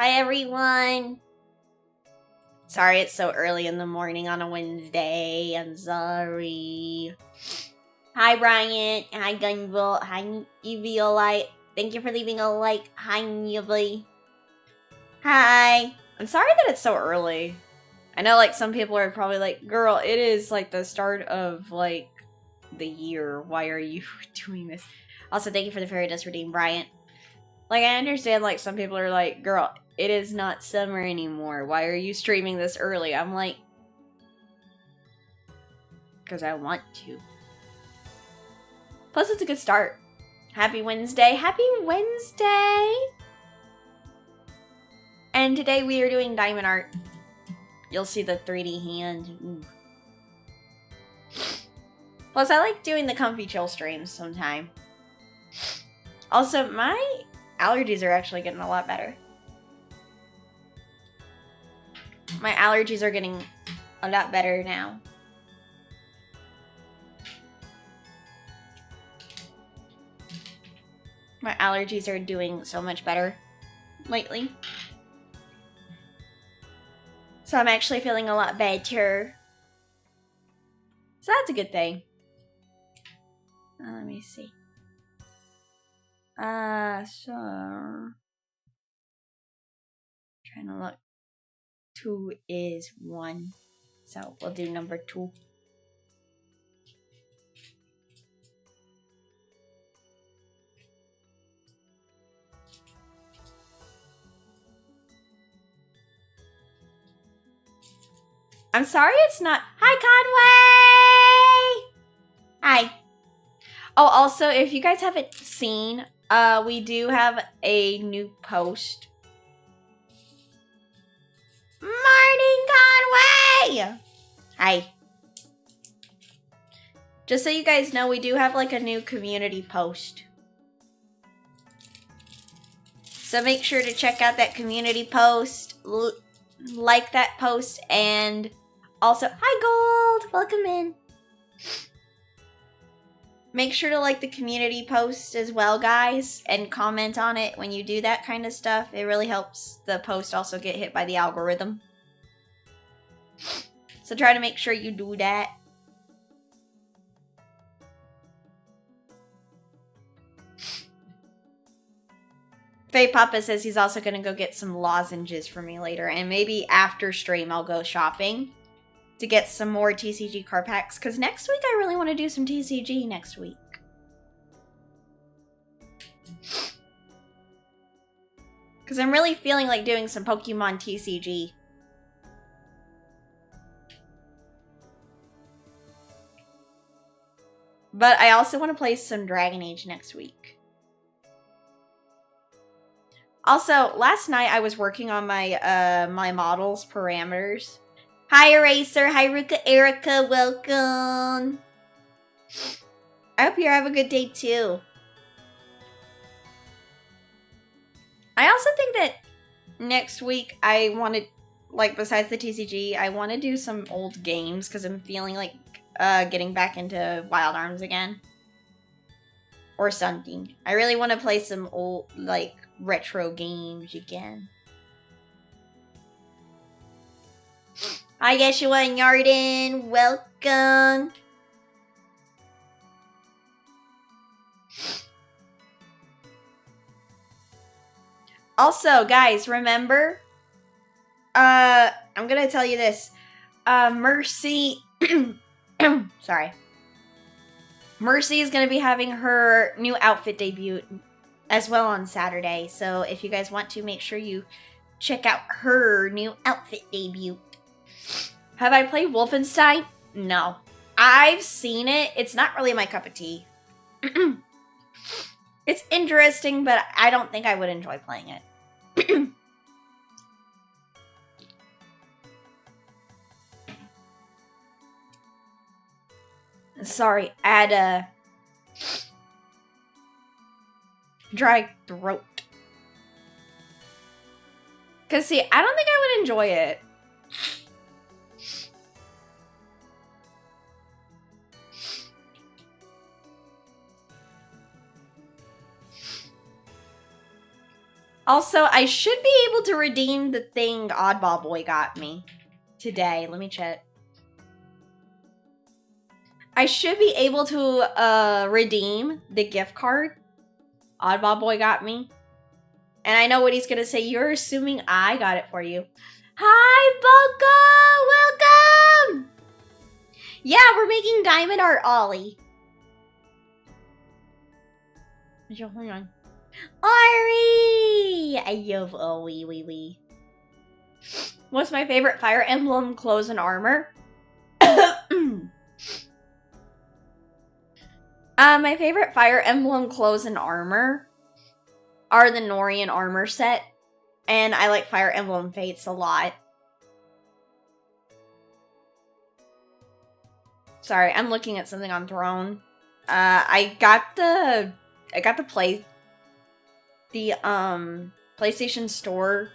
Hi everyone. Sorry it's so early in the morning on a Wednesday. I'm sorry. Hi Brian. Hi Gunville. Hi Eviolite. Thank you for leaving a like. Hi Newbly. Hi. I'm sorry that it's so early. I know like some people are probably like, girl, it is like the start of like the year. Why are you doing this? Also, thank you for the fairy dust redeem, Bryant. Like, I understand, like, some people are like, girl, it is not summer anymore. Why are you streaming this early? I'm like, because I want to. Plus, it's a good start. Happy Wednesday. Happy Wednesday! And today we are doing diamond art. You'll see the 3D hand. Ooh. Plus, I like doing the comfy chill streams sometime. Also, my allergies are actually getting a lot better. My allergies are getting a lot better now. My allergies are doing so much better lately. So I'm actually feeling a lot better. So that's a good thing. Let me see. So trying to look. 2 is 1. So we'll do number 2. I'm sorry it's not. Hi, Conway! Hi. Oh, also, if you guys haven't seen, we do have a new post. Morning, Conway! Hi. Just so you guys know, we do have like a new community post. So make sure to check out that community post, like that post, and also, hi Gold! Welcome in. Make sure to like the community post as well, guys, and comment on it when you do that kind of stuff. It really helps the post also get hit by the algorithm. So try to make sure you do that. Faye Papa says he's also going to go get some lozenges for me later. And maybe after stream I'll go shopping to get some more TCG card packs. Because next week I really want to do some TCG next week. Because I'm really feeling like doing some Pokemon TCG. But I also want to play some Dragon Age next week. Also, last night I was working on my my models parameters. Hi Eraser, hi Ruka Erica, welcome. I hope you have a good day too. I also think that next week I want to, like, besides the TCG, I want to do some old games because I'm feeling like getting back into Wild Arms again. Or something. I really want to play some old, like, retro games again. Hi Yeshua and Yarden, welcome. Also, guys, remember, I'm gonna tell you this. Mercy, sorry. Mercy is gonna be having her new outfit debut as well on Saturday. So if you guys want to, make sure you check out her new outfit debut. Have I played Wolfenstein? No. I've seen it. It's not really my cup of tea. It's interesting, but I don't think I would enjoy playing it. Sorry, I had a dry throat. Because, see, I don't think I would enjoy it. Also, I should be able to redeem the thing Oddball Boy got me today. Let me check. I should be able to redeem the gift card Oddball Boy got me. And I know what he's gonna say. You're assuming I got it for you. Hi, Boko! Welcome! Yeah, we're making diamond art, Ollie. Hold on. Ari! I love Ollie. What's my favorite Fire Emblem clothes and armor? My favorite Fire Emblem clothes and armor are the Norian armor set. And I like Fire Emblem Fates a lot. Sorry, I'm looking at something on Throne. I got the PlayStation Store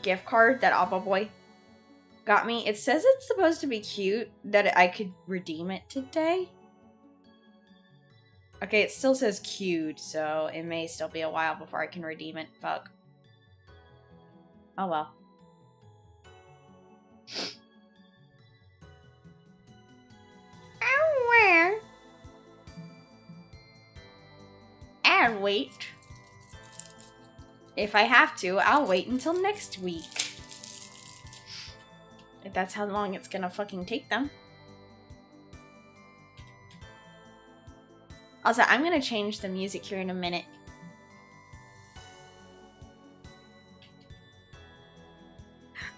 gift card that Appa Boy got me. It says it's supposed to be cute, that I could redeem it today. Okay, it still says queued, so it may still be a while before I can redeem it. Fuck. Oh well. I'll wait. If I have to, I'll wait until next week. If that's how long it's gonna fucking take them. Also, I'm gonna change the music here in a minute.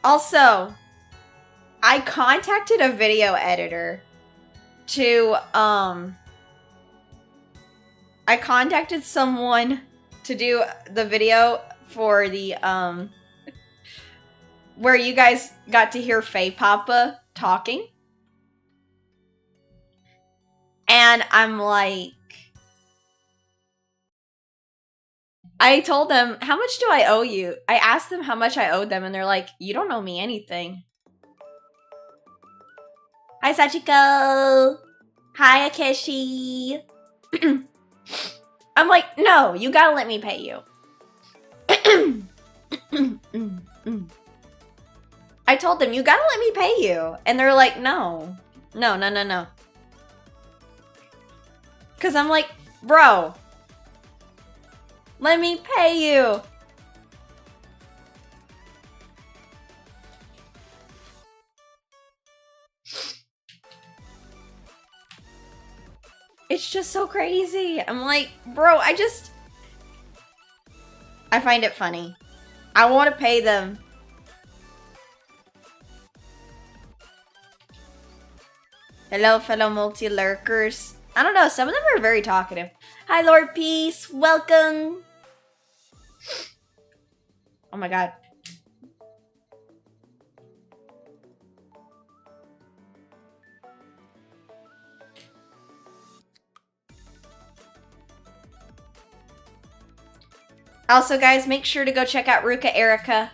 Also, I contacted a video editor to, I contacted someone to do the video for the, where you guys got to hear Faye Papa talking. And I'm like, I told them, how much do I owe you? I asked them how much I owed them, and they're like, you don't owe me anything. Hi, Sachiko. Hi, Akeshi. I'm like, no, you gotta let me pay you. I told them, you gotta let me pay you. And they're like, no. No. Because I'm like, bro, let me pay you. It's just so crazy. I'm like, bro, I find it funny. I want to pay them. Hello, fellow multi-lurkers. I don't know, some of them are very talkative. Hi, Lord Peace. Welcome. Oh my god. Also, guys, make sure to go check out Ruka Erica.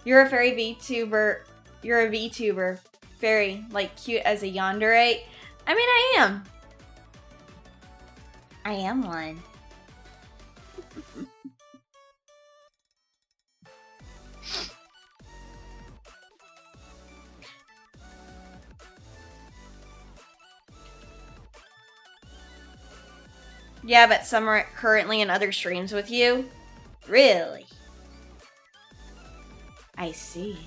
You're a fairy VTuber. You're a VTuber. Very, like, cute as a yandere. I mean, I am. I am one. Yeah, but some are currently in other streams with you. Really? I see.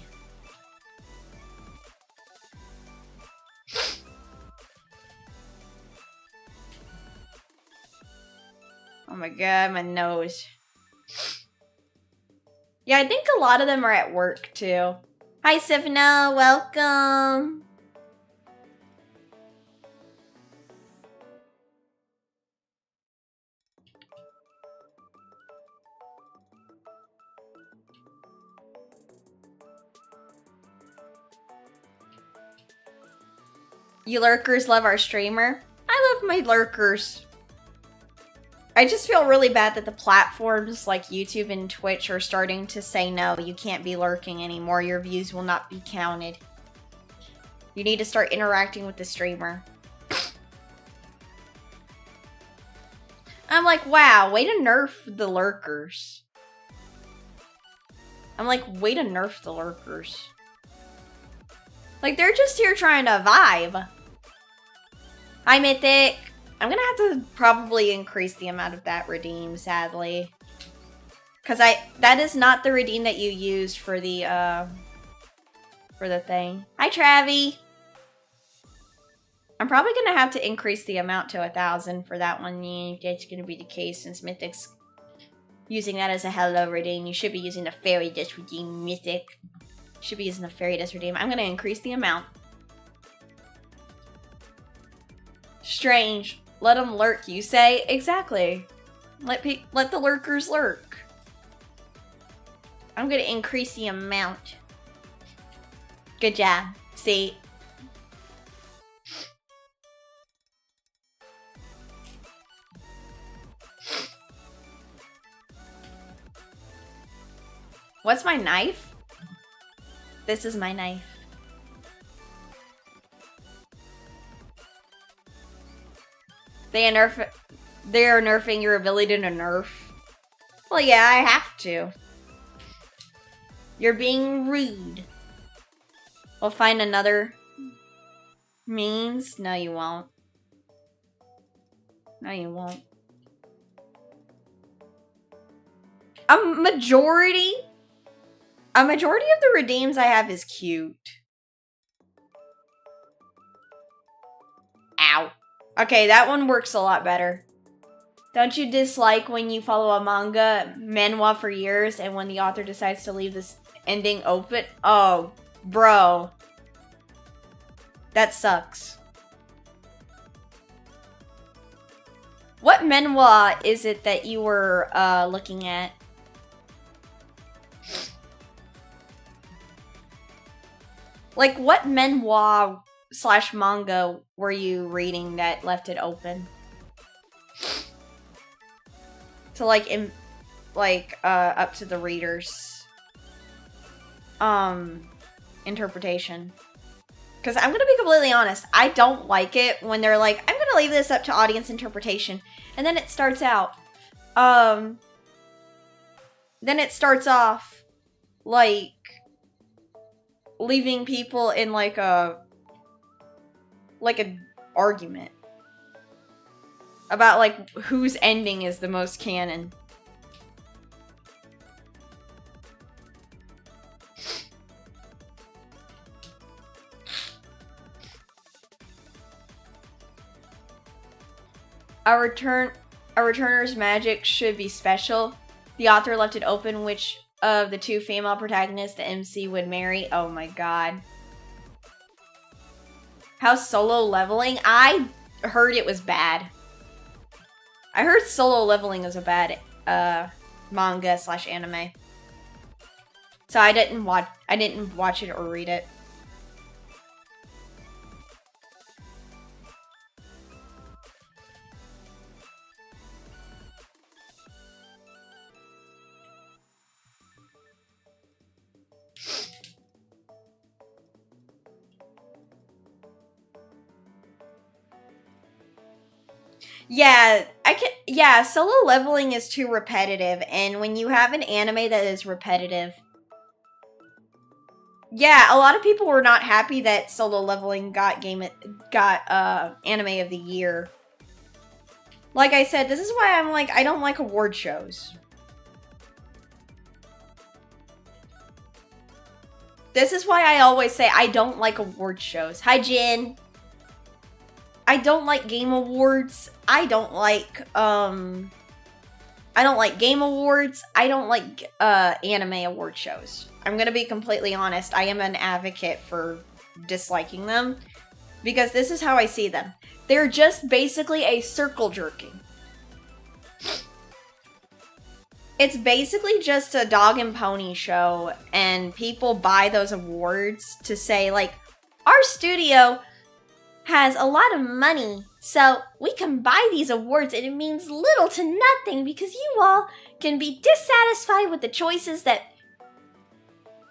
Oh my god, my nose. Yeah, I think a lot of them are at work too. Hi, Sivna, welcome. You lurkers love our streamer? I love my lurkers. I just feel really bad that the platforms like YouTube and Twitch are starting to say, no, you can't be lurking anymore. Your views will not be counted. You need to start interacting with the streamer. I'm like, wow, way to nerf the lurkers. I'm like, way to nerf the lurkers. Like, they're just here trying to vibe. Hi, Mythic. I'm gonna have to probably increase the amount of that redeem, sadly. Because that is not the redeem that you used for the thing. Hi, Travi. I'm probably gonna have to increase the amount to 1,000 for that one. Yeah, that's gonna be the case since Mythic's using that as a hello redeem. You should be using the fairy dust redeem, Mythic. Should be using the fairy dust redeem. I'm gonna increase the amount. Strange. Let them lurk, you say? Exactly. Let the lurkers lurk. I'm gonna increase the amount. Good job. See? What's my knife? This is my knife. They're nerfing your ability to nerf. Well, yeah, I have to. You're being rude. We'll find another means. No, you won't. No, you won't. A majority of the redeems I have is cute. Ow. Okay, that one works a lot better. Don't you dislike when you follow a manhwa for years and when the author decides to leave this ending open? Oh, bro. That sucks. What manhwa is it that you were looking at? Like, what manhwa / manga were you reading that left it open? To up to the reader's interpretation. Because I'm gonna be completely honest, I don't like it when they're like, I'm gonna leave this up to audience interpretation. And then it starts out, like, leaving people in like an argument about like whose ending is the most canon. A returner's magic should be special. The author left it open which of the two female protagonists the MC would marry. Oh my god. How's Solo Leveling? I heard it was bad. I heard Solo Leveling is a bad manga / anime. So I didn't watch it or read it. Yeah, Solo Leveling is too repetitive, and when you have an anime that is repetitive, yeah, a lot of people were not happy that Solo Leveling got anime of the year. Like I said, this is why I'm like, I don't like award shows. This is why I always say I don't like award shows. Hi, Jin. I don't like game awards. I don't like game awards. I don't like anime award shows. I'm gonna be completely honest. I am an advocate for disliking them because this is how I see them. They're just basically a circle jerking. It's basically just a dog and pony show, and people buy those awards to say, like, our studio has a lot of money, so we can buy these awards, and it means little to nothing because you all can be dissatisfied with the choices that...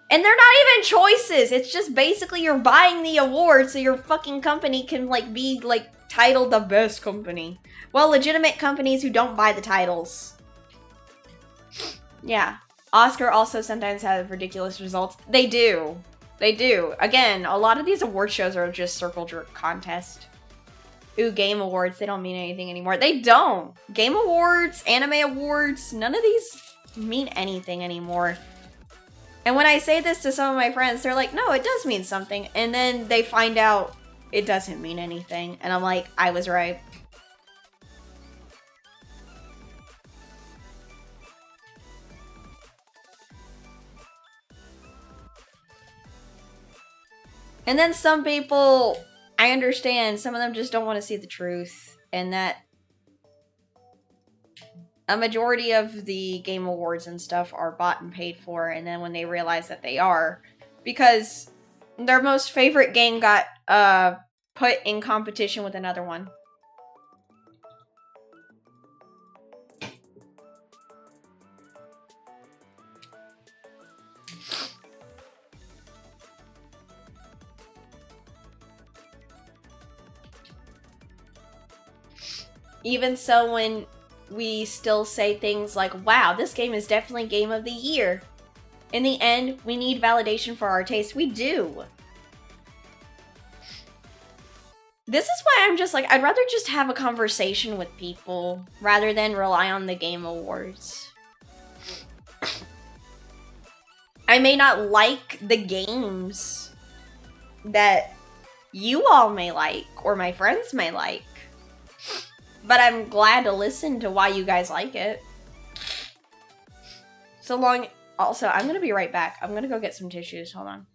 And they're not even choices, it's just basically you're buying the award so your fucking company can, like, be, like, titled the best company. Well, legitimate companies who don't buy the titles. Yeah. Oscar also sometimes has ridiculous results. They do. They do. Again, a lot of these award shows are just circle jerk contest. Ooh, Game Awards. They don't mean anything anymore. They don't. Game Awards, Anime Awards, none of these mean anything anymore. And when I say this to some of my friends, they're like, no, it does mean something. And then they find out it doesn't mean anything. And I'm like, I was right. And then some people, I understand, some of them just don't want to see the truth. And that a majority of the Game Awards and stuff are bought and paid for. And then when they realize that they are, because their most favorite game got put in competition with another one. Even so, when we still say things like, wow, this game is definitely Game of the Year. In the end, we need validation for our taste. We do. This is why I'm just like, I'd rather just have a conversation with people rather than rely on the Game Awards. I may not like the games that you all may like or my friends may like, but I'm glad to listen to why you guys like it. So long. Also, I'm gonna be right back. I'm gonna go get some tissues. Hold on.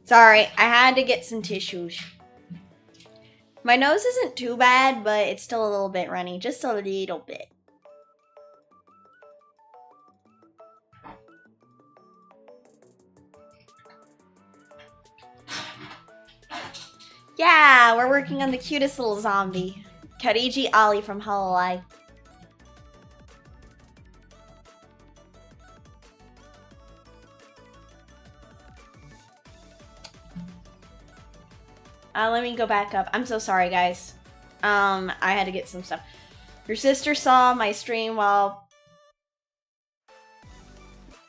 Sorry, I had to get some tissues. My nose isn't too bad, but it's still a little bit runny. Just a little bit. Yeah, we're working on the cutest little zombie. Kariji Ali from Hawaii. Let me go back up. I'm so sorry, guys. I had to get some stuff. Your sister saw my stream while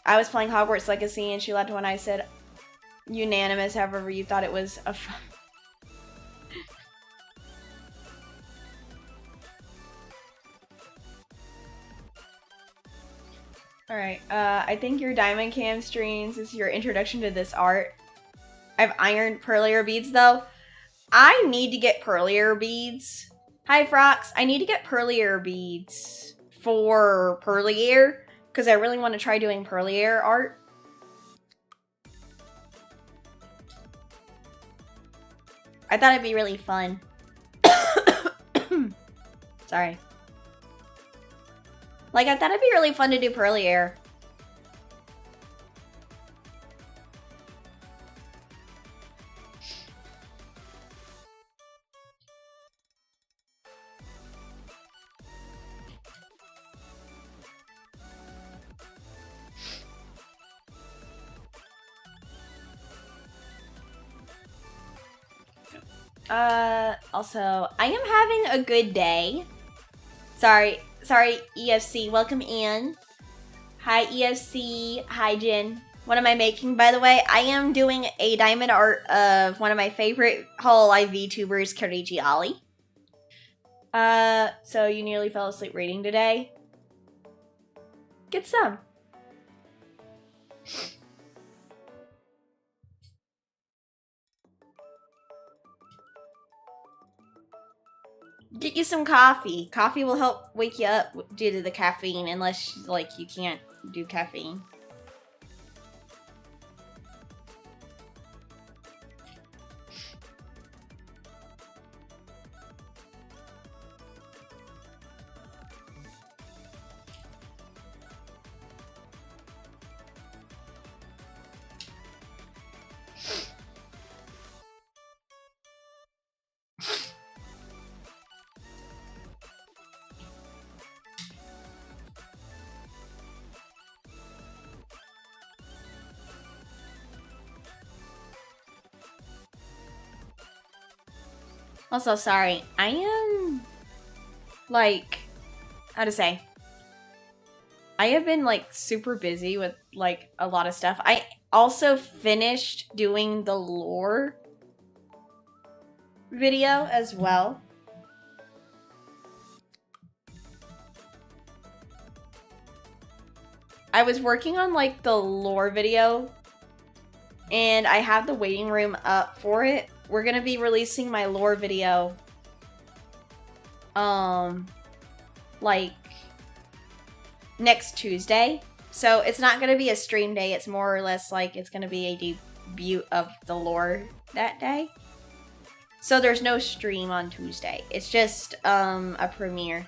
I was playing Hogwarts Legacy, and she left when I said unanimous. However, you thought it was a. Alright, I think your Diamond Cam streams is your introduction to this art. I've ironed pearlier beads, though. I need to get pearlier beads. Hi, Frox. I need to get pearlier beads for Pearlier, because I really want to try doing Pearlier art. I thought it'd be really fun. Sorry. Like, I thought it'd be really fun to do Pearlier. Also, I am having a good day. Sorry, EFC, welcome in. Hi, EFC, hi, Jin. What am I making, by the way? I am doing a diamond art of one of my favorite Hololive VTubers, Kariji Ali. So you nearly fell asleep reading today? Get some. Get you some coffee. Coffee will help wake you up due to the caffeine, unless, like, you can't do caffeine. Also, sorry, I am, like, how to say? I have been, like, super busy with, like, a lot of stuff. I also finished doing the lore video as well. I was working on, like, the lore video, and I have the waiting room up for it. We're gonna be releasing my lore video, like, next Tuesday. So it's not gonna be a stream day, it's more or less like it's gonna be a debut of the lore that day. So there's no stream on Tuesday. It's just, a premiere.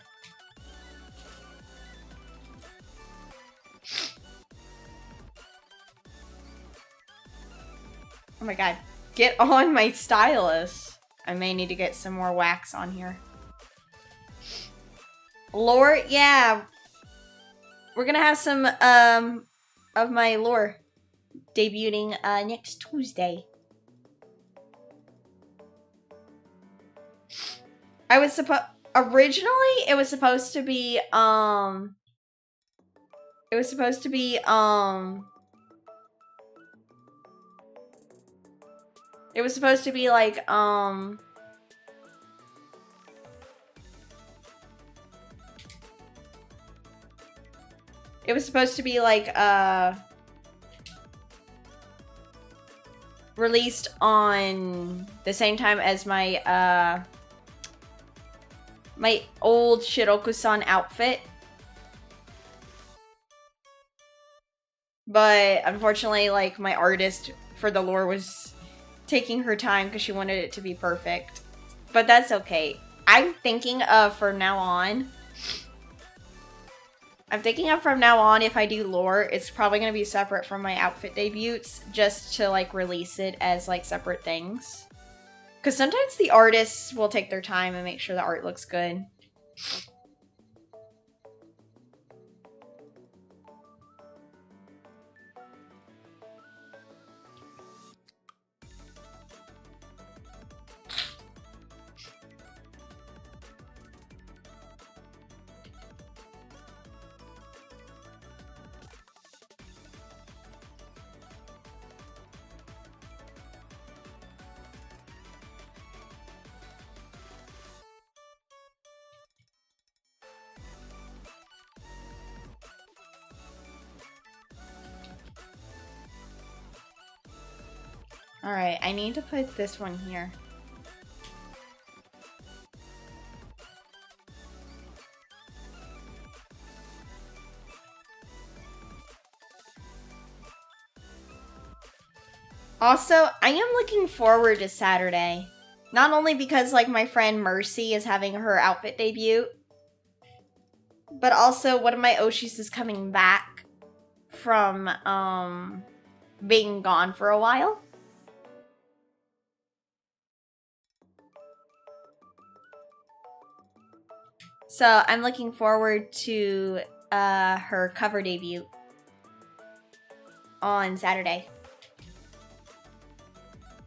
Oh my god. Get on my stylus. I may need to get some more wax on here. Lore? Yeah. We're gonna have some, of my lore debuting, next Tuesday. I was originally, it was supposed to be, it was supposed to be like, it was supposed to be like, released on the same time as my, my old Shiroku-san outfit. But unfortunately, like, my artist for the lore was taking her time because she wanted it to be perfect. But that's okay. I'm thinking of from now on, if I do lore, it's probably going to be separate from my outfit debuts, just to, like, release it as, like, separate things. Because sometimes the artists will take their time and make sure the art looks good. Alright, I need to put this one here. Also, I am looking forward to Saturday. Not only because, like, my friend Mercy is having her outfit debut, but also one of my Oshis is coming back from, being gone for a while. So I'm looking forward to her cover debut on Saturday.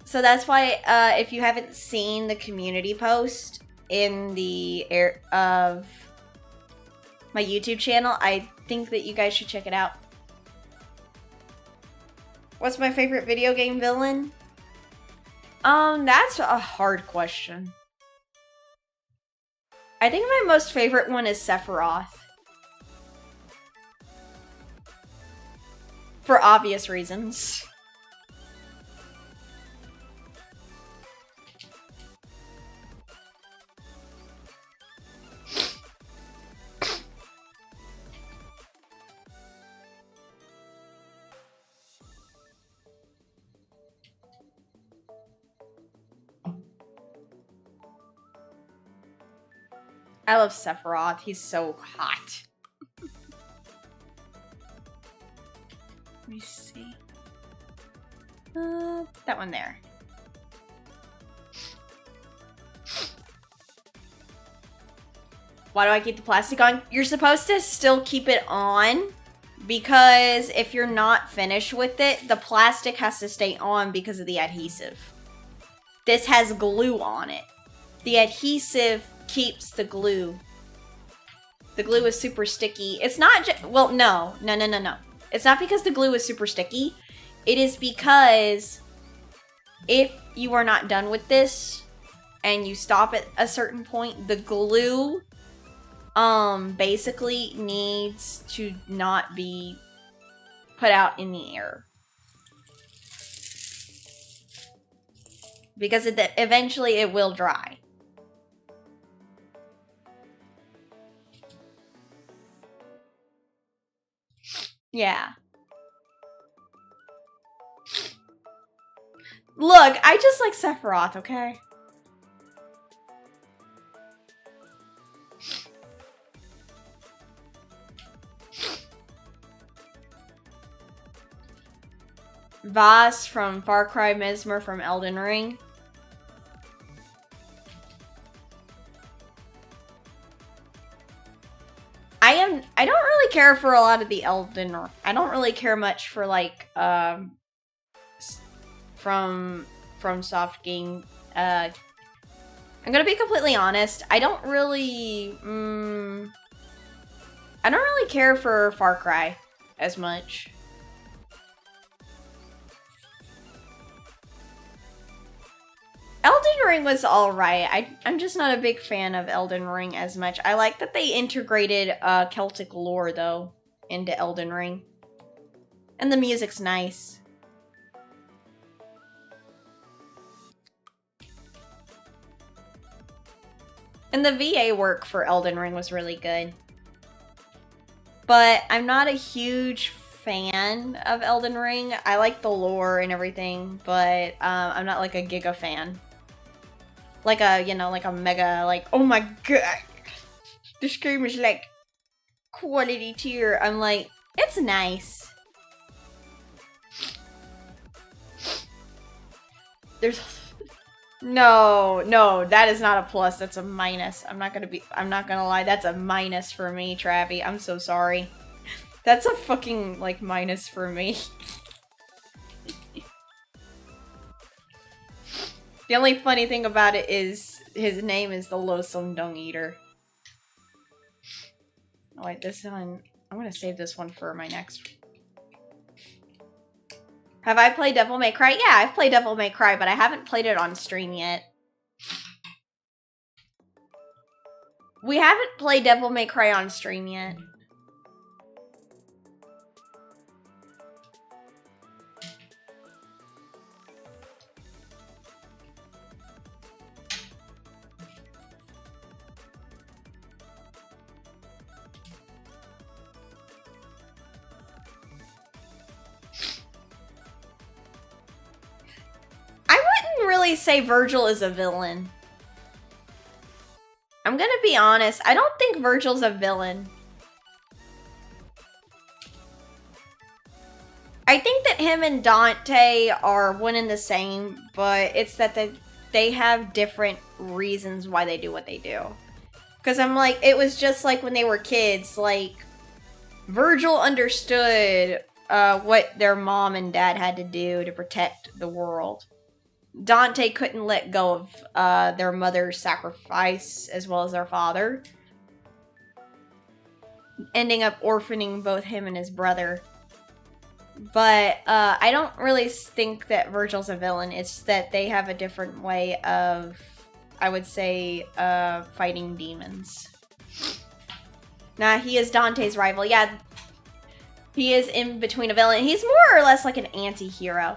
So that's why if you haven't seen the community post in the of my YouTube channel, I think that you guys should check it out. What's my favorite video game villain? That's a hard question. I think my most favorite one is Sephiroth. For obvious reasons. I love Sephiroth. He's so hot. Let me see. That one there. Why do I keep the plastic on? You're supposed to still keep it on because if you're not finished with it, the plastic has to stay on because of the adhesive. This has glue on it. The adhesive keeps the glue. The glue is super sticky. It's not just, well, no. It's not because the glue is super sticky. It is because if you are not done with this and you stop at a certain point, the glue basically needs to not be put out in the air. Because eventually it will dry. Yeah. Look, I just like Sephiroth, okay? Voss from Far Cry, Mesmer from Elden Ring. I don't really care for a lot of the Elden. I don't really care much for like from Soft Game. I'm gonna be completely honest. I don't really care for Far Cry as much. Elden Ring was alright. I'm just not a big fan of Elden Ring as much. I like that they integrated Celtic lore, though, into Elden Ring. And the music's nice. And the VA work for Elden Ring was really good. But I'm not a huge fan of Elden Ring. I like the lore and everything, but I'm not like a giga fan. Like a, you know, like a mega, like, oh my god, this game is like quality tier. I'm like, it's nice. There's no, that is not a plus. That's a minus. I'm not gonna lie. That's a minus for me, Travi. I'm so sorry. That's a fucking, like, minus for me. The only funny thing about it is his name is the Loathsome Dung Eater. Oh wait, this one, I'm gonna save this one for my next. Have I played Devil May Cry? Yeah, I've played Devil May Cry, but I haven't played it on stream yet. We haven't played Devil May Cry on stream yet. Really say Virgil is a villain. I'm gonna be honest, I don't think Virgil's a villain. I think that him and Dante are one and the same, but it's that they have different reasons why they do what they do. Because I'm like, it was just like when they were kids, like, Virgil understood what their mom and dad had to do to protect the world. Dante couldn't let go of their mother's sacrifice as well as their father, ending up orphaning both him and his brother. But I don't really think that Virgil's a villain. It's that they have a different way of I would say, fighting demons. Nah, he is Dante's rival. Yeah, he is in between a villain. He's more or less like an anti-hero.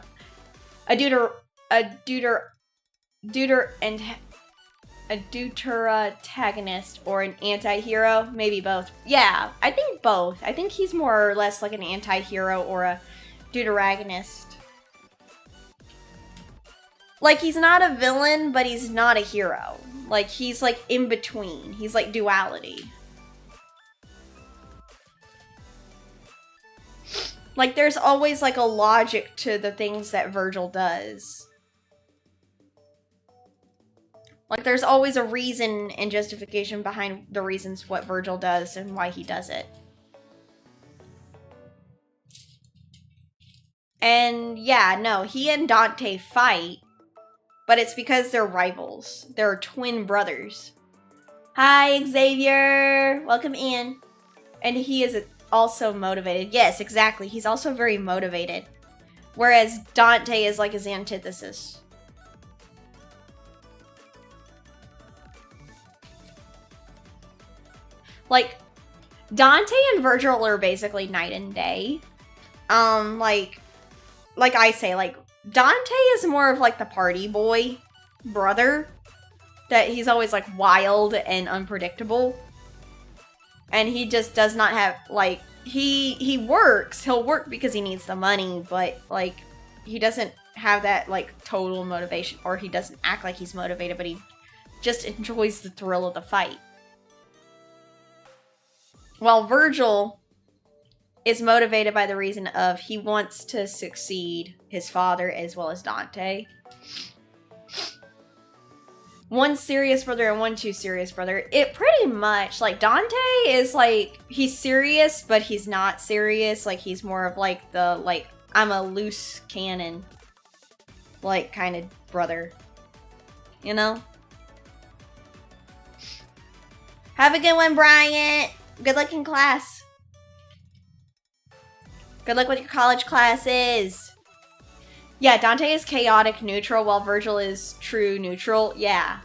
A deuteragonist or an anti-hero. Maybe both. Yeah, I think both. I think he's more or less like an anti-hero or a deuteragonist. Like, he's not a villain, but he's not a hero. Like, he's like in between. He's like duality. Like, there's always like a logic to the things that Virgil does. Like, there's always a reason and justification behind the reasons what Virgil does and why he does it. And yeah, no, he and Dante fight, but it's because they're rivals. They're twin brothers. Hi, Xavier! Welcome in. And he is also motivated. Yes, exactly. He's also very motivated. Whereas Dante is like his antithesis. Like, Dante and Virgil are basically night and day. Like I say, like, Dante is more of like the party boy brother. That he's always like wild and unpredictable. And he just does not have, like, he works. He'll work because he needs the money, but, like, he doesn't have that, like, total motivation. Or he doesn't act like he's motivated, but he just enjoys the thrill of the fight. While Virgil is motivated by the reason of he wants to succeed his father as well as Dante. One serious brother and one too serious brother. It pretty much, like, Dante is, like, he's serious, but he's not serious. Like, he's more of, like, the, like, I'm a loose cannon, like, kind of brother. You know? Have a good one, Bryant! Good luck in class. Good luck with your college classes. Yeah, Dante is chaotic neutral while Virgil is true neutral. Yeah.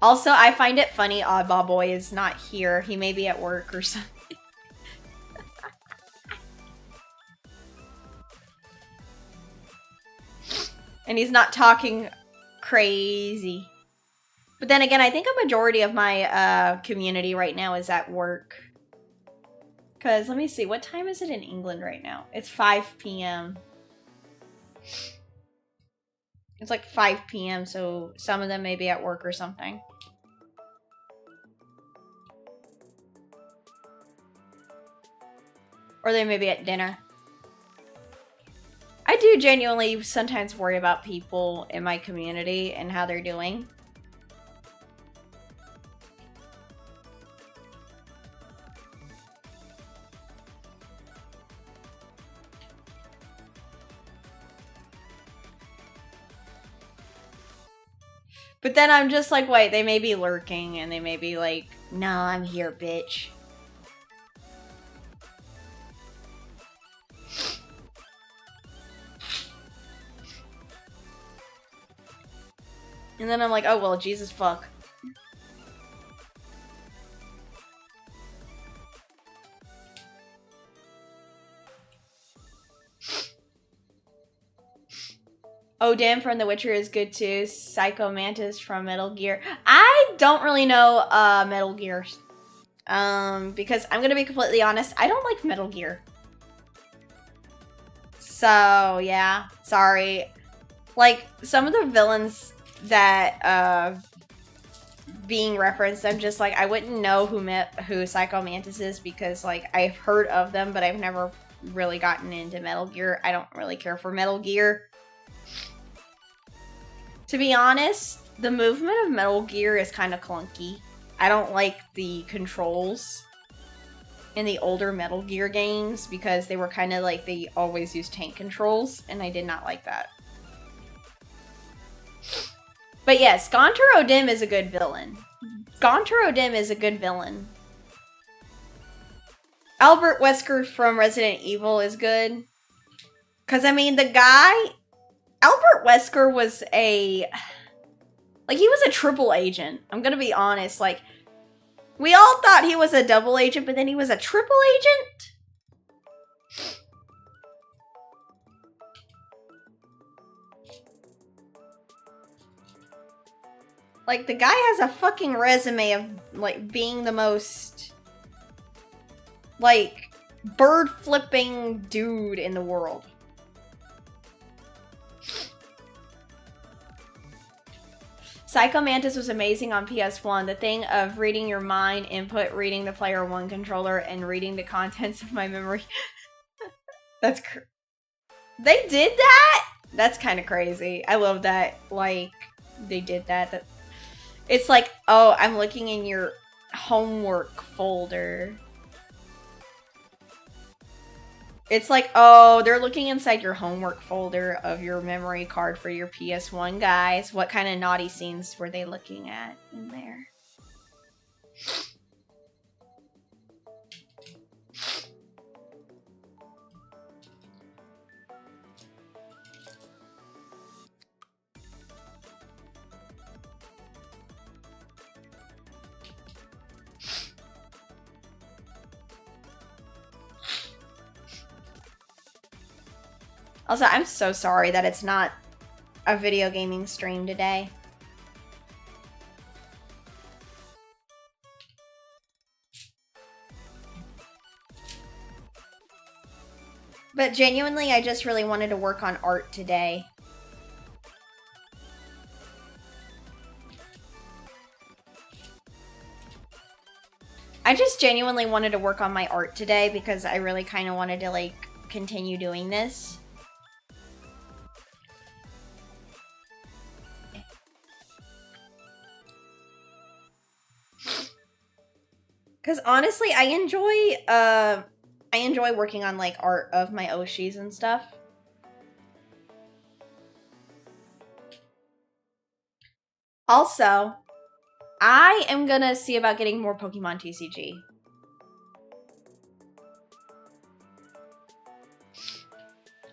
Also, I find it funny Oddball Boy is not here. He may be at work or something. And he's not talking crazy. But then again, I think a majority of my community right now is at work. Because, let me see, what time is it in England right now? It's 5 p.m. It's like 5 p.m., so some of them may be at work or something. Or they may be at dinner. I do genuinely sometimes worry about people in my community and how they're doing. But then I'm just like, wait, they may be lurking and they may be like, no, I'm here, bitch. And then I'm like, oh, well, Jesus fuck. Odin from The Witcher is good too. Psycho Mantis from Metal Gear. I don't really know Metal Gear. Because I'm gonna be completely honest, I don't like Metal Gear. So, yeah. Sorry. Like, some of the villains that being referenced, I'm just like, I wouldn't know who Psycho Mantis is because, like, I've heard of them, but I've never really gotten into Metal Gear. I don't really care for Metal Gear. To be honest, the movement of Metal Gear is kind of clunky. I don't like the controls in the older Metal Gear games because they were kind of like, they always used tank controls, and I did not like that. But yes, Gontar O'Dim is a good villain. Gontar O'Dim is a good villain. Albert Wesker from Resident Evil is good. Because, I mean, the guy, Albert Wesker was he was a triple agent. I'm gonna be honest. Like, we all thought he was a double agent, but then he was a triple agent? Like, the guy has a fucking resume of, like, being the most, like, bird-flipping dude in the world. Psycho Mantis was amazing on PS1. The thing of reading your mind, input, reading the player 1 controller, and reading the contents of my memory. That's they did that? That's kind of crazy. I love that, like, they did that. It's like, oh, I'm looking in your homework folder. It's like, oh, they're looking inside your homework folder of your memory card for your PS1, guys. What kind of naughty scenes were they looking at in there? Also, I'm so sorry that it's not a video gaming stream today. But genuinely, I just really wanted to work on art today. I just genuinely wanted to work on my art today because I really kind of wanted to, like, continue doing this. Because honestly, I enjoy working on, like, art of my Oshis and stuff. Also, I am gonna see about getting more Pokemon TCG.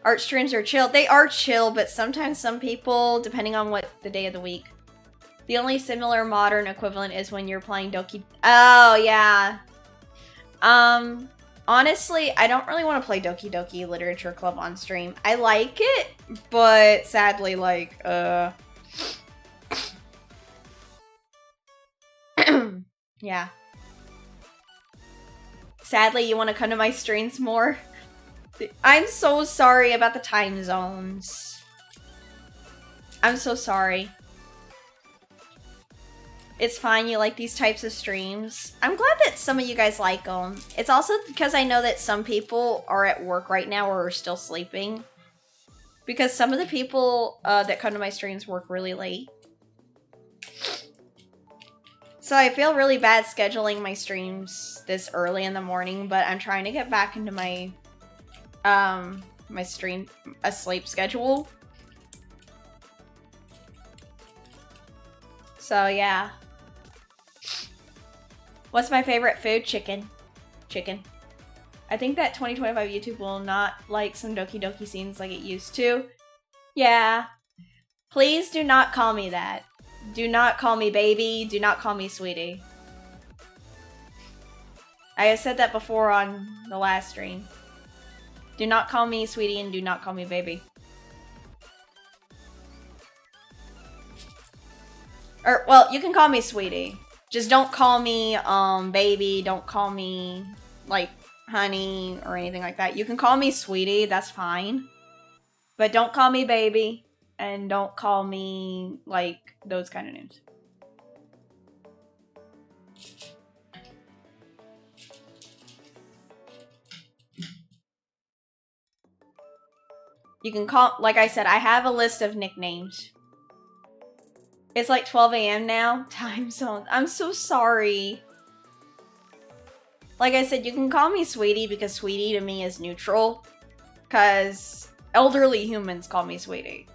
Art streams are chill. They are chill, but sometimes some people, depending on what the day of the week. The only similar modern equivalent is when you're playing Doki... Oh, yeah. Honestly, I don't really want to play Doki Doki Literature Club on stream. I like it, but sadly, like, yeah. Sadly, you want to come to my streams more? I'm so sorry about the time zones. I'm so sorry. It's fine, you like these types of streams. I'm glad that some of you guys like them. It's also because I know that some people are at work right now or are still sleeping. Because some of the people that come to my streams work really late. So I feel really bad scheduling my streams this early in the morning, but I'm trying to get back into my my sleep schedule. So yeah. What's my favorite food? Chicken. Chicken. I think that 2025 YouTube will not like some Doki Doki scenes like it used to. Yeah. Please do not call me that. Do not call me baby. Do not call me sweetie. I have said that before on the last stream. Do not call me sweetie and do not call me baby. Or, well, you can call me sweetie. Just don't call me, baby. Don't call me, like, honey or anything like that. You can call me sweetie. That's fine. But don't call me baby. And don't call me, like, those kind of names. You can call, like I said, I have a list of nicknames. It's like 12 a.m. now. Time zone. I'm so sorry. Like I said, you can call me sweetie because sweetie to me is neutral. Because elderly humans call me sweetie.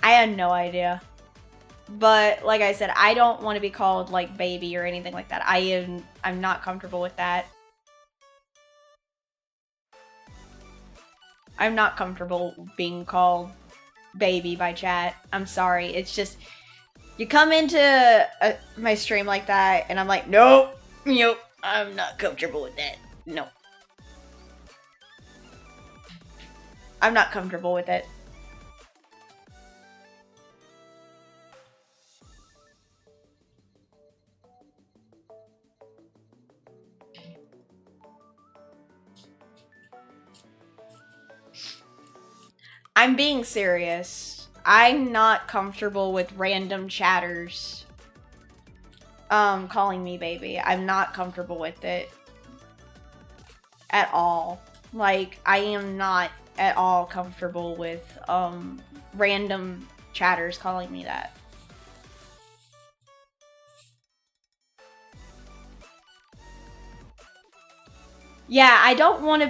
I had no idea. But like I said, I don't want to be called like baby or anything like that. I'm not comfortable with that. I'm not comfortable being called baby by chat. I'm sorry. It's just, you come into my stream like that, and I'm like, nope, I'm not comfortable with that. No. I'm not comfortable with it. I'm being serious. I'm not comfortable with random chatters calling me baby. I'm not comfortable with it at all. Like, I am not at all comfortable with random chatters calling me that. Yeah, I don't want to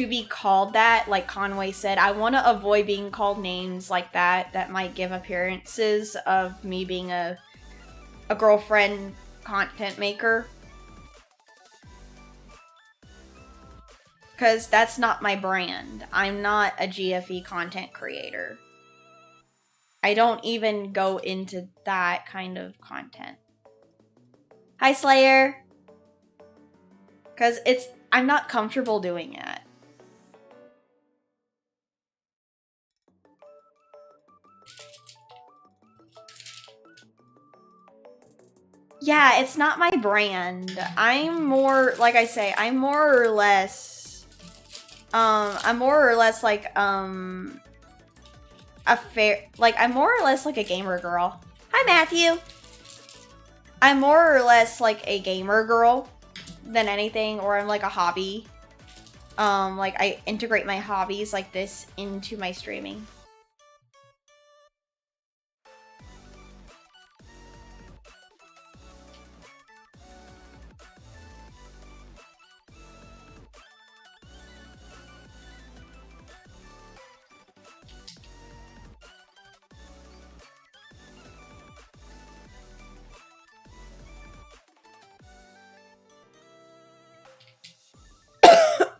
be called that, like Conway said. I want to avoid being called names like that might give appearances of me being a girlfriend content maker. Because that's not my brand. I'm not a GFE content creator. I don't even go into that kind of content. Hi, Slayer. Because I'm not comfortable doing it. Yeah, it's not my brand. I'm more, like I say, I'm more or less like, I'm more or less like a gamer girl. Hi, Matthew! I'm more or less like a gamer girl than anything, or I'm like a hobby. Like, I integrate my hobbies like this into my streaming.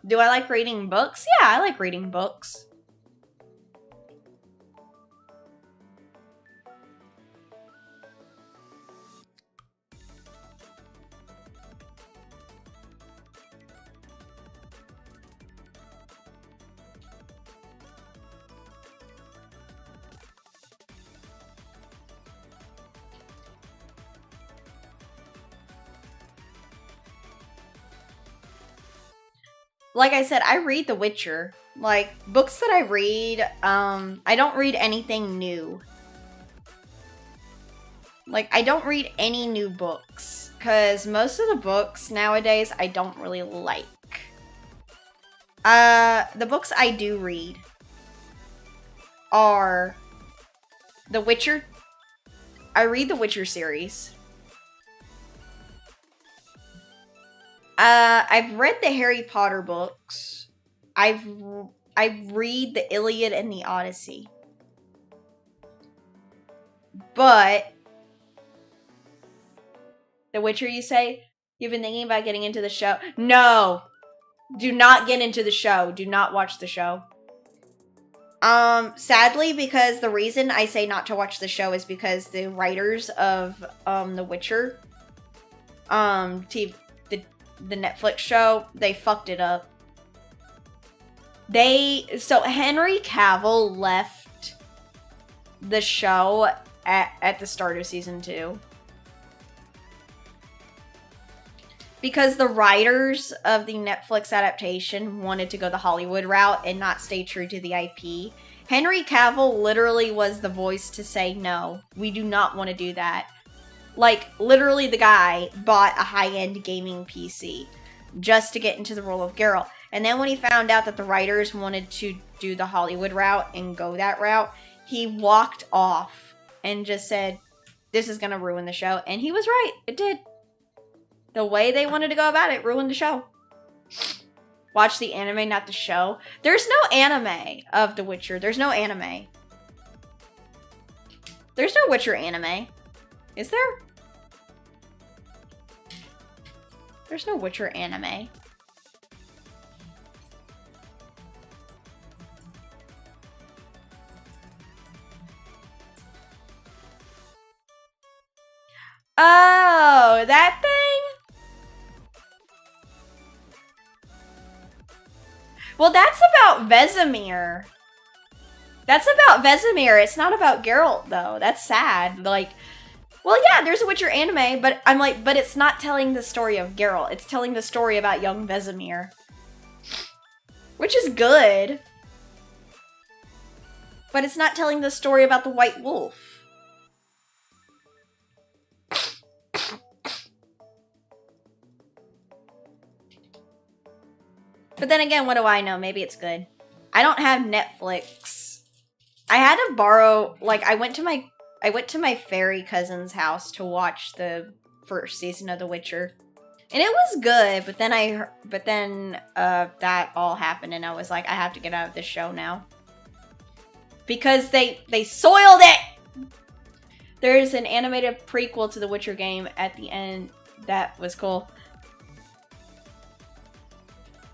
Do I like reading books? Yeah, I like reading books. Like I said, I read The Witcher. Like, books that I read, I don't read anything new. Like, I don't read any new books, because most of the books nowadays I don't really like. The books I do read are The Witcher. I read the Witcher series. I've read the Harry Potter books. I read the Iliad and the Odyssey. But The Witcher, you say? You've been thinking about getting into the show? No! Do not get into the show. Do not watch the show. Sadly, because the reason I say not to watch the show is because the writers of, The Witcher, the Netflix show, they fucked it up. So Henry Cavill left the show at the start of season 2. Because the writers of the Netflix adaptation wanted to go the Hollywood route and not stay true to the IP. Henry Cavill literally was the voice to say, no, we do not want to do that. Like, literally the guy bought a high-end gaming PC just to get into the role of Geralt. And then when he found out that the writers wanted to do the Hollywood route and go that route, he walked off and just said, this is going to ruin the show. And he was right. It did. The way they wanted to go about it ruined the show. Watch the anime, not the show. There's no anime of The Witcher. There's no anime. There's no Witcher anime. Is there? There's no Witcher anime. Oh, that thing? Well, that's about Vesemir. That's about Vesemir. It's not about Geralt, though. That's sad. Like, well, yeah, there's a Witcher anime, but I'm like, but it's not telling the story of Geralt. It's telling the story about young Vesemir. Which is good. But it's not telling the story about the White Wolf. But then again, what do I know? Maybe it's good. I don't have Netflix. I had to borrow, like, I went to my fairy cousin's house to watch the first season of The Witcher. And it was good, but then that all happened and I was like, I have to get out of this show now. Because they soiled it! There's an animated prequel to the Witcher game at the end. That was cool.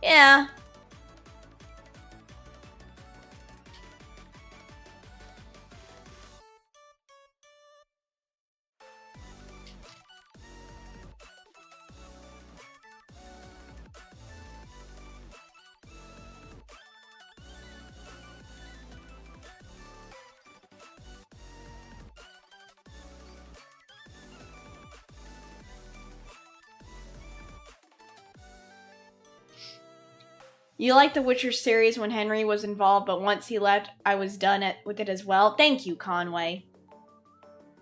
Yeah. You liked the Witcher series when Henry was involved, but once he left, I was done with it as well. Thank you, Conway.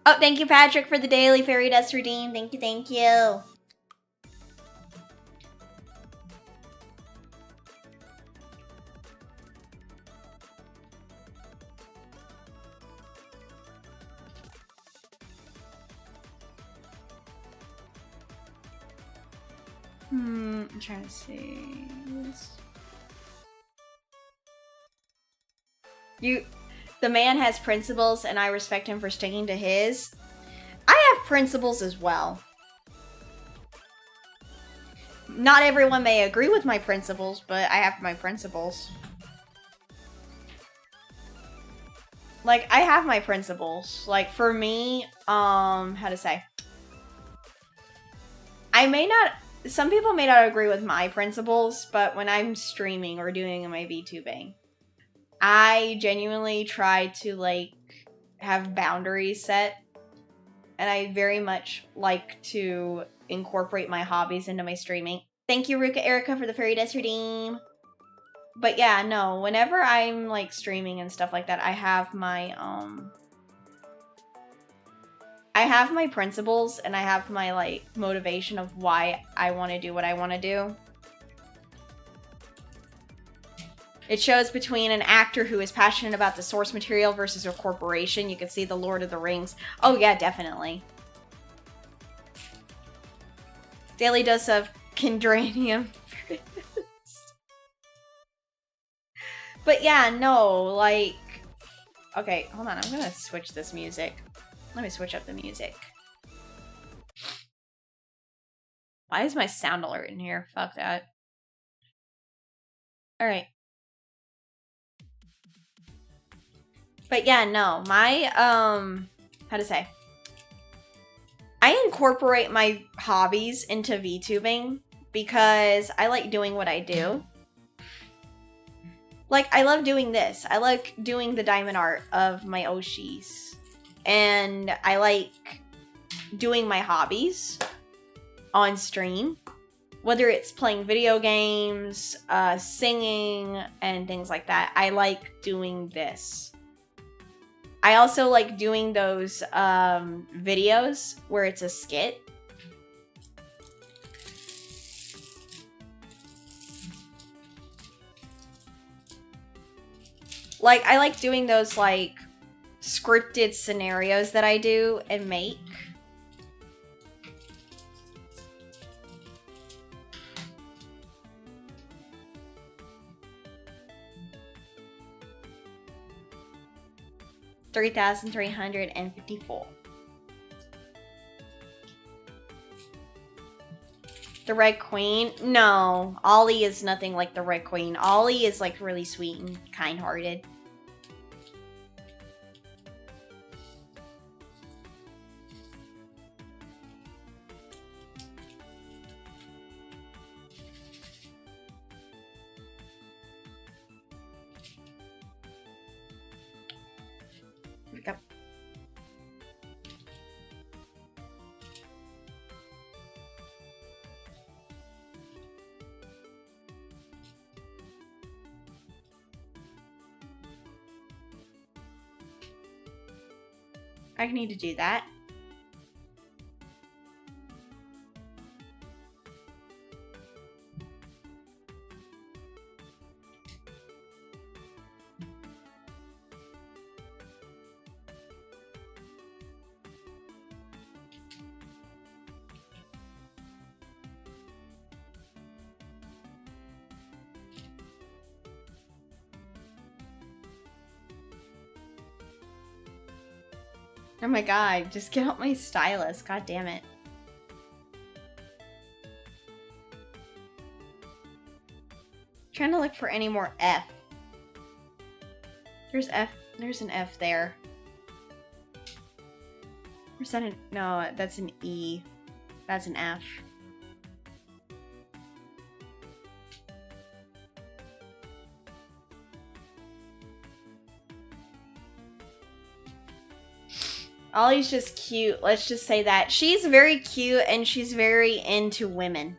Oh, thank you, Patrick, for the daily fairy dust redeem. Thank you, thank you. I'm trying to see. The man has principles, and I respect him for sticking to his. I have principles as well. Not everyone may agree with my principles, but I have my principles. Like, I have my principles. Like, for me, how to say? Some people may not agree with my principles, but when I'm streaming or doing my VTubing, I genuinely try to, like, have boundaries set. And I very much like to incorporate my hobbies into my streaming. Thank you, Ruka Erica, for the Fairy Dust Redeem. But yeah, no, whenever I'm, like, streaming and stuff like that, I have my principles and I have my, like, motivation of why I want to do what I want to do. It shows between an actor who is passionate about the source material versus a corporation. You can see the Lord of the Rings. Oh yeah, definitely. Daily dose of Kendranium. But yeah, no, like... Okay, hold on. I'm gonna switch this music. Let me switch up the music. Why is my sound alert in here? Fuck that. Alright. But yeah, no, my, how to say? I incorporate my hobbies into VTubing because I like doing what I do. Like, I love doing this. I like doing the diamond art of my Oshis. And I like doing my hobbies on stream. Whether it's playing video games, singing, and things like that. I like doing this. I also like doing those videos where it's a skit. Like, I like doing those, like, scripted scenarios that I do and make. $3,354. The Red Queen? No. Ollie is nothing like the Red Queen. Ollie is, like, really sweet and kind-hearted. I need to do that. Oh my god, just get out my stylus. God damn it. Trying to look for any more F. There's F. There's an F there. Where's that? No, that's an E. That's an F. Ollie's just cute. Let's just say that. She's very cute and she's very into women.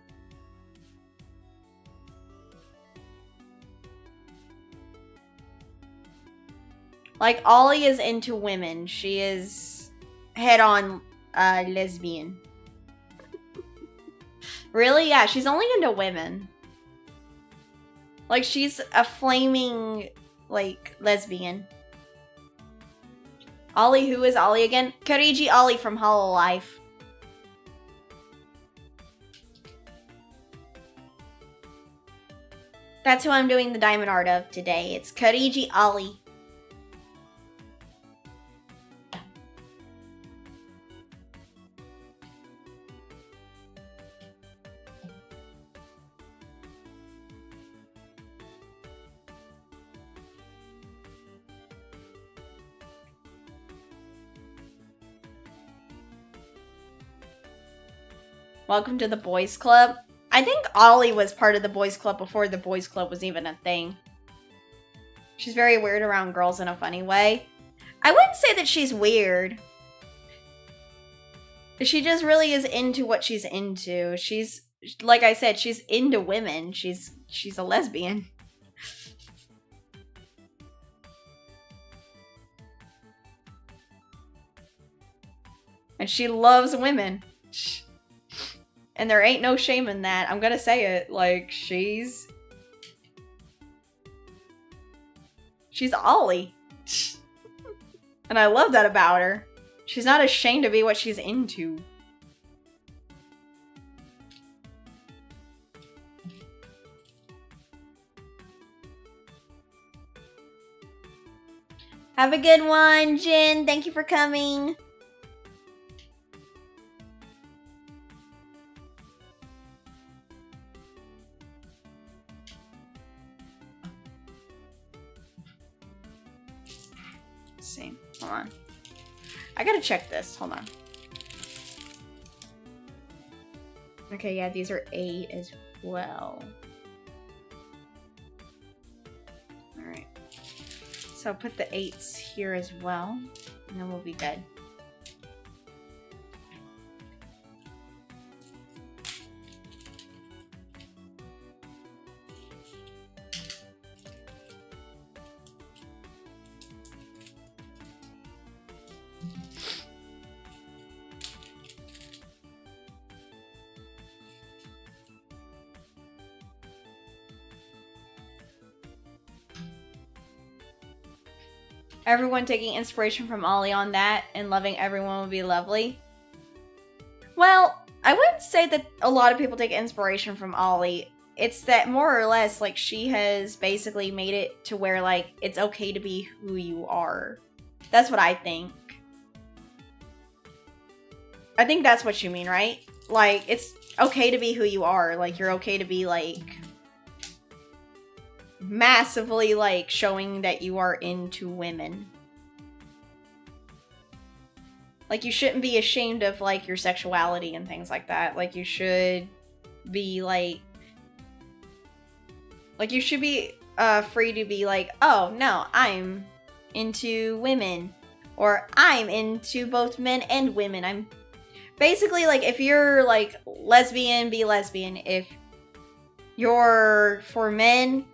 Like, Ollie is into women. She is head-on lesbian. Really? Yeah, she's only into women. Like, she's a flaming, like, lesbian. Ollie, who is Ollie again? Kariji Ollie from Hololive. That's who I'm doing the diamond art of today. It's Kariji Ollie. Welcome to the boys club. I think Ollie was part of the boys club before the boys club was even a thing. She's very weird around girls in a funny way. I wouldn't say that she's weird. She just really is into what she's into. She's, like I said, she's into women. She's a lesbian. And she loves women. And there ain't no shame in that. I'm gonna say it. Like, she's Ollie. And I love that about her. She's not ashamed to be what she's into. Have a good one, Jin. Thank you for coming. See. Hold on. I gotta check this. Hold on. Okay, yeah, these are 8 as well. Alright. So I'll put the 8s here as well, and then we'll be good. Everyone taking inspiration from Ollie on that and loving everyone would be lovely. Well, I wouldn't say that a lot of people take inspiration from Ollie. It's that more or less, like, she has basically made it to where, like, it's okay to be who you are. That's what I think. I think that's what you mean, right? Like, it's okay to be who you are. Like, you're okay to be, like, massively, like, showing that you are into women. Like, you shouldn't be ashamed of, like, your sexuality and things like that. Like, you should be, like, you should be free to be like, oh, no, I'm into women. Or I'm into both men and women. I'm basically, like, if you're, like, lesbian, be lesbian. If you're for men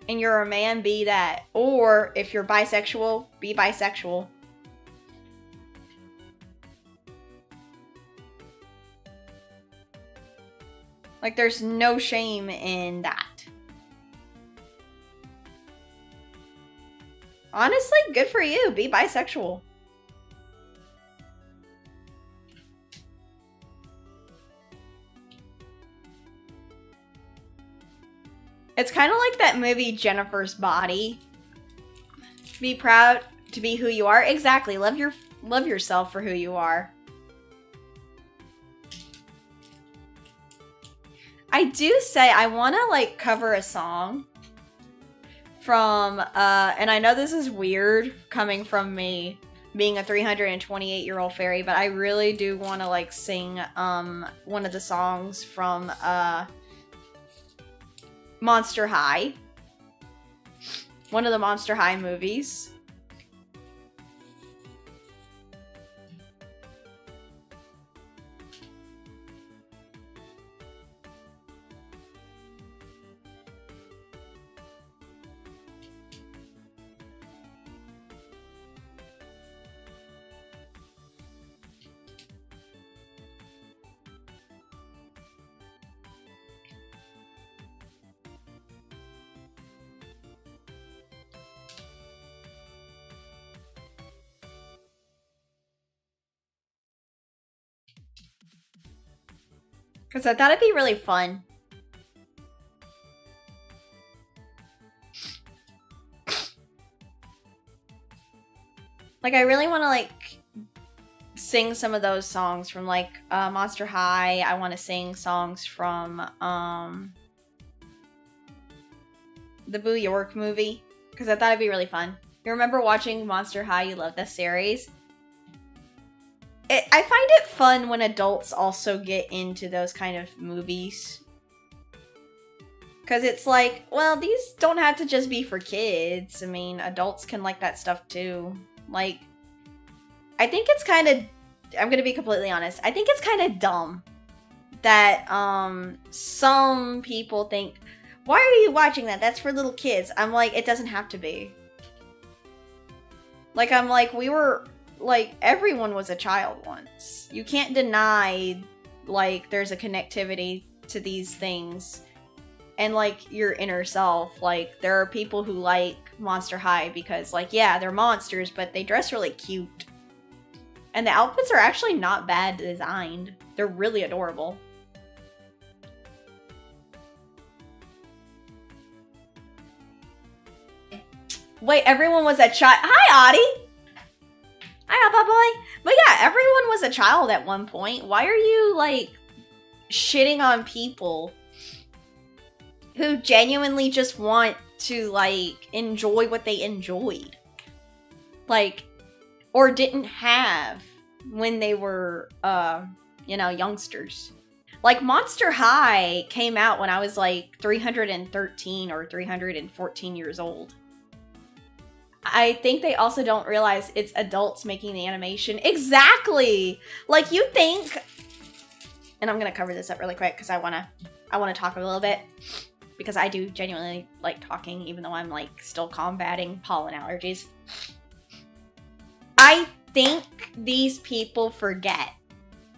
and you're a man, be that. Or if you're bisexual, be bisexual. Like, there's no shame in that. Honestly, good for you. Be bisexual. It's kind of like that movie Jennifer's Body. Be proud to be who you are. Exactly. Love yourself for who you are. I do say I want to like cover a song from and I know this is weird coming from me being a 328-year-old fairy, but I really do want to like sing one of the songs from Monster High. One of the Monster High movies. Because I thought it'd be really fun. Like, I really want to, like, sing some of those songs from, like, Monster High. I want to sing songs from, the Boo York movie. Because I thought it'd be really fun. You remember watching Monster High? You love the series? I find it fun when adults also get into those kind of movies. Because it's like, well, these don't have to just be for kids. I mean, adults can like that stuff too. Like, I think it's kind of, I'm going to be completely honest, I think it's kind of dumb that some people think, why are you watching that? That's for little kids. I'm like, it doesn't have to be. Like, I'm like, like, everyone was a child once. You can't deny, like, there's a connectivity to these things. And, like, your inner self. Like, there are people who like Monster High because, like, yeah, they're monsters, but they dress really cute. And the outfits are actually not bad designed. They're really adorable. Wait, everyone was a child. Hi, Audie! Hi, Papa Boy. But yeah, everyone was a child at one point. Why are you, like, shitting on people who genuinely just want to, like, enjoy what they enjoyed? Like, or didn't have when they were, you know, youngsters. Like, Monster High came out when I was, like, 313 or 314 years old. I think they also don't realize it's adults making the animation. Exactly! Like, you think... And I'm gonna cover this up really quick because I wanna talk a little bit. Because I do genuinely like talking, even though I'm, like, still combating pollen allergies. I think these people forget.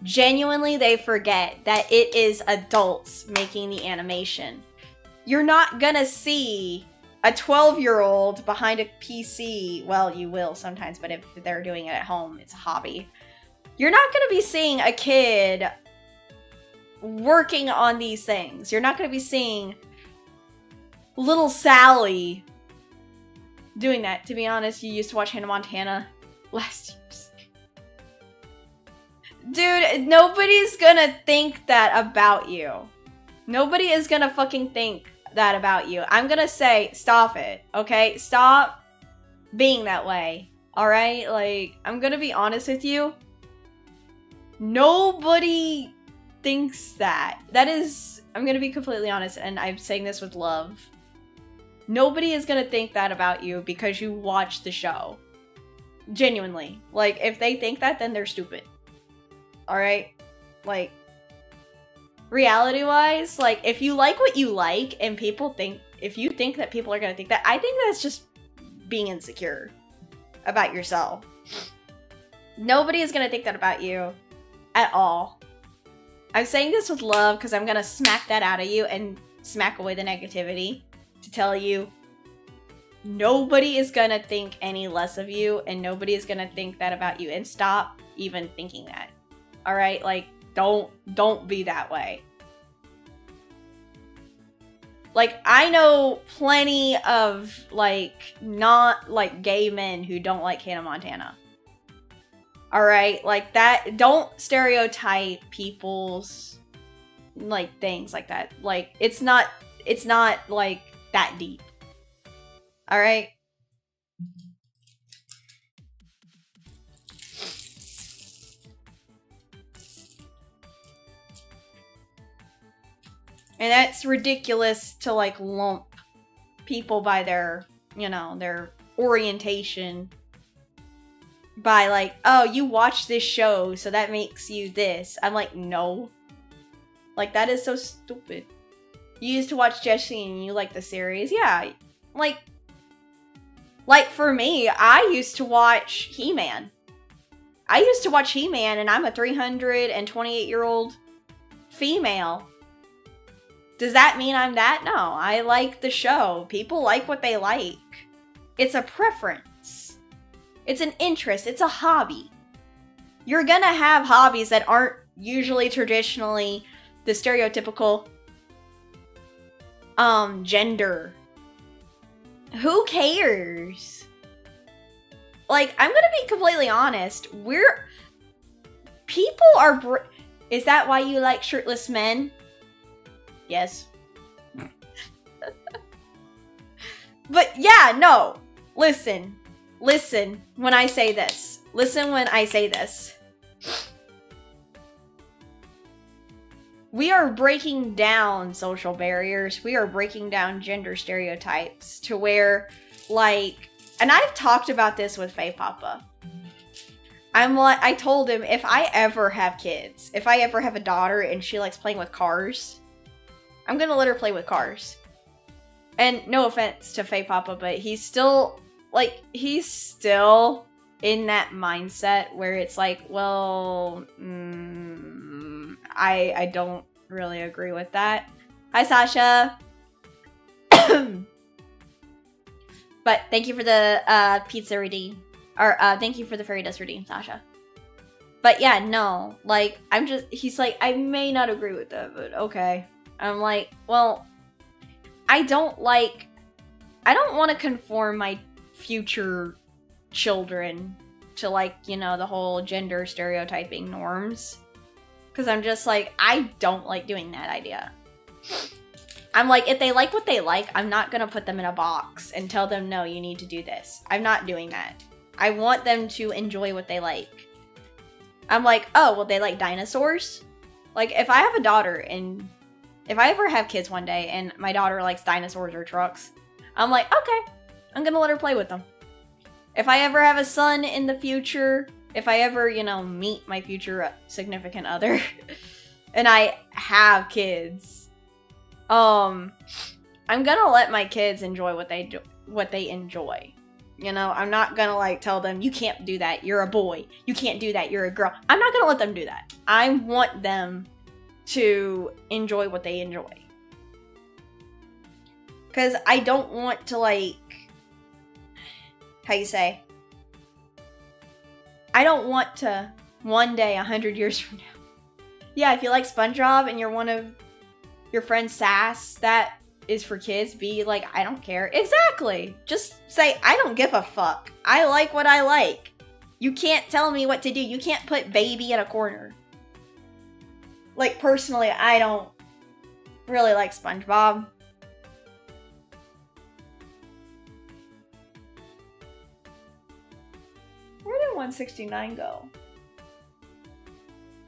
Genuinely, they forget that it is adults making the animation. You're not gonna see a 12-year-old behind a PC. Well, you will sometimes, but if they're doing it at home, it's a hobby. You're not gonna be seeing a kid working on these things. You're not gonna be seeing little Sally doing that. To be honest, you used to watch Hannah Montana last year's. Dude, nobody's gonna think that about you. Nobody is gonna fucking think that about you. I'm gonna say, stop it, okay? Stop being that way, alright? Like, I'm gonna be honest with you. Nobody thinks that. That is, I'm gonna be completely honest, and I'm saying this with love. Nobody is gonna think that about you because you watch the show. Genuinely. Like, if they think that, then they're stupid. Alright? Like, reality-wise, like, if you like what you like and people think, if you think that people are gonna think that, I think that's just being insecure about yourself. Nobody is gonna think that about you at all. I'm saying this with love because I'm gonna smack that out of you and smack away the negativity to tell you nobody is gonna think any less of you and nobody is gonna think that about you, and stop even thinking that. All right, like don't be that way. Like, I know plenty of like not like gay men who don't like Hannah Montana. All right, like that. Don't stereotype people's like things like that. Like it's not like that deep. All right. And that's ridiculous to like lump people by their, you know, their orientation. By like, oh, you watch this show, so that makes you this. I'm like, no. Like, that is so stupid. You used to watch Jessie and you like the series. Yeah. Like for me, I used to watch He-Man. I used to watch He-Man and I'm a 328-year-old female. Does that mean I'm that? No, I like the show. People like what they like. It's a preference. It's an interest. It's a hobby. You're gonna have hobbies that aren't usually traditionally the stereotypical gender. Who cares? Like, I'm gonna be completely honest. People are is that why you like shirtless men? Yes. But yeah, no. Listen when I say this. Listen when I say this. We are breaking down social barriers. We are breaking down gender stereotypes to where, like, and I've talked about this with Faye Papa. I told him if I ever have kids, if I ever have a daughter and she likes playing with cars, I'm gonna let her play with cars. And no offense to Faye Papa, but he's still in that mindset where it's like, well, I don't really agree with that. Hi, Sasha. But thank you for the pizza redeem. Or thank you for the fairy dust redeem, Sasha. But yeah, no. Like, he's like, I may not agree with that, but okay. I'm like, well, I don't want to conform my future children to, like, you know, the whole gender stereotyping norms. Because I'm just like, I don't like doing that idea. I'm like, if they like what they like, I'm not going to put them in a box and tell them, no, you need to do this. I'm not doing that. I want them to enjoy what they like. I'm like, oh, well, they like dinosaurs? Like, if I have a daughter and if I ever have kids one day and my daughter likes dinosaurs or trucks, I'm like, okay, I'm going to let her play with them. If I ever have a son in the future, if I ever, you know, meet my future significant other and I have kids, I'm going to let my kids enjoy what they enjoy. You know, I'm not going to like tell them, you can't do that. You're a boy. You can't do that. You're a girl. I'm not going to let them do that. I want them to enjoy what they enjoy. Because I don't want to, like, how you say? I don't want to, one day, 100 years from now. Yeah, if you like SpongeBob and you're one of your friend's sass that is for kids, be like, I don't care. Exactly. Just say, I don't give a fuck. I like what I like. You can't tell me what to do. You can't put baby in a corner. Like, personally, I don't really like SpongeBob. Where did 169 go?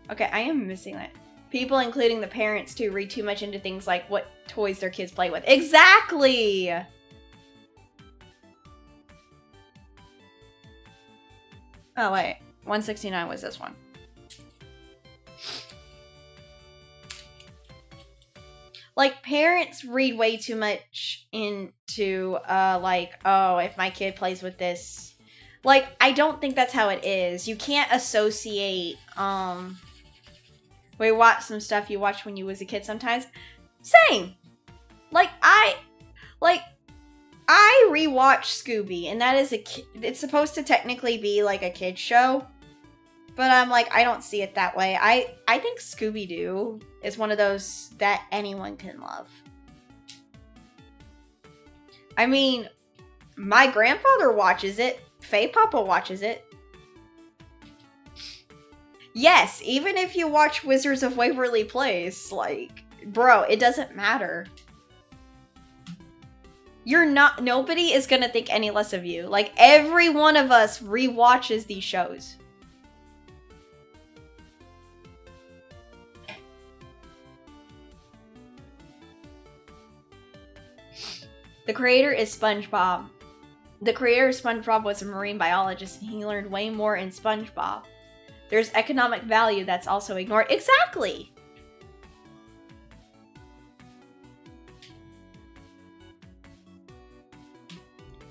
Okay, I am missing that. People, including the parents, too, read too much into things like what toys their kids play with. Exactly! Oh, wait. 169 was this one. Like, parents read way too much into, like, oh, if my kid plays with this. Like, I don't think that's how it is. You can't associate, We watch some stuff you watched when you was a kid sometimes. Same. Like, I rewatch Scooby, and that is it's supposed to technically be like a kid's show. But I'm like, I don't see it that way. I think Scooby-Doo is one of those that anyone can love. I mean, my grandfather watches it. Faye Papa watches it. Yes, even if you watch Wizards of Waverly Place, like, bro, it doesn't matter. Nobody is gonna think any less of you. Like, every one of us rewatches these shows. The creator is SpongeBob. The creator of SpongeBob was a marine biologist, and he learned way more in SpongeBob. There's economic value that's also ignored. Exactly!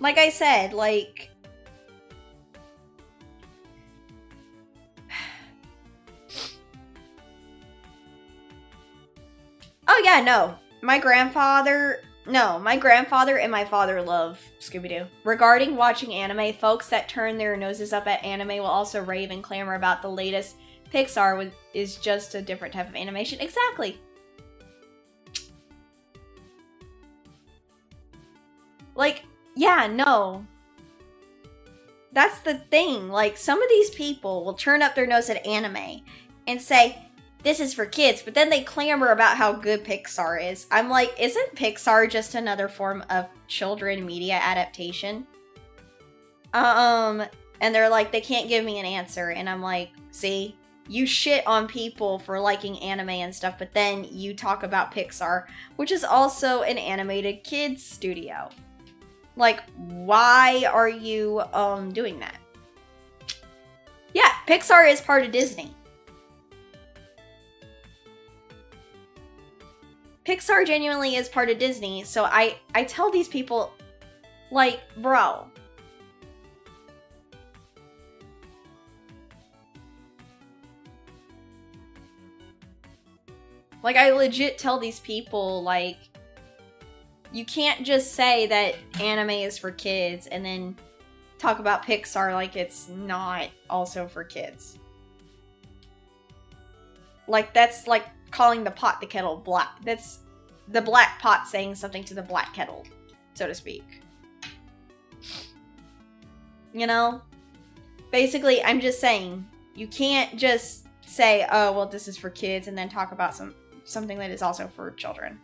Like I said, like... Oh yeah, no. My grandfather and my father love Scooby-Doo. Regarding watching anime, folks that turn their noses up at anime will also rave and clamor about the latest Pixar is just a different type of animation. Exactly. Like, yeah, no. That's the thing. Like, some of these people will turn up their nose at anime and say, this is for kids, but then they clamor about how good Pixar is. I'm like, isn't Pixar just another form of children media adaptation? And they're like, they can't give me an answer. And I'm like, see, you shit on people for liking anime and stuff, but then you talk about Pixar, which is also an animated kids studio. Like, why are you, doing that? Yeah, Pixar is part of Disney. Pixar genuinely is part of Disney, so I tell these people, like, bro. Like, I legit tell these people, like, you can't just say that anime is for kids and then talk about Pixar like it's not also for kids. Like, that's like calling the pot the kettle black. That's the black pot saying something to the black kettle, so to speak. You know? Basically, I'm just saying, you can't just say, oh, well, this is for kids, and then talk about something that is also for children.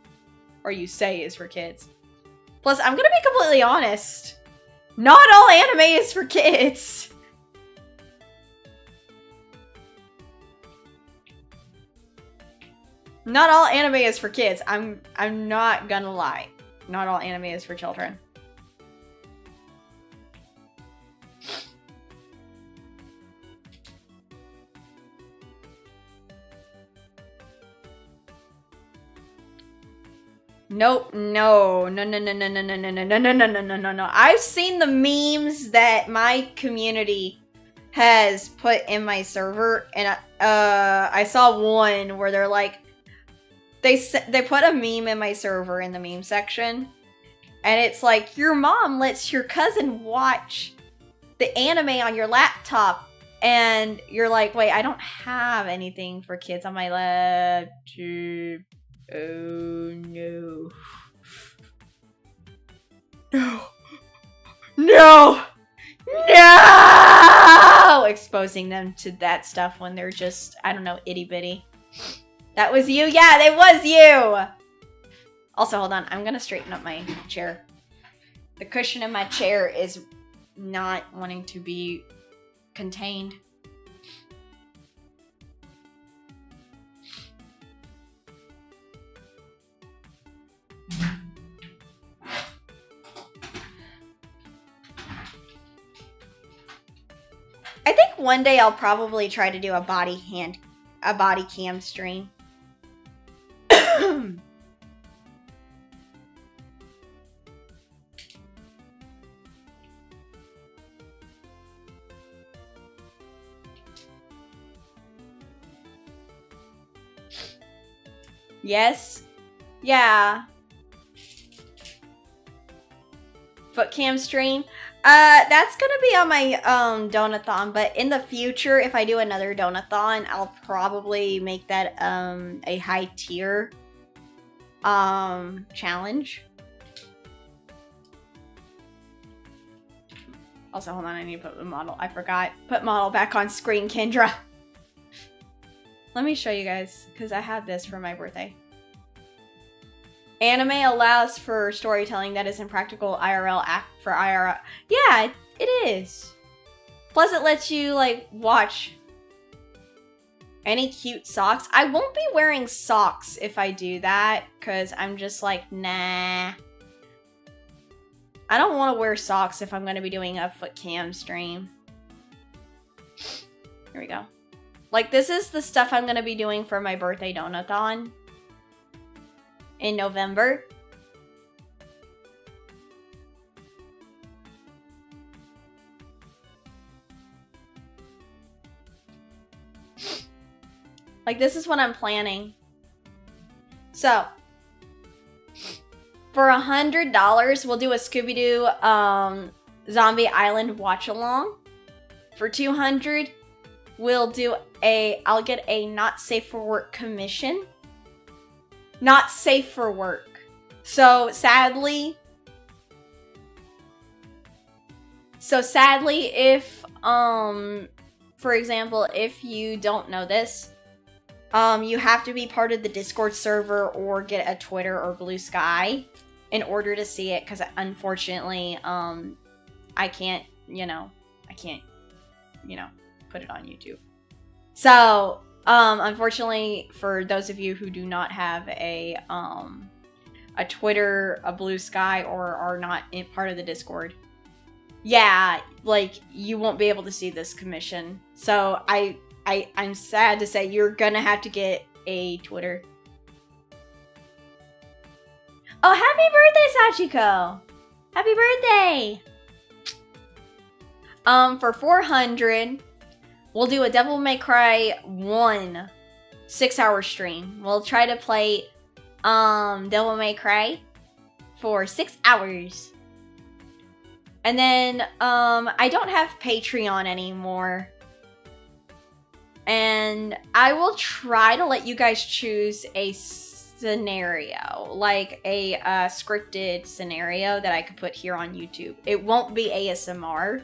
Or you say is for kids. Plus, I'm gonna be completely honest. Not all anime is for kids. Not all anime is for kids. I'm not gonna lie. Not all anime is for children. Nope, no. I've seen the memes that my community has put in my server, and I saw one where they're like, they put a meme in my server in the meme section, and it's like, your mom lets your cousin watch the anime on your laptop, and you're like, wait, I don't have anything for kids on my laptop. Oh no. No! Exposing them to that stuff when they're just, I don't know, itty bitty. That was you? Yeah, it was you! Also, hold on. I'm gonna straighten up my chair. The cushion in my chair is not wanting to be contained. I think one day I'll probably try to do a body cam stream. Yes. Yeah. Foot cam stream. That's gonna be on my donathon, but in the future, if I do another donathon, I'll probably make that a high tier challenge. Also, hold on, I need to put the model. I forgot. Put model back on screen, Kendra. Let me show you guys, because I had this for my birthday. Anime allows for storytelling that is impractical IRL for IRL. Yeah, it is. Plus, it lets you, like, watch any cute socks. I won't be wearing socks if I do that, because I'm just like, nah. I don't want to wear socks if I'm going to be doing a foot cam stream. Here we go. Like, this is the stuff I'm going to be doing for my birthday donathon in November. Like, this is what I'm planning. So, for $100, we'll do a Scooby-Doo Zombie Island watch-along. For $200, we'll do I'll get a not safe for work commission. Not safe for work. So sadly, if, for example, if you don't know this, you have to be part of the Discord server or get a Twitter or Blue Sky in order to see it, because unfortunately, I can't, put it on YouTube. So, unfortunately, for those of you who do not have a Twitter, a Blue Sky, or are not part of the Discord, yeah, like, you won't be able to see this commission. So, I'm sad to say you're gonna have to get a Twitter. Oh, happy birthday, Sachiko! Happy birthday! For $400, we'll do a Devil May Cry 1 6-hour stream. We'll try to play Devil May Cry for 6 hours. And then I don't have Patreon anymore. And I will try to let you guys choose a scenario, like a scripted scenario that I could put here on YouTube. It won't be ASMR.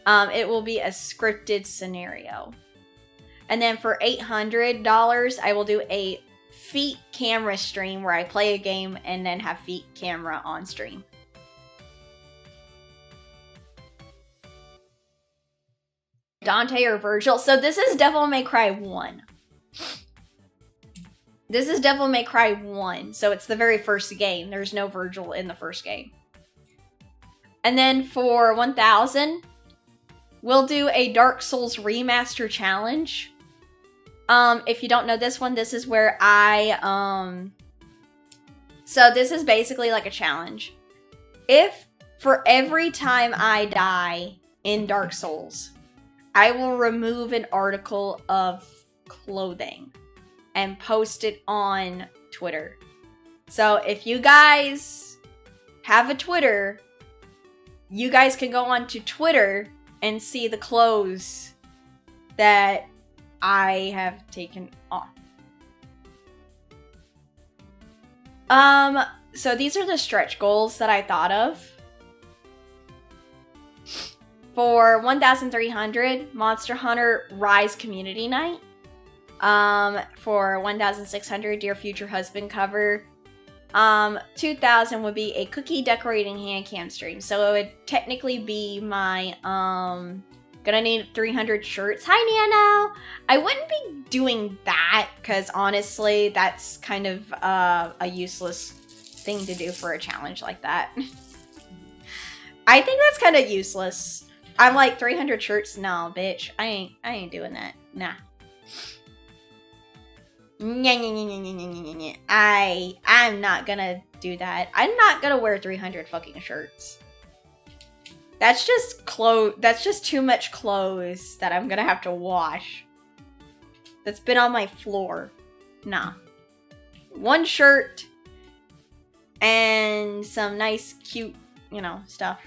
It will be a scripted scenario. And then for $800, I will do a feet camera stream where I play a game and then have feet camera on stream. Dante or Virgil. So this is Devil May Cry 1. This is Devil May Cry 1. So it's the very first game. There's no Virgil in the first game. And then for 1,000, we'll do a Dark Souls Remaster Challenge. If you don't know this one, this is where so this is basically like a challenge. If for every time I die in Dark Souls, I will remove an article of clothing and post it on Twitter. So if you guys have a Twitter, you guys can go onto Twitter and see the clothes that I have taken off. So these are the stretch goals that I thought of. For 1,300, Monster Hunter Rise Community Night. For 1,600, Dear Future Husband cover. 2,000 would be a cookie decorating handcam stream. So it would technically be my, gonna need 300 shirts. Hi, Nano! I wouldn't be doing that, because honestly, that's kind of a useless thing to do for a challenge like that. I think that's kind of useless. I'm like, 300 shirts? No, bitch. I ain't doing that. Nah. I'm not gonna do that. I'm not gonna wear 300 fucking shirts. That's just that's just too much clothes that I'm gonna have to wash. That's been on my floor. Nah. one shirt, and some nice, cute, you know, stuff.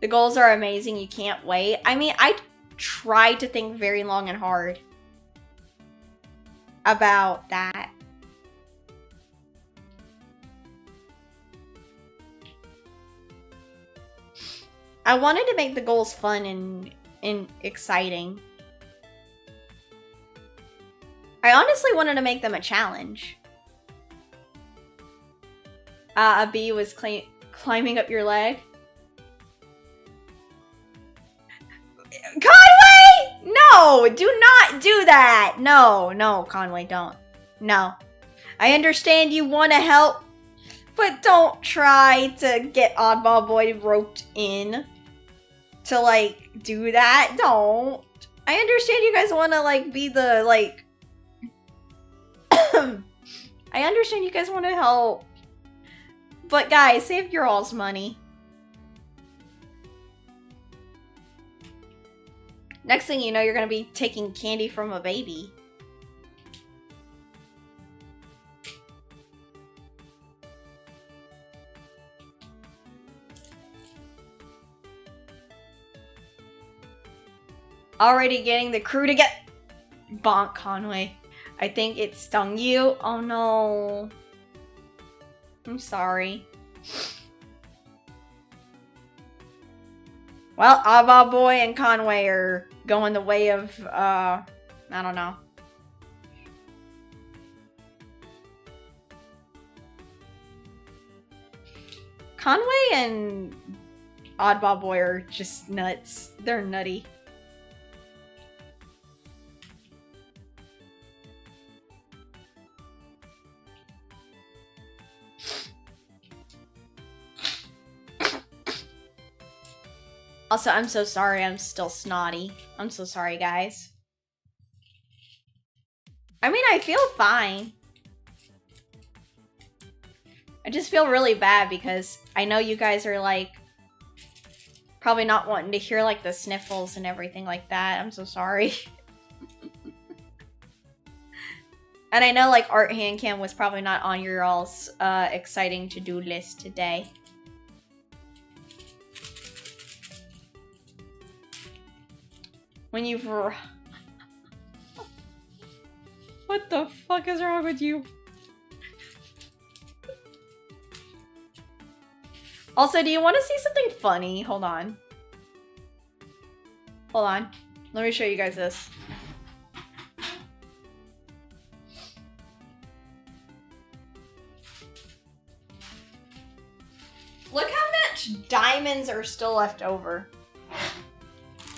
The goals are amazing. You can't wait. I mean, I tried to think very long and hard about that. I wanted to make the goals fun and exciting. I honestly wanted to make them a challenge. A bee was climbing up your leg. Conway! No! Do not do that! No, no, Conway, don't. No. I understand you want to help, but don't try to get Oddball Boy roped in to, like, do that. Don't. I understand you guys want to, like, be the, like... I understand you guys want to help. But, guys, save your all's money. Next thing you know, you're going to be taking candy from a baby. Already getting the crew to get... Bonk, Conway. I think it stung you. Oh, no. I'm sorry. Well, Oddball Boy and Conway are going the way of, I don't know. Conway and Oddball Boy are just nuts. They're nutty. Also, I'm so sorry I'm still snotty. I'm so sorry, guys. I mean, I feel fine. I just feel really bad because I know you guys are, like, probably not wanting to hear, like, the sniffles and everything like that. I'm so sorry. And I know, like, Art Handcam was probably not on your all's exciting to-do list today. When you've... What the fuck is wrong with you? Also, do you want to see something funny? Hold on. Hold on. Let me show you guys this. Look how much diamonds are still left over.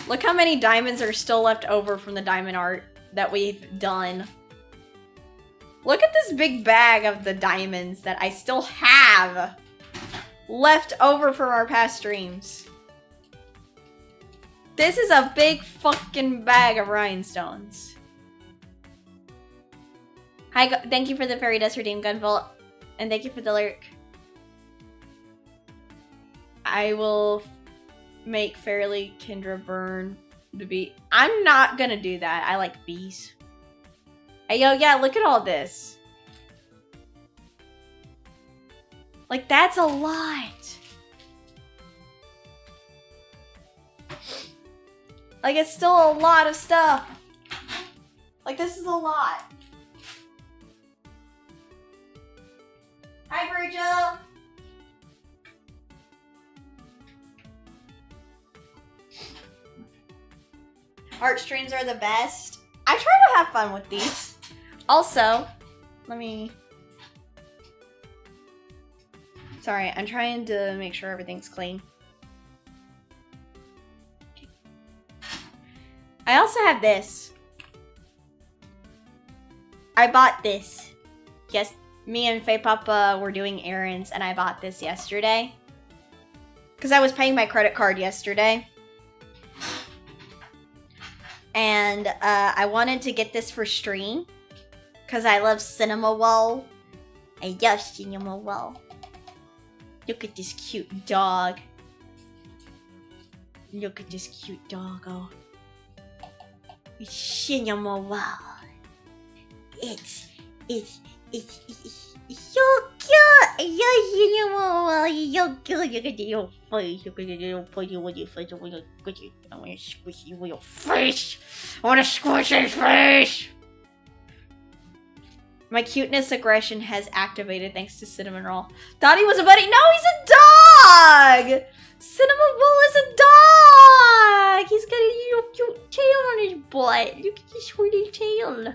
Look how many diamonds are still left over from the diamond art that we've done. Look at this big bag of the diamonds that I still have left over from our past streams. This is a big fucking bag of rhinestones. Hi, thank you for the fairy dust redeem, Gunvolt. And thank you for the lyric. I will... make Fairly Kendra burn the bee. I'm not gonna do that. I like bees. Hey, yo, yeah, look at all this. Like, that's a lot. Like, it's still a lot of stuff. Like, this is a lot. Hi, Virgil. Art streams are the best. I try to have fun with these. Also, let me... Sorry, I'm trying to make sure everything's clean. Okay. I also have this. I bought this. Yes, me and Faye Papa were doing errands and I bought this yesterday. Because I was paying my credit card yesterday. And I wanted to get this for stream because I love Cinema Wall. I love Cinema Wall. Look at this cute dog. Look at this cute doggo. It's Cinnamon. It's so cute. I love Cinnamon. It's so cute. Look at your face. Look at your little putty with your face. I want to squish you with your face. I want to squish his face. My cuteness aggression has activated thanks to Cinnamon Roll. Thought he was a buddy. No, he's a dog! Cinnamon Roll is a dog! He's got a little cute tail on his butt. Look at this pretty tail.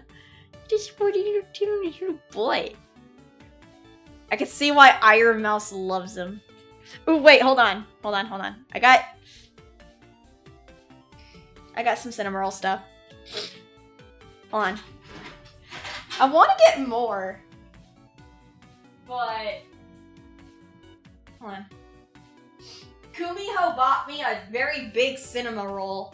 This pretty little tail on his little butt. I can see why Iron Mouse loves him. Oh, wait, hold on. Hold on. I got some Cinnamon Roll stuff. Hold on. I want to get more, but hold on. Kumiho bought me a very big Cinnamon Roll.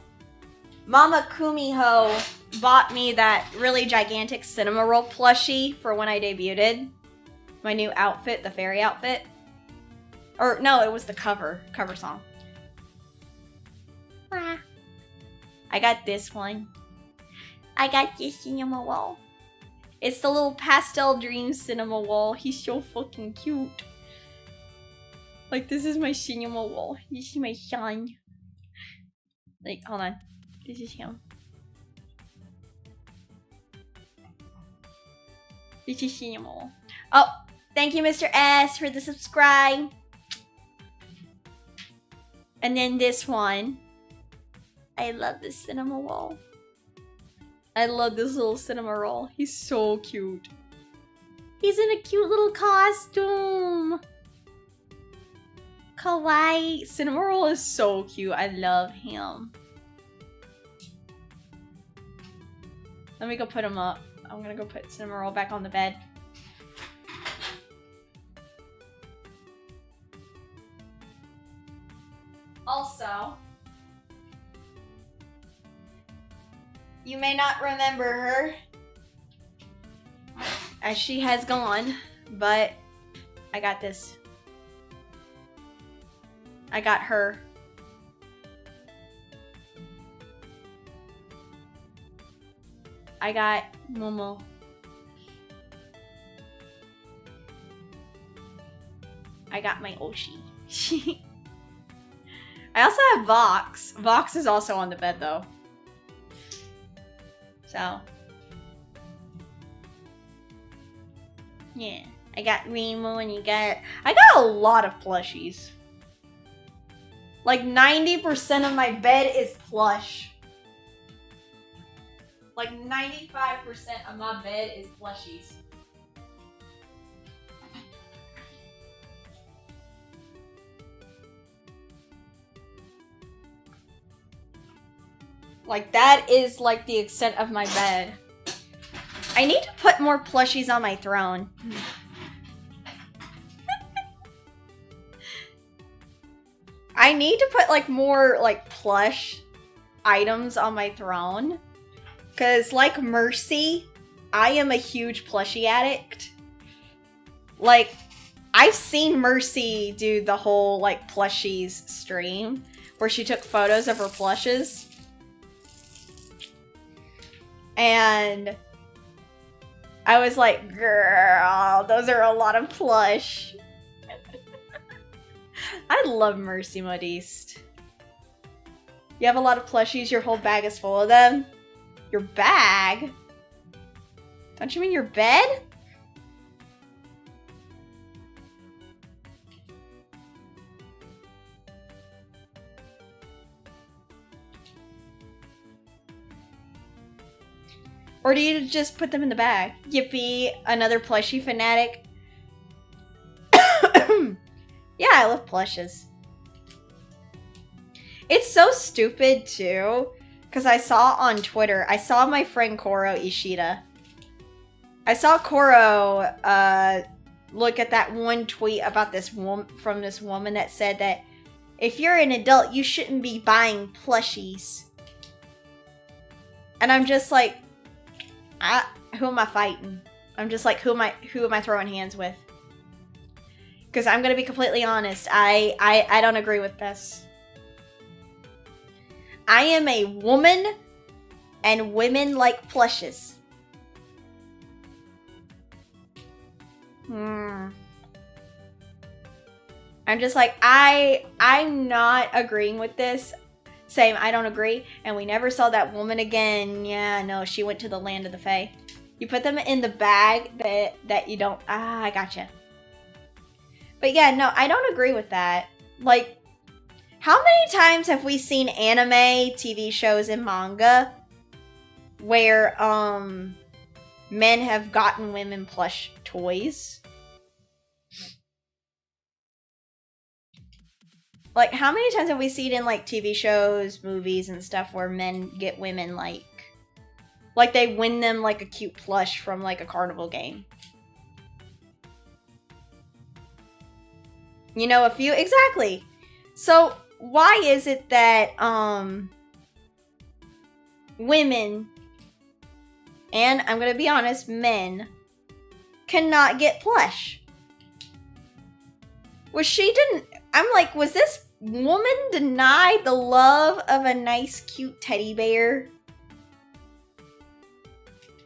Mama Kumiho bought me that really gigantic Cinnamon Roll plushie for when I debuted. My new outfit, the fairy outfit. Or no, it was the cover song. I got this one. I got this Cinnamon Roll. It's the little Pastel Dreams Cinnamon Roll. He's so fucking cute. Like, this is my Cinnamon Roll. This is my son. Like, hold on. This is him. This is Cinnamon Roll. Oh, thank you, Mr. S, for the subscribe. And then this one. I love this Cinnamon Roll. I love this little Cinnamon Roll. He's so cute. He's in a cute little costume. Kawaii. Cinnamon Roll is so cute. I love him. Let me go put him up. I'm gonna go put Cinnamon Roll back on the bed. Also, you may not remember her, as she has gone, but I got this. I got her. I got Momo. I got my Oshi. I also have Vox. Vox is also on the bed though. So, yeah, I got Remo and I got a lot of plushies. Like 90% of my bed is plush. Like 95% of my bed is plushies. Like, that is, like, the extent of my bed. I need to put more plushies on my throne. I need to put, like, more, like, plush items on my throne. Because, like Mercy, I am a huge plushie addict. Like, I've seen Mercy do the whole, like, plushies stream. Where she took photos of her plushes. And I was like, girl, those are a lot of plush. I love Mercy Modiste. You have a lot of plushies, your whole bag is full of them? Your bag? Don't you mean your bed? Or do you just put them in the bag? Yippee, another plushie fanatic. Yeah, I love plushes. It's so stupid too, because I saw on Twitter, I saw my friend Koro Ishida. I saw Koro look at that one tweet about this from this woman that said that if you're an adult, you shouldn't be buying plushies. And I'm just like, who am I fighting? I'm just like, who am I throwing hands with? Because I'm gonna be completely honest, I don't agree with this. I am a woman, and women like plushes. I'm just like, I'm not agreeing with this. Same, I don't agree. And we never saw that woman again. Yeah, no, she went to the land of the Fae. You put them in the bag that you don't... Ah, I gotcha. But yeah, no, I don't agree with that. Like, how many times have we seen anime, TV shows, and manga where, men have gotten women plush toys? Like, how many times have we seen in, like, TV shows, movies, and stuff where men get women, like they win them, like, a cute plush from, like, a carnival game? You know, a few... Exactly! So, why is it that, women, and I'm gonna be honest, men, cannot get plush? I'm like, was this woman denied the love of a nice, cute teddy bear?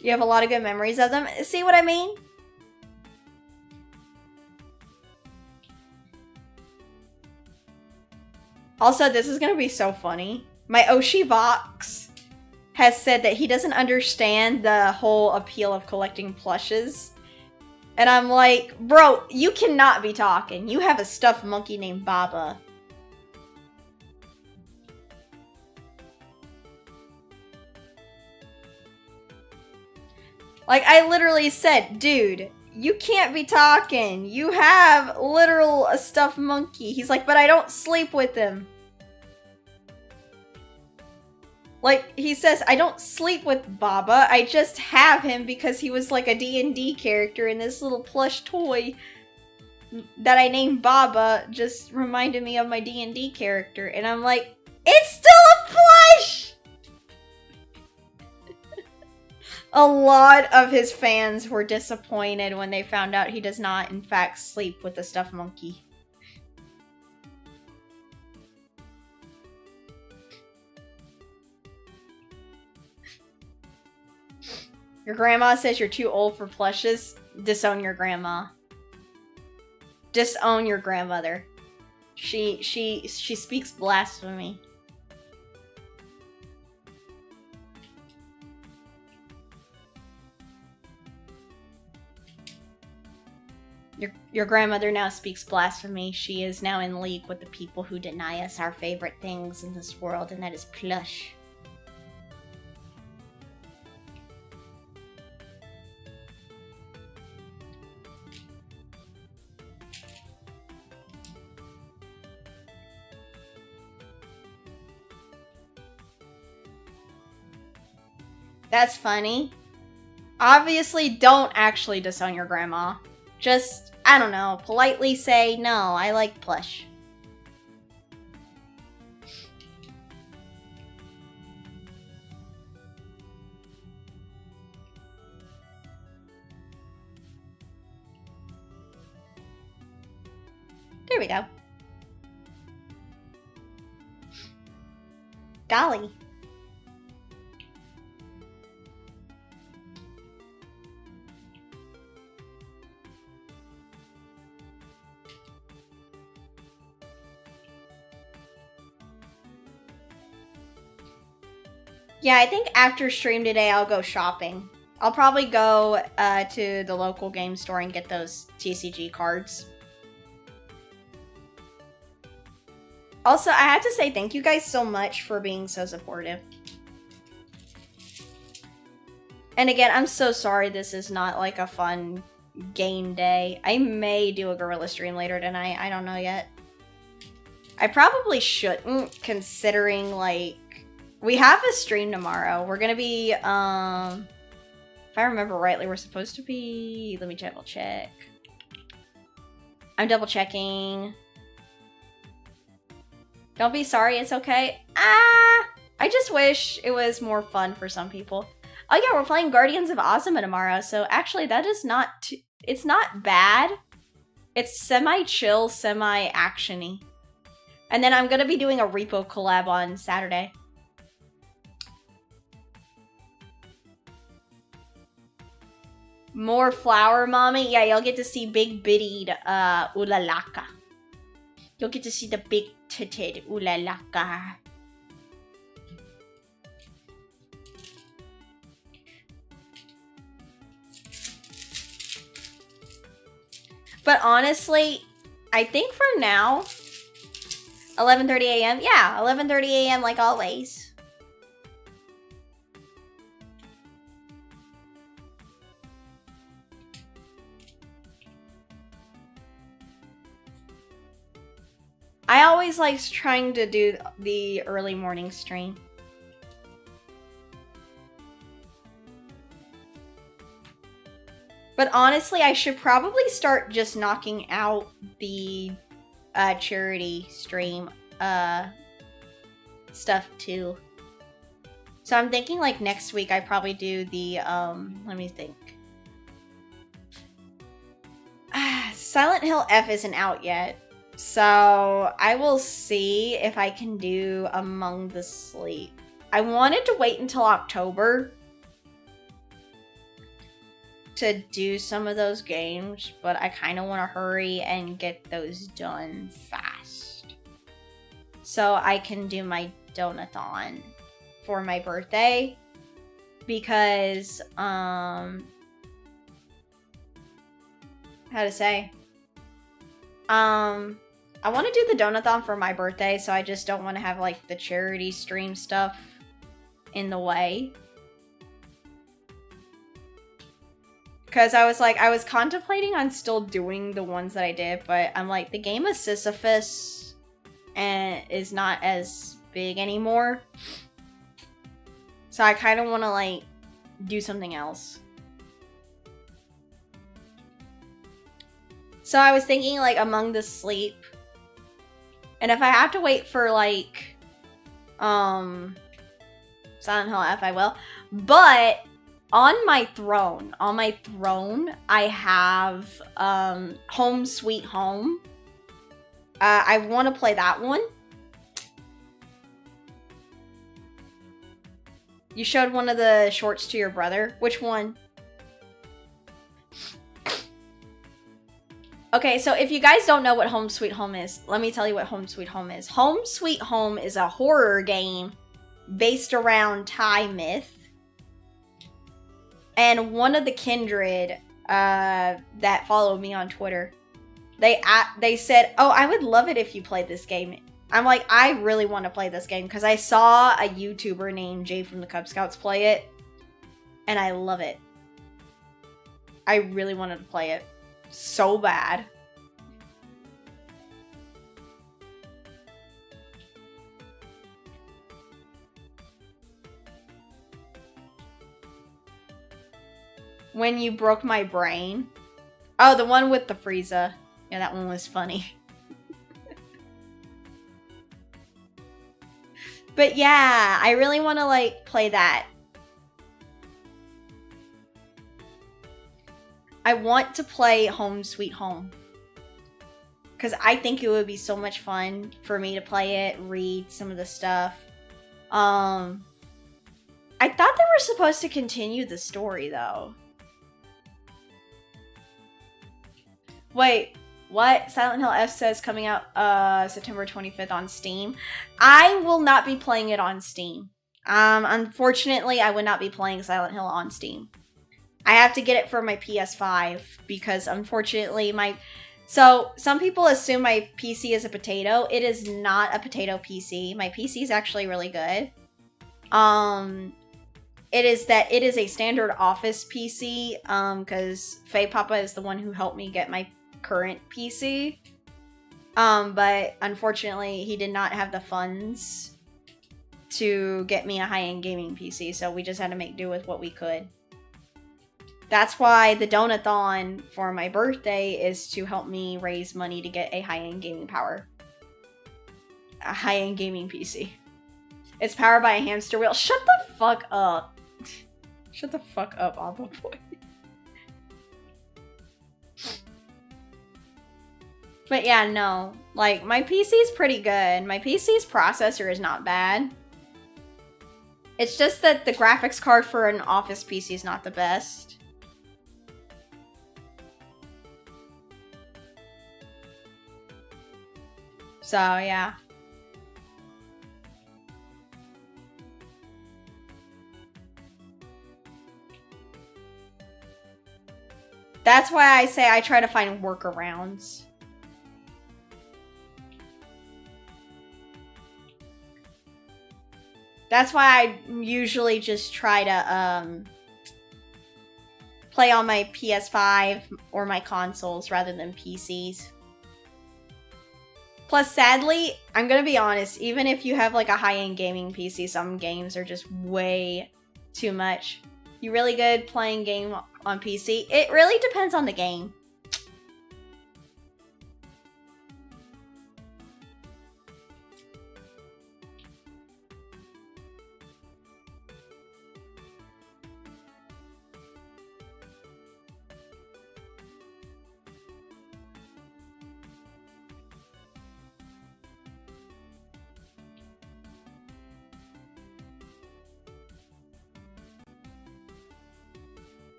You have a lot of good memories of them. See what I mean? Also, this is gonna be so funny. My Oshi Vox has said that he doesn't understand the whole appeal of collecting plushes. And I'm like, bro, you cannot be talking. You have a stuffed monkey named Baba. Like, I literally said, dude, you can't be talking. You have literal a stuffed monkey. He's like, but I don't sleep with him. Like, he says, I don't sleep with Baba. I just have him because he was like a D&D character, and this little plush toy that I named Baba just reminded me of my D&D character. And I'm like, it's still a plush! A lot of his fans were disappointed when they found out he does not, in fact, sleep with a stuffed monkey. Your grandma says you're too old for plushes. Disown your grandma. Disown your grandmother. She speaks blasphemy. Your grandmother now speaks blasphemy. She is now in league with the people who deny us our favorite things in this world, and that is plush. That's funny. Obviously, don't actually disown your grandma. Just, I don't know, politely say, no, I like plush. There we go. Golly. Yeah, I think after stream today, I'll go shopping. I'll probably go to the local game store and get those TCG cards. Also, I have to say thank you guys so much for being so supportive. And again, I'm so sorry this is not like a fun game day. I may do a gorilla stream later tonight. I don't know yet. I probably shouldn't, considering like... We have a stream tomorrow. We're gonna be, if I remember rightly, we're supposed to be... Let me double check. I'm double checking. Don't be sorry, it's okay. I just wish it was more fun for some people. Oh yeah, we're playing Guardians of Ozma tomorrow, so actually that is not... It's not bad. It's semi-chill, semi-action-y. And then I'm gonna be doing a Repo collab on Saturday. More flower mommy? Yeah, you'll get to see big bittied Ulalaka. You'll get to see the big titted Ulalaka. But honestly, I think from now, 11:30 a.m. Yeah, 11:30 a.m. like always. I always like trying to do the early morning stream. But honestly, I should probably start just knocking out the charity stream stuff too. So I'm thinking like next week I probably do the let me think. Silent Hill F isn't out yet. So I will see if I can do Among the Sleep. I wanted to wait until October to do some of those games, but I kind of want to hurry and get those done fast. So I can do my donathon for my birthday. Because, how to say? I want to do the donathon for my birthday, so I just don't want to have, like, the charity stream stuff in the way. Because I was contemplating on still doing the ones that I did, but I'm like, the game of Sisyphus is not as big anymore. So I kind of want to, like, do something else. So I was thinking, like, Among the Sleep. And if I have to wait for, like, Silent Hill F, I will. But on my throne, I have Home Sweet Home. I want to play that one. You showed one of the shorts to your brother. Which one? Okay, so if you guys don't know what Home Sweet Home is, let me tell you what Home Sweet Home is. Home Sweet Home is a horror game based around Thai myth. And one of the kindred that followed me on Twitter, they said, oh, I would love it if you played this game. I'm like, I really want to play this game because I saw a YouTuber named Jay from the Cub Scouts play it. And I love it. I really wanted to play it so bad. When you broke my brain. Oh, the one with the Frieza. Yeah, that one was funny. But yeah, I really want to, like, play that. I want to play Home Sweet Home. Because I think it would be so much fun for me to play it, read some of the stuff. I thought they were supposed to continue the story, though. Wait, what? Silent Hill F says coming out September 25th on Steam. I will not be playing it on Steam. Unfortunately, I would not be playing Silent Hill on Steam. I have to get it for my PS5 because unfortunately So some people assume my PC is a potato. It is not a potato PC. My PC is actually really good. It is a standard office PC because Faye Papa is the one who helped me get my current PC. But unfortunately, he did not have the funds to get me a high-end gaming PC, so we just had to make do with what we could. That's why the donathon for my birthday is to help me raise money to get a high-end gaming power. A high-end gaming PC. It's powered by a hamster wheel. Shut the fuck up. Shut the fuck up, Abba Boy. But yeah, no. Like, my PC's pretty good. My PC's processor is not bad. It's just that the graphics card for an office PC is not the best. So, yeah. That's why I say I try to find workarounds. That's why I usually just try to play on my PS5 or my consoles rather than PCs. Plus, sadly, I'm gonna be honest, even if you have like a high-end gaming PC, some games are just way too much. You really good playing game on PC? It really depends on the game.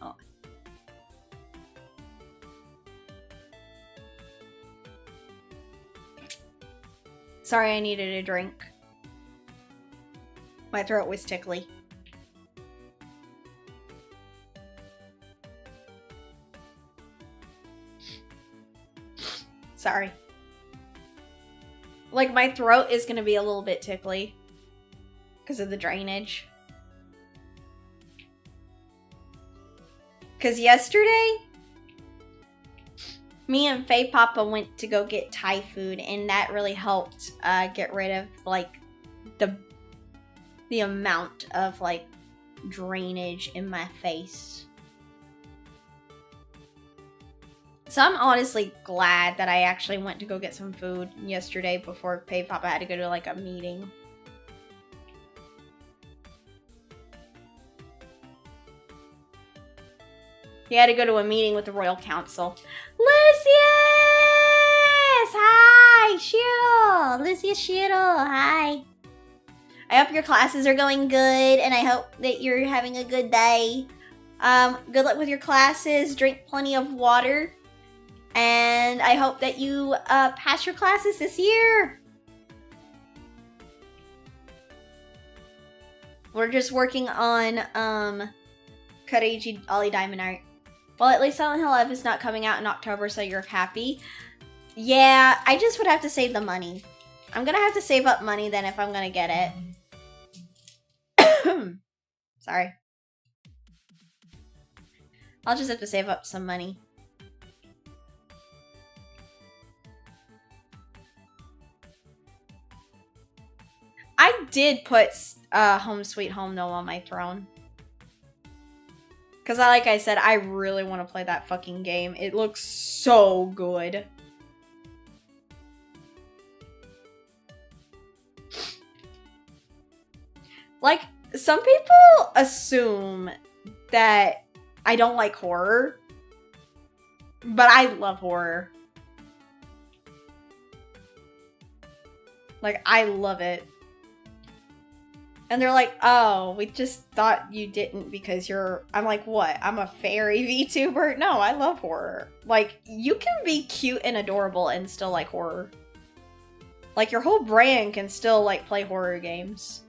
Oh. Sorry, I needed a drink. My throat was tickly. Sorry. Like, my throat is gonna be a little bit tickly because of the drainage. Because yesterday, me and Faye Papa went to go get Thai food, and that really helped get rid of, like, the amount of, like, drainage in my face. So I'm honestly glad that I actually went to go get some food yesterday before Faye Papa had to go to, like, a meeting. He had to go to a meeting with the Royal Council. Lucius! Hi! Shiro! Lucius Shiro, hi. I hope your classes are going good, and I hope that you're having a good day. Good luck with your classes, drink plenty of water, and I hope that you pass your classes this year. We're just working on Kareiji Ollie Diamond Art. Well, at least Silent Hill F is not coming out in October, so you're happy. Yeah, I just would have to save the money. I'm gonna have to save up money then if I'm gonna get it. Sorry. I'll just have to save up some money. I did put Home Sweet Home though on my throne. Because like I said, I really want to play that fucking game. It looks so good. Like, some people assume that I don't like horror. But I love horror. Like, I love it. And they're like, oh, we just thought you didn't because you're... I'm like, what? I'm a fairy VTuber? No, I love horror. Like, you can be cute and adorable and still like horror. Like, your whole brand can still, like, play horror games.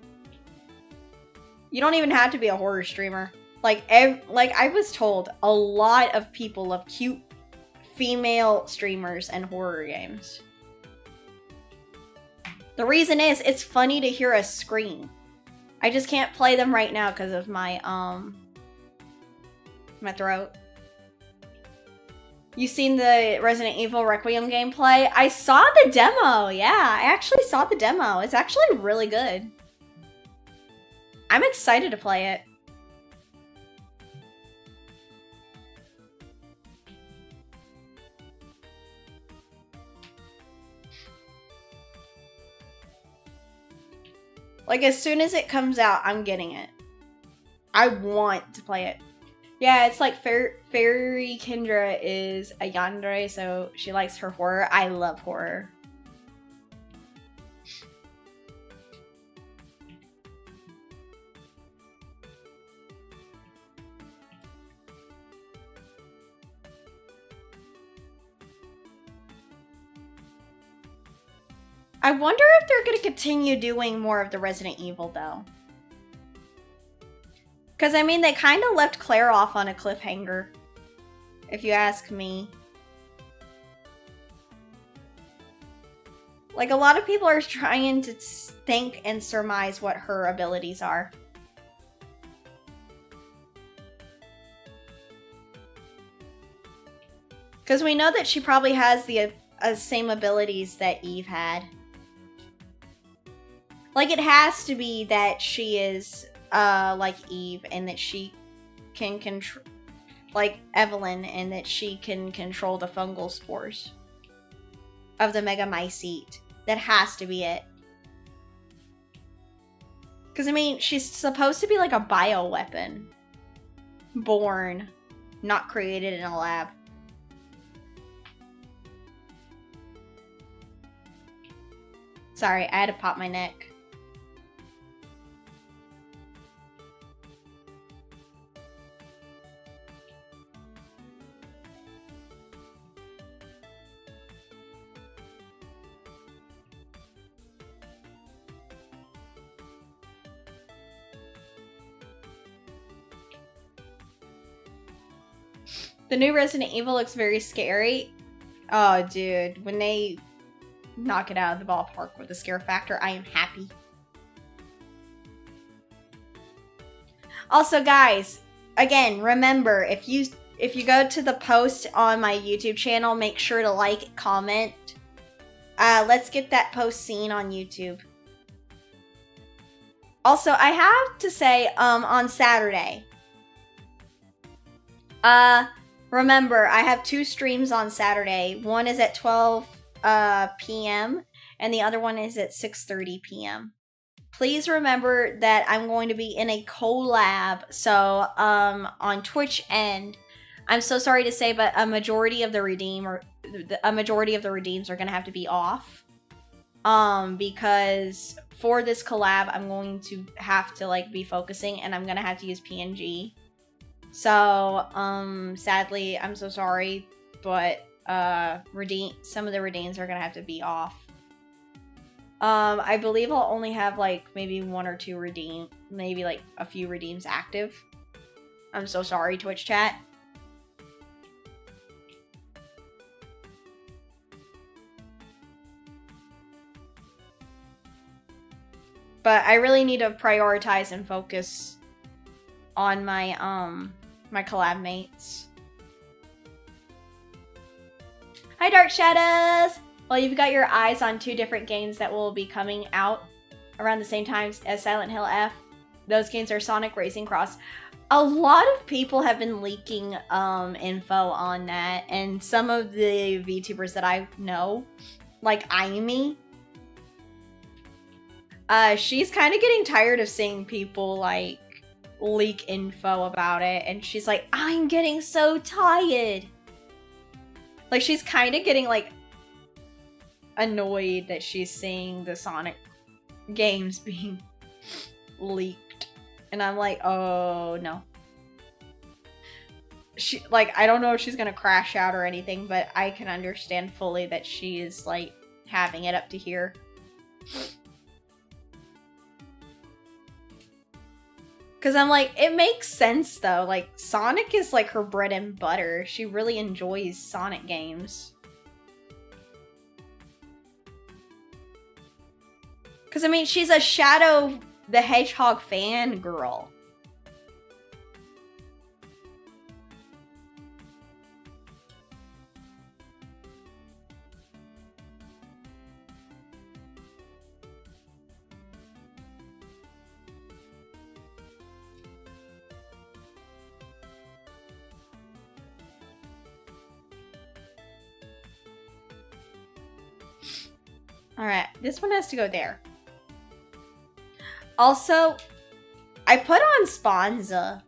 You don't even have to be a horror streamer. Like I was told, a lot of people love cute female streamers and horror games. The reason is, it's funny to hear us scream. I just can't play them right now because of my, my throat. You seen the Resident Evil Requiem gameplay? I saw the demo, yeah. I actually saw the demo. It's actually really good. I'm excited to play it. Like, as soon as it comes out, I'm getting it. I want to play it. Yeah, it's like Fairy Kendra is a yandere, so she likes her horror. I love horror. I wonder if they're going to continue doing more of the Resident Evil, though. Because, I mean, they kind of left Claire off on a cliffhanger, if you ask me. Like, a lot of people are trying to think and surmise what her abilities are. Because we know that she probably has the same abilities that Eve had. Like, it has to be that she is, like Eve, and that she can control, like Evelyn, and that she can control the fungal spores of the Megamycete. That has to be it. Because, I mean, she's supposed to be like a bioweapon. Born, not created in a lab. Sorry, I had to pop my neck. The new Resident Evil looks very scary. Oh, dude. When they knock it out of the ballpark with the scare factor, I am happy. Also, guys, again, remember, if you go to the post on my YouTube channel, make sure to like, comment. Let's get that post seen on YouTube. Also, I have to say, on Saturday, remember, I have 2 streams on Saturday. One is at 12 p.m. and the other one is at 6:30 p.m. Please remember that I'm going to be in a collab. So, on Twitch end, I'm so sorry to say, but a majority of the redeems are going to have to be off. Because for this collab, I'm going to have to like be focusing, and I'm going to have to use PNG. So, sadly, I'm so sorry, but some of the redeems are gonna have to be off. I believe I'll only have like maybe 1 or 2 maybe like a few redeems active. I'm so sorry, Twitch chat. But I really need to prioritize and focus on my my collab mates. Hi, Dark Shadows! Well, you've got your eyes on 2 different games that will be coming out around the same time as Silent Hill F. Those games are Sonic Racing Cross. A lot of people have been leaking info on that, and some of the VTubers that I know, like Aimi, she's kind of getting tired of seeing people like leak info about it, and she's like, I'm getting so tired. Like, she's kind of getting like annoyed that she's seeing the Sonic games being leaked, and I'm like, oh no. She, like, I don't know if she's gonna crash out or anything, but I can understand fully that she is like having it up to here. Because I'm like, it makes sense though. Like, Sonic is like her bread and butter. She really enjoys Sonic games. Because, I mean, she's a Shadow the Hedgehog fangirl. Alright, this one has to go there. Also, I put on Sponza.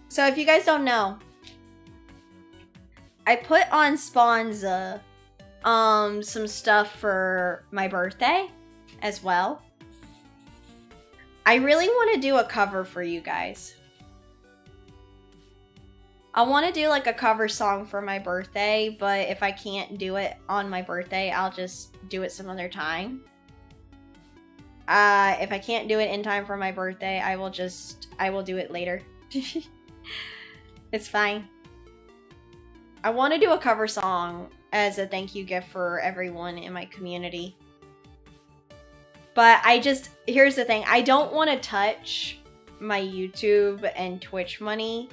So if you guys don't know, I put on Sponza some stuff for my birthday as well. I really want to do a cover for you guys. I want to do like a cover song for my birthday, but if I can't do it on my birthday, I'll just do it some other time. If I can't do it in time for my birthday, I will do it later. It's fine. I want to do a cover song as a thank you gift for everyone in my community. But here's the thing, I don't want to touch my YouTube and Twitch money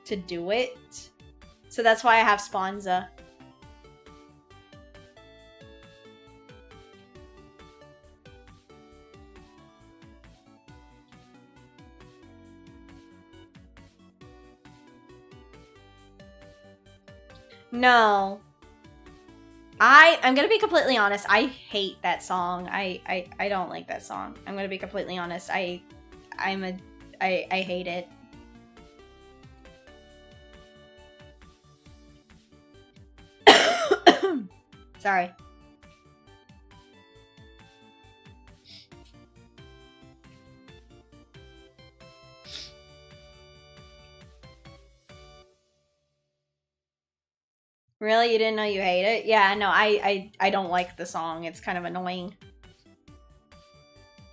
to do it. So that's why I have Sponza. No. I'm gonna be completely honest. I hate that song. I don't like that song. I'm gonna be completely honest. I hate it. Sorry. Really? You didn't know you hate it? Yeah, no, I don't like the song. It's kind of annoying.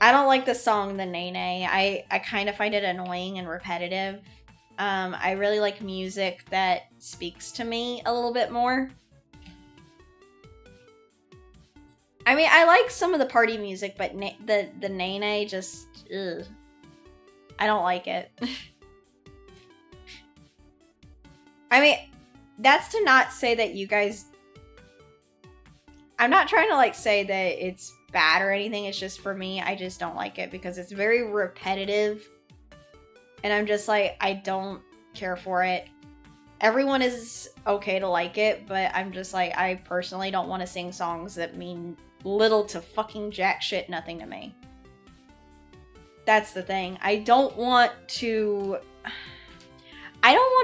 I don't like the song, the Nene. I kind of find it annoying and repetitive. I really like music that speaks to me a little bit more. I mean, I like some of the party music, but the Nene just, ugh. I don't like it. I mean, that's to not say that you guys... I'm not trying to, like, say that it's bad or anything. It's just, for me, I just don't like it because it's very repetitive. And I'm just like, I don't care for it. Everyone is okay to like it, but I'm just like, I personally don't want to sing songs that mean little to fucking jack shit nothing to me. That's the thing. I don't want to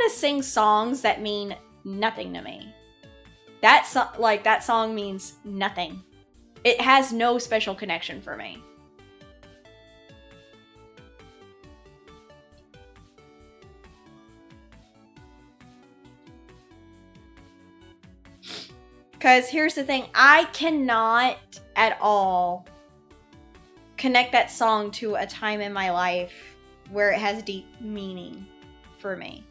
sing songs that mean nothing to me. That song means nothing. It has no special connection for me. Because here's the thing, I cannot at all connect that song to a time in my life where it has deep meaning for me.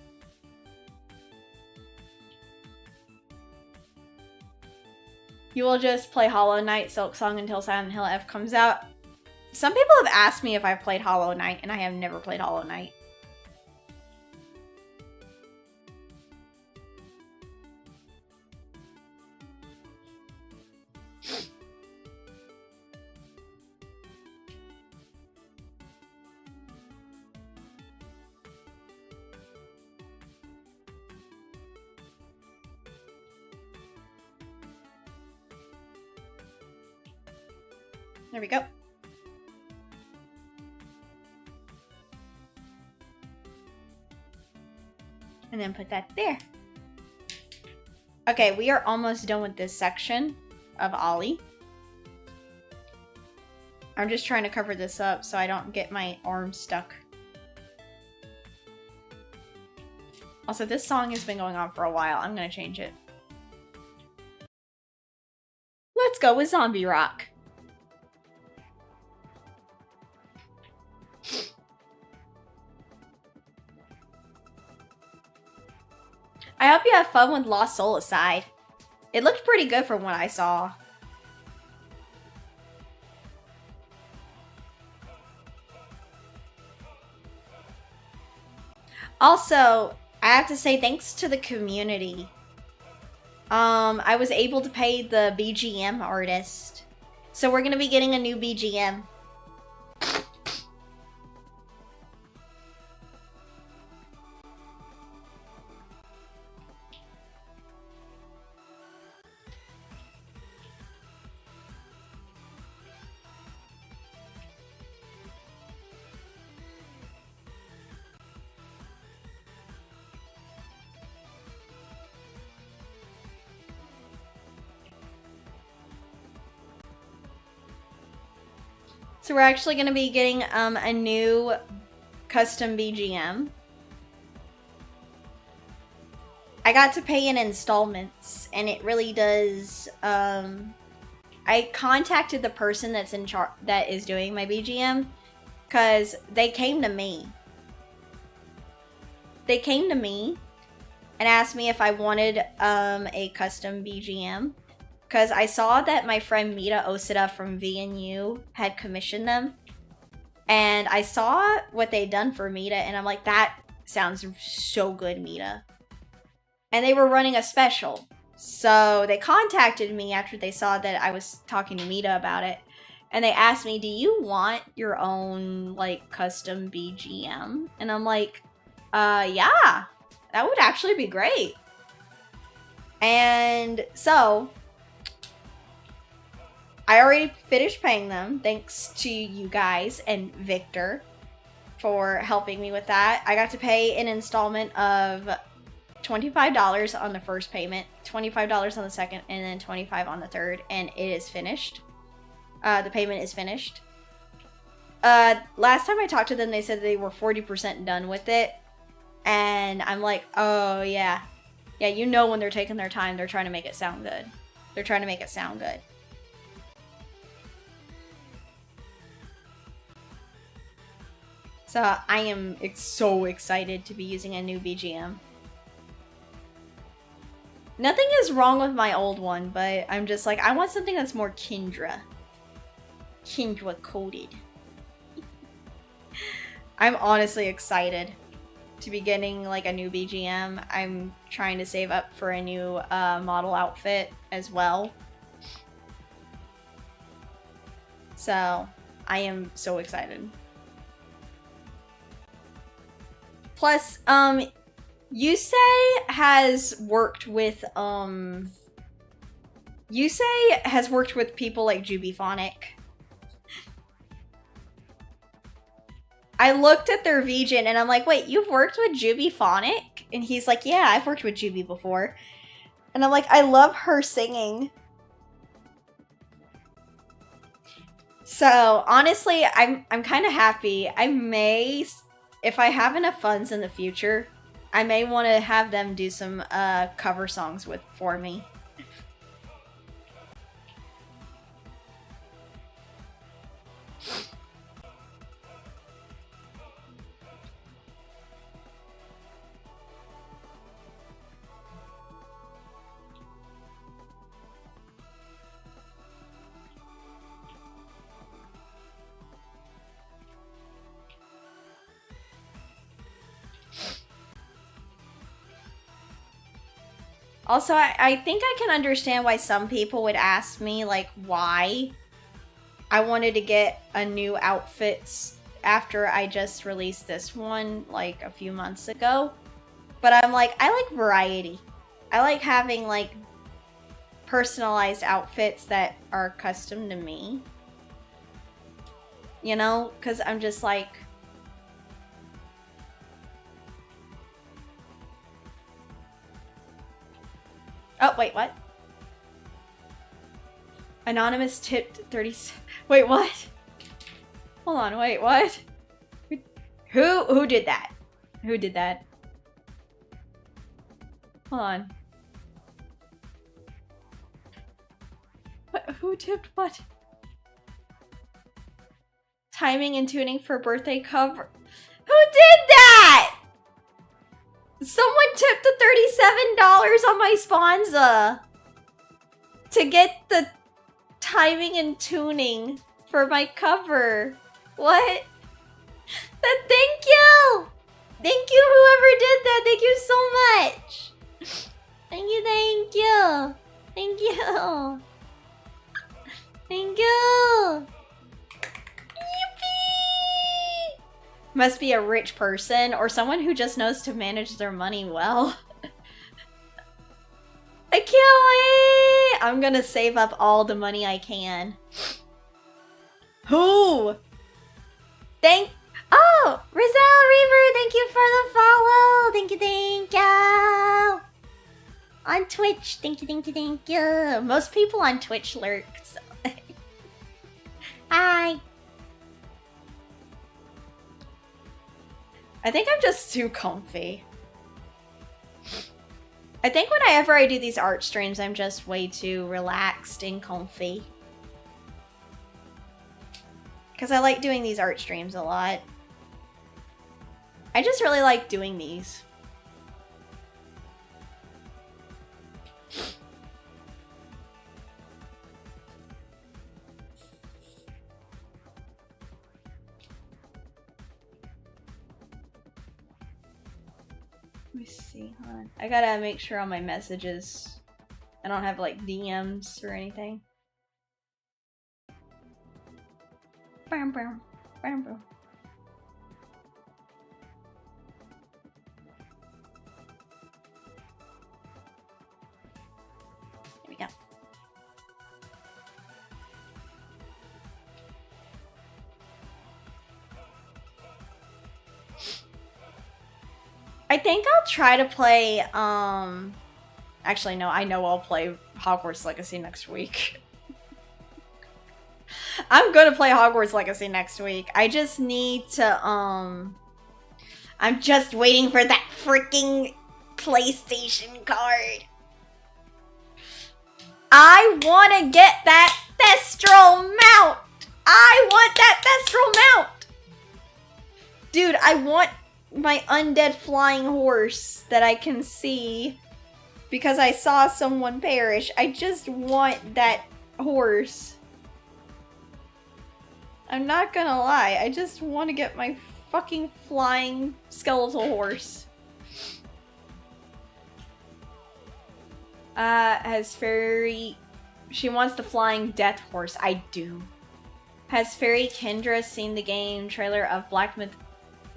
You will just play Hollow Knight Silksong until Silent Hill F comes out. Some people have asked me if I've played Hollow Knight, and I have never played Hollow Knight. There we go. And then put that there. Okay, we are almost done with this section of Ollie. I'm just trying to cover this up so I don't get my arm stuck. Also, this song has been going on for a while. I'm gonna change it. Let's go with Zombie Rock. I hope you have fun with Lost Soul Aside. It looked pretty good from what I saw. Also, I have to say thanks to the community. I was able to pay the BGM artist. So we're gonna be getting a new BGM. So we're actually going to be getting a new custom BGM. I got to pay in installments, and it really does. I contacted the person that's in charge, that is doing my BGM, because they came to me. They came to me and asked me if I wanted a custom BGM, because I saw that my friend Mita Osida from VNU had commissioned them, and I saw what they'd done for Mita, and I'm like, that sounds so good, Mita. And they were running a special. So they contacted me after they saw that I was talking to Mita about it. And they asked me, do you want your own, like, custom BGM? And I'm like, yeah, that would actually be great. And so, I already finished paying them, thanks to you guys and Victor for helping me with that. I got to pay an installment of $25 on the first payment, $25 on the second, and then $25 on the third, and it is finished. The payment is finished. Last time I talked to them, they said they were 40% done with it, and I'm like, oh yeah. Yeah, you know when they're taking their time, they're trying to make it sound good. They're trying to make it sound good. So I am so excited to be using a new BGM. Nothing is wrong with my old one, but I'm just like, I want something that's more Kendra coded. I'm honestly excited to be getting like a new BGM. I'm trying to save up for a new model outfit as well. So I am so excited. Plus, Yusei has worked with people like Jubiphonic. I looked at their VGen and I'm like, wait, you've worked with Jubiphonic? And he's like, yeah, I've worked with Jubi before. And I'm like, I love her singing. So honestly, I'm kind of happy. I may, if I have enough funds in the future, I may want to have them do some cover songs for me. Also, I think I can understand why some people would ask me, like, why I wanted to get a new outfit after I just released this one, like, a few months ago. But I'm like, I like variety. I like having, like, personalized outfits that are custom to me. You know? Because I'm just like... Oh, wait, what? Anonymous tipped 30... Wait, what? Hold on, wait, what? Who did that? Who did that? Hold on. What? Who tipped what? Timing and tuning for birthday cover. Who did that? Someone tipped the $37 on my Sponza to get the timing and tuning for my cover. What? Thank you! Thank you, whoever did that. Thank you so much. Thank you, thank you. Thank you. Thank you. Yippee! Must be a rich person or someone who just knows to manage their money well. I can't wait! I'm gonna save up all the money I can. Who? Oh! Rizal Reaver, thank you for the follow! Thank you, thank you! On Twitch, thank you, thank you, thank you! Most people on Twitch lurk, so... Hi! I think I'm just too comfy. I think whenever I do these art streams, I'm just way too relaxed and comfy. Because I like doing these art streams a lot. I just really like doing these. Let me see, hold on. I gotta make sure on my messages I don't have like DMs or anything. Bam, bam, bam, bam. Here we go. I think I'll try to play, actually no, I know I'll play Hogwarts Legacy next week. I'm gonna play Hogwarts Legacy next week. I just need to, I'm just waiting for that freaking PlayStation card. I wanna get that Thestral mount! I want that Thestral mount! Dude, I want my undead flying horse that I can see because I saw someone perish. I just want that horse. I'm not gonna lie, I just want to get my fucking flying skeletal horse. Has Fairy... She wants the flying death horse. I do. Has Fairy Kendra seen the game trailer of Black Myth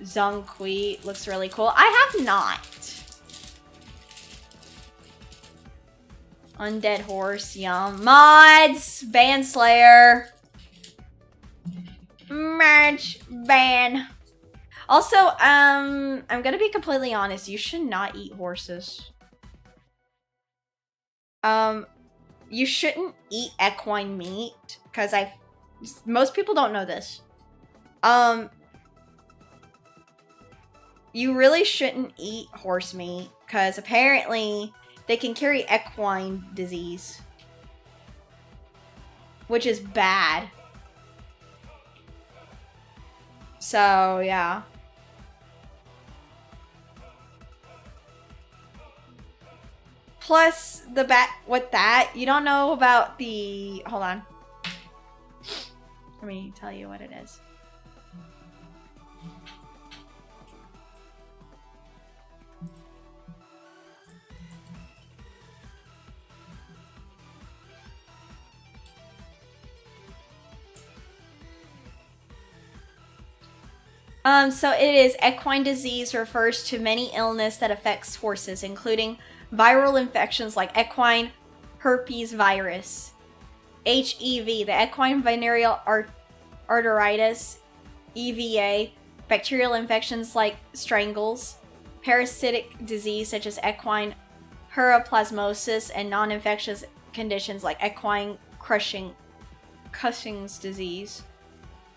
Zongqi? Looks really cool. I have not. Undead horse, yum. Mods! Banslayer. Merge ban. Also, I'm gonna be completely honest. You should not eat horses. You shouldn't eat equine meat because most people don't know this. You really shouldn't eat horse meat because apparently they can carry equine disease, which is bad. So, yeah. Plus, with that, you don't know about the... Hold on. Let me tell you what it is. So it is equine disease refers to many illness that affects horses, including viral infections like equine herpes virus, HEV, the equine venereal arteritis, EVA, bacterial infections like strangles, parasitic disease such as equine paraplasmosis, and non-infectious conditions like equine Cushing's disease.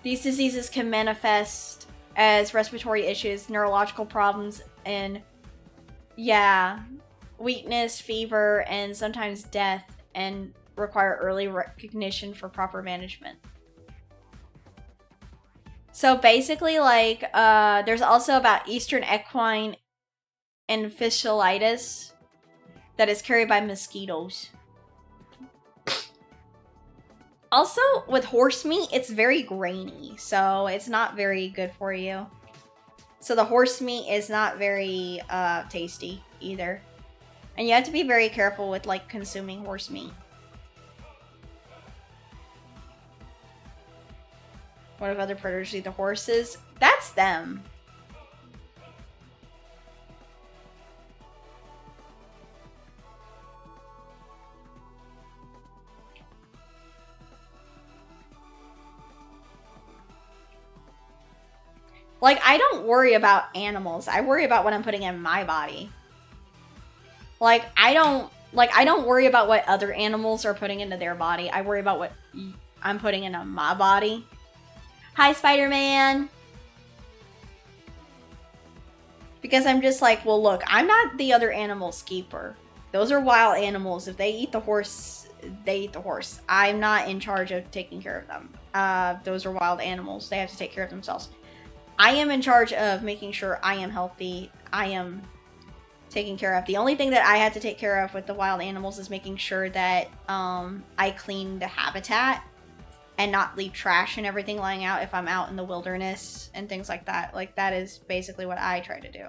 These diseases can manifest as respiratory issues, neurological problems, and weakness, fever, and sometimes death, and require early recognition for proper management. So basically, like, there's also about Eastern equine encephalitis that is carried by mosquitoes. Also, with horse meat, it's very grainy, so it's not very good for you. So the horse meat is not very tasty either. And you have to be very careful with, like, consuming horse meat. What if other predators eat the horses? That's them. Like, I don't worry about animals. I worry about what I'm putting in my body. Like, I don't worry about what other animals are putting into their body. I worry about what I'm putting into my body. Hi, Spider-Man. Because I'm just like, well, look, I'm not the other animal's keeper. Those are wild animals. If they eat the horse, they eat the horse. I'm not in charge of taking care of them. Those are wild animals. They have to take care of themselves. I am in charge of making sure I am healthy. I am taken care of. The only thing that I had to take care of with the wild animals is making sure that I clean the habitat and not leave trash and everything lying out if I'm out in the wilderness and things like that. Like, that is basically what I try to do.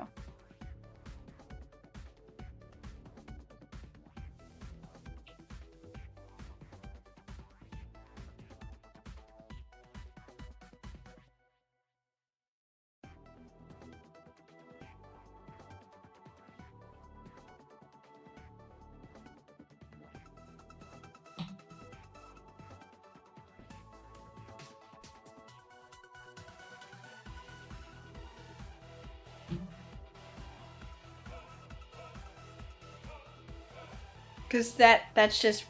Because that's just...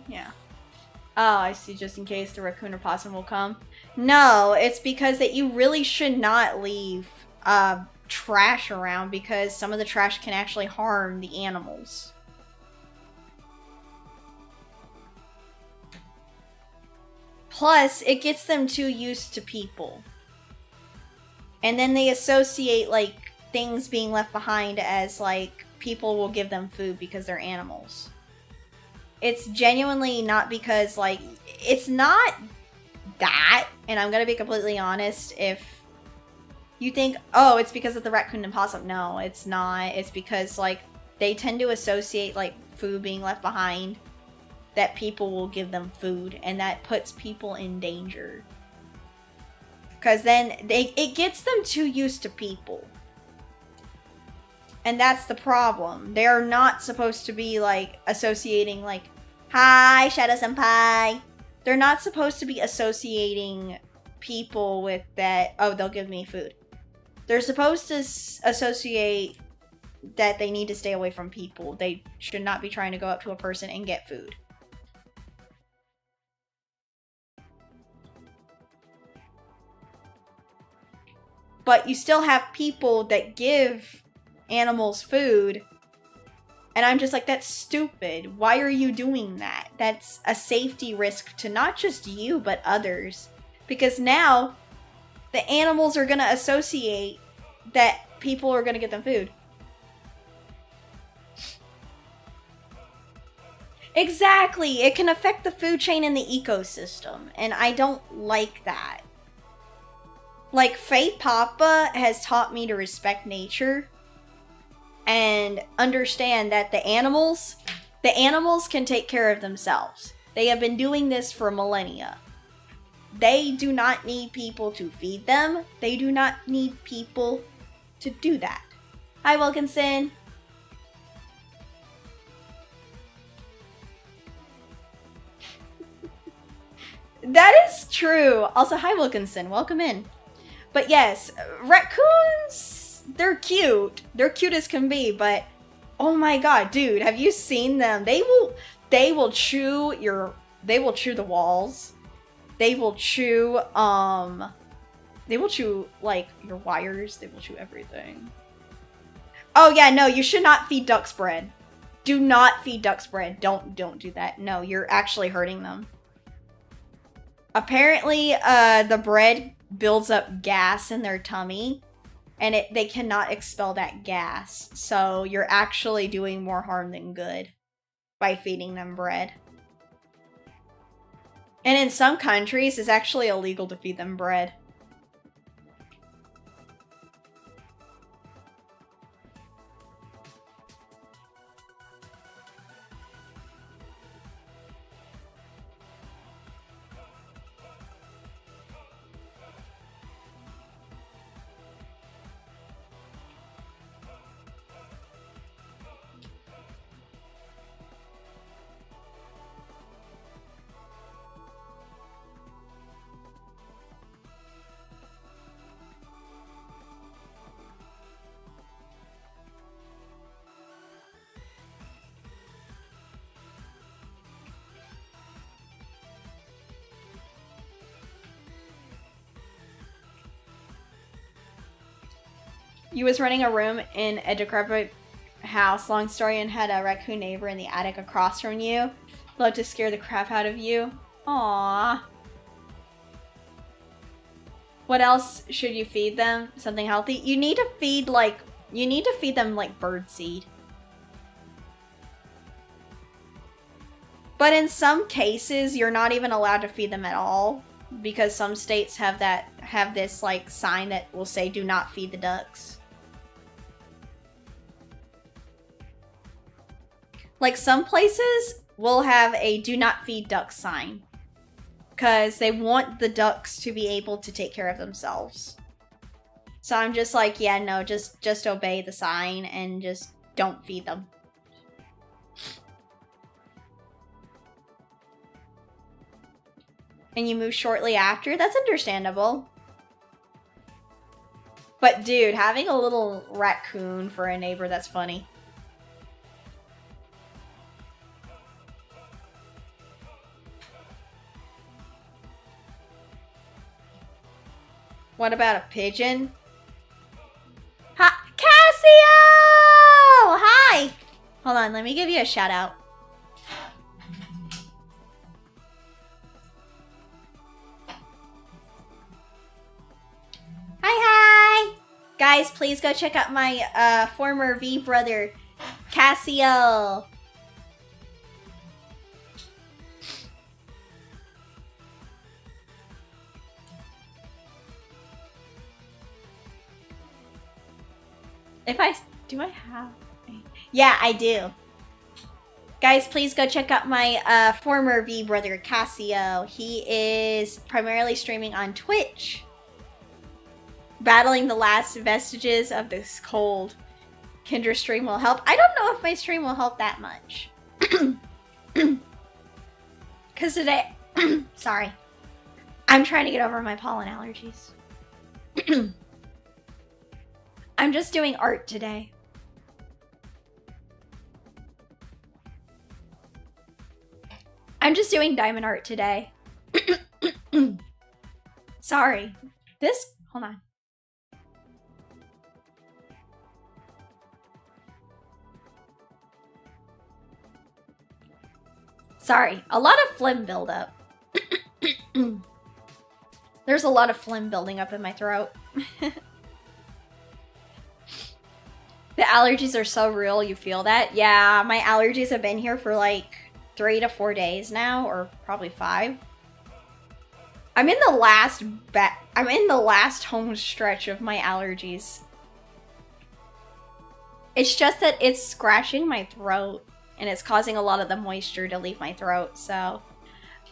Yeah. Oh, I see, just in case the raccoon or possum will come. No, it's because that you really should not leave trash around, because some of the trash can actually harm the animals. Plus, it gets them too used to people. And then they associate, like, things being left behind as, like, people will give them food because they're animals. It's genuinely not because, like, it's not that, and I'm gonna be completely honest, if you think, oh, it's because of the raccoon and possum. No, it's not. It's because, like, they tend to associate, like, food being left behind, that people will give them food, and that puts people in danger. Because then it gets them too used to people. And that's the problem. They're not supposed to be, like, associating, like, hi, Shadow Senpai. They're not supposed to be associating people with that, oh, they'll give me food. They're supposed to associate that they need to stay away from people. They should not be trying to go up to a person and get food. But you still have people that give animals food, and I'm just like, that's stupid. Why are you doing that? That's a safety risk to not just you, but others. Because now, the animals are gonna associate that people are gonna get them food. Exactly! It can affect the food chain and the ecosystem, and I don't like that. Like, Faye Papa has taught me to respect nature and understand that the animals can take care of themselves. They have been doing this for millennia. They do not need people to feed them. They do not need people to do that. Hi, Wilkinson. That is true. Also, hi, Wilkinson. Welcome in. But yes, raccoons, they're cute. They're cute as can be, but oh my god, dude, have you seen them? They will chew the walls. They will chew like your wires. They will chew everything. Oh yeah, no, you should not feed ducks bread. Do not feed ducks bread. Don't do that. No, you're actually hurting them. Apparently, the bread builds up gas in their tummy, and they cannot expel that gas. So you're actually doing more harm than good by feeding them bread. And in some countries, it's actually illegal to feed them bread. You was running a room in a decrepit house, long story, and had a raccoon neighbor in the attic across from you. Love to scare the crap out of you. Aww. What else should you feed them? Something healthy? You need to feed them like birdseed. But in some cases, you're not even allowed to feed them at all, because some states have this like sign that will say do not feed the ducks. Like some places will have a do not feed ducks sign, because they want the ducks to be able to take care of themselves. So I'm just like, yeah, no, just obey the sign and just don't feed them. And you move shortly after? That's understandable. But dude, having a little raccoon for a neighbor, that's funny. What about a pigeon? Hi, Cassio! Hi! Hold on, let me give you a shout out. Hi! Guys, please go check out my former V brother, Cassio. Do I have? Yeah, I do. Guys, please go check out my former V brother, Cassio. He is primarily streaming on Twitch, battling the last vestiges of this cold. Kendra stream will help. I don't know if my stream will help that much. Because today, sorry, I'm trying to get over my pollen allergies. I'm just doing art today. I'm just doing diamond art today. Sorry. Hold on. Sorry, a lot of phlegm buildup. There's a lot of phlegm building up in my throat. The allergies are so real, you feel that? Yeah, my allergies have been here for like 3 to 4 days now, or probably 5. I'm in the last home stretch of my allergies. It's just that it's scratching my throat, and it's causing a lot of the moisture to leave my throat, so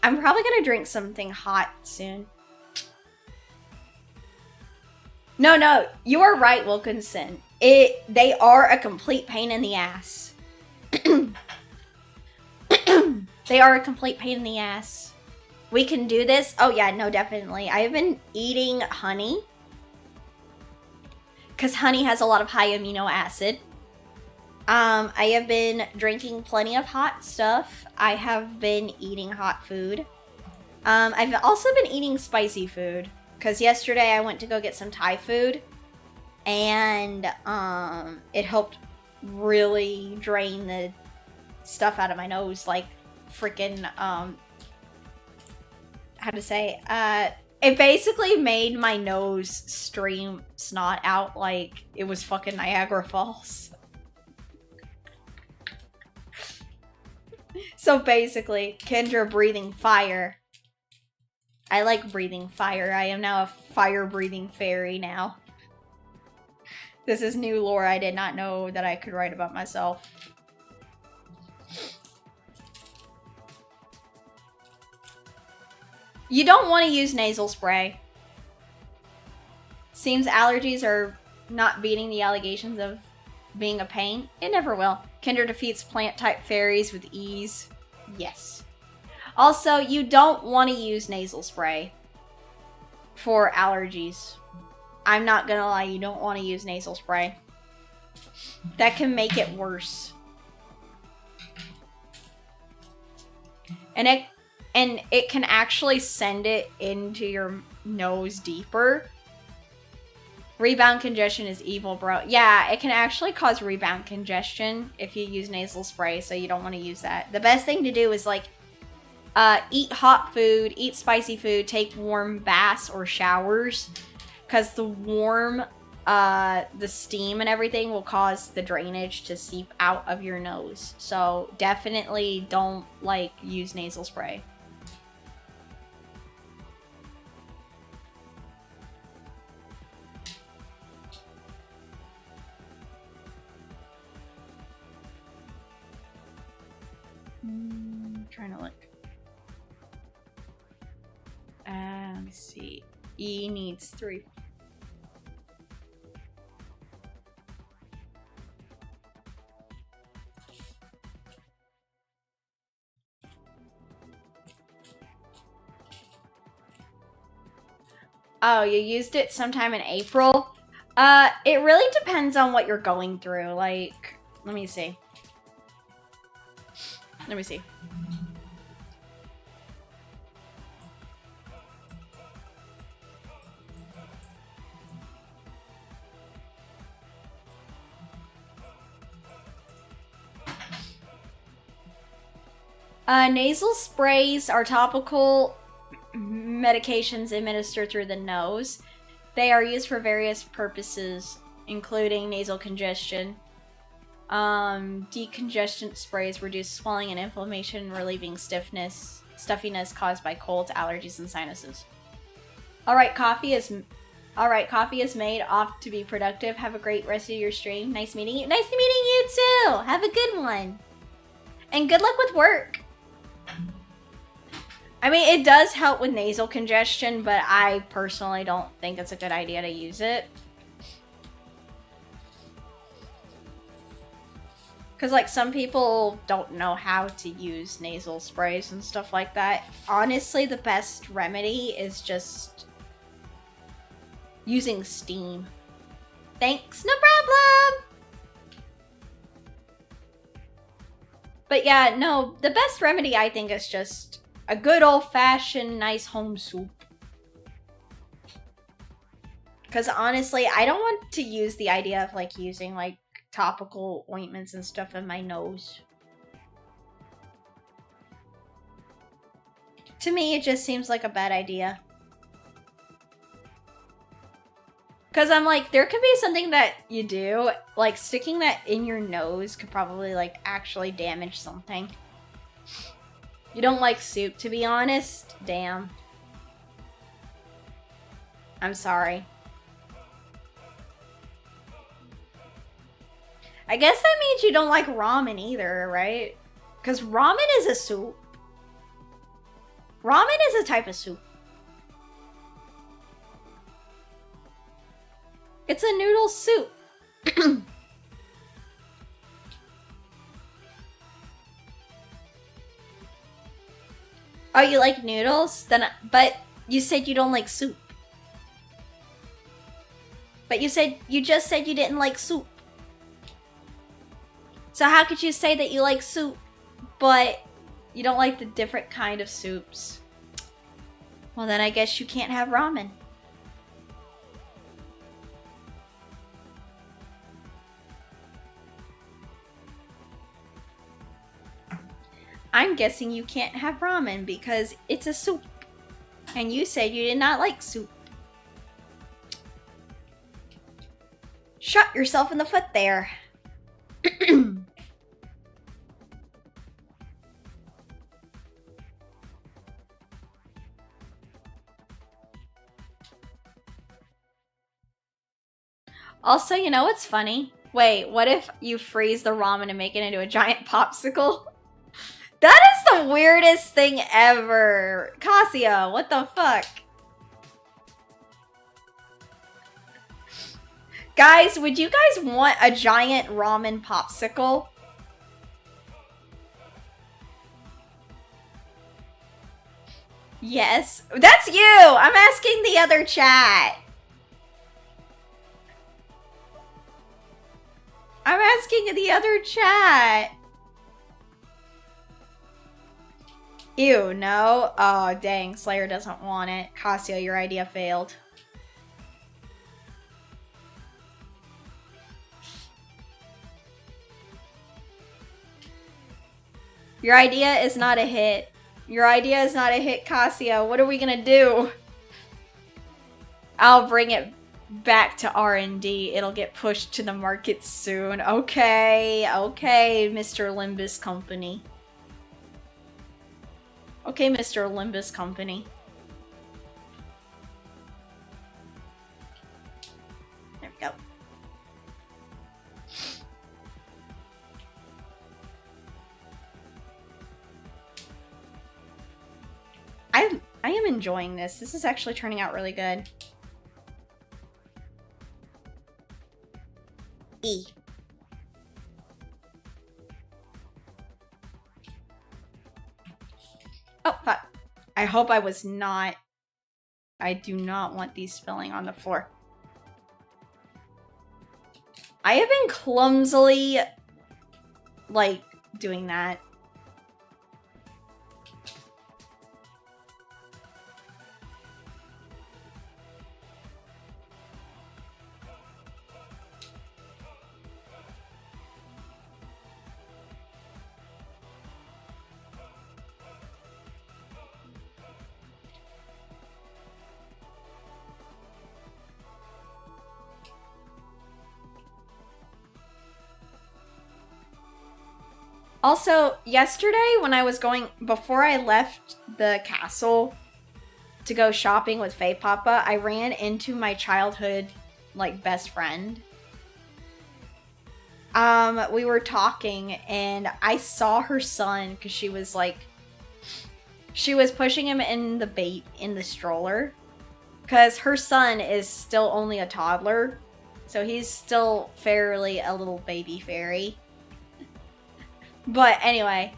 I'm probably gonna drink something hot soon. No, you are right, Wilkinson. They are a complete pain in the ass. They are a complete pain in the ass. We can do this. Oh yeah, no, definitely. I have been eating honey, because honey has a lot of high amino acid. I have been drinking plenty of hot stuff. I have been eating hot food. I've also been eating spicy food, because yesterday I went to go get some Thai food, and it helped really drain the stuff out of my nose, like freaking how to say, it basically made my nose stream snot out like it was fucking Niagara Falls. So basically, Kendra breathing fire. I like breathing fire. I am now a fire-breathing fairy now. This is new lore I did not know that I could write about myself. You don't want to use nasal spray. Seems allergies are not beating the allegations of being a pain. It never will. Kendra defeats plant-type fairies with ease. Yes. Also, you don't want to use nasal spray for allergies. I'm not gonna lie, you don't want to use nasal spray. That can make it worse. And it can actually send it into your nose deeper. Rebound congestion is evil, bro. Yeah, it can actually cause rebound congestion if you use nasal spray, so you don't want to use that. The best thing to do is like eat hot food, eat spicy food, take warm baths or showers, because the warm, the steam and everything will cause the drainage to seep out of your nose. So definitely don't like use nasal spray. Trying to look. Let's see. E needs 3. Oh, you used it sometime in April? It really depends on what you're going through. Like, let me see. Let me see. Nasal sprays are topical medications administered through the nose. They are used for various purposes, including nasal congestion. Decongestant sprays reduce swelling and inflammation, relieving stuffiness caused by colds, allergies, and sinuses. Alright, coffee is made. Off to be productive. Have a great rest of your stream. Nice meeting you. Nice meeting you too! Have a good one. And good luck with work. I mean, it does help with nasal congestion, but I personally don't think it's a good idea to use it. Because, like, some people don't know how to use nasal sprays and stuff like that. Honestly, the best remedy is just using steam. Thanks, no problem! But yeah, no, the best remedy, I think, is just a good old-fashioned nice home soup. Because honestly, I don't want to use the idea of, like, using, like, topical ointments and stuff in my nose. To me, it just seems like a bad idea. Because I'm like, there could be something that you do, like sticking that in your nose could probably like actually damage something. You don't like soup, to be honest? Damn. I'm sorry. I guess that means you don't like ramen either, right? Because ramen is a soup. Ramen is a type of soup. It's a noodle soup. Oh, you like noodles? But you said you don't like soup. But you just said you didn't like soup. So how could you say that you like soup, but you don't like the different kind of soups? Well, then I guess you can't have ramen. I'm guessing you can't have ramen because it's a soup. And you said you did not like soup. Shot yourself in the foot there. Also, you know what's funny? Wait, what if you freeze the ramen and make it into a giant popsicle? That is the weirdest thing ever. Cassia, what the fuck? Guys, would you guys want a giant ramen popsicle? Yes. That's you! I'm asking the other chat. I'm asking the other chat. Ew, no? Oh, dang. Slayer doesn't want it. Cassia, your idea failed. Your idea is not a hit. Your idea is not a hit, Cassia. What are we gonna do? I'll bring it back to R&D. It'll get pushed to the market soon. Okay, okay, Mr. Limbus Company. Okay, Mr. Limbus Company. There we go. I am enjoying this. This is actually turning out really good. E. Oh, fuck. I hope I was not... I do not want these spilling on the floor. I have been clumsily, like, doing that. Also, yesterday when I was going, before I left the castle to go shopping with Faye Papa, I ran into my childhood, like, best friend. We were talking and I saw her son because she was like, she was pushing him in the stroller because her son is still only a toddler. So he's still fairly a little baby fairy. But anyway,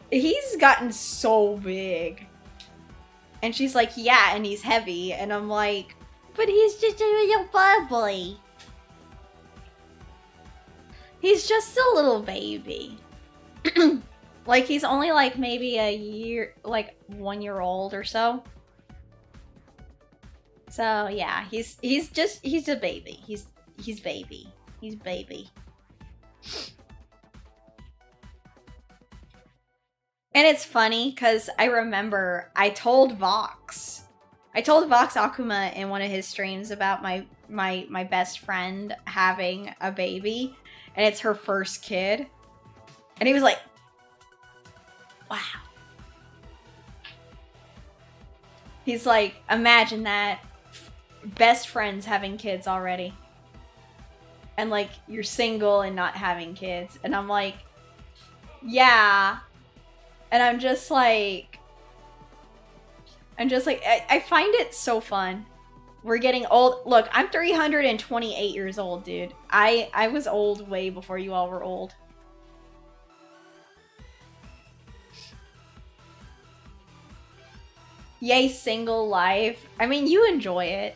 he's gotten so big. And she's like, yeah, and he's heavy. And I'm like, but he's just a little bubbly. He's just a little baby. Like, he's only like maybe a year, like 1 year old or so. So yeah, he's a baby. He's baby. He's baby. And it's funny because I remember I told Vox Akuma in one of his streams about my best friend having a baby, and it's her first kid. And he was like, wow. He's like, imagine that. Best friends having kids already. And like, you're single and not having kids. And I'm like, yeah. And I'm just like, I find it so fun. We're getting old. Look, I'm 328 years old, dude. I was old way before you all were old. Yay, single life. I mean, you enjoy it.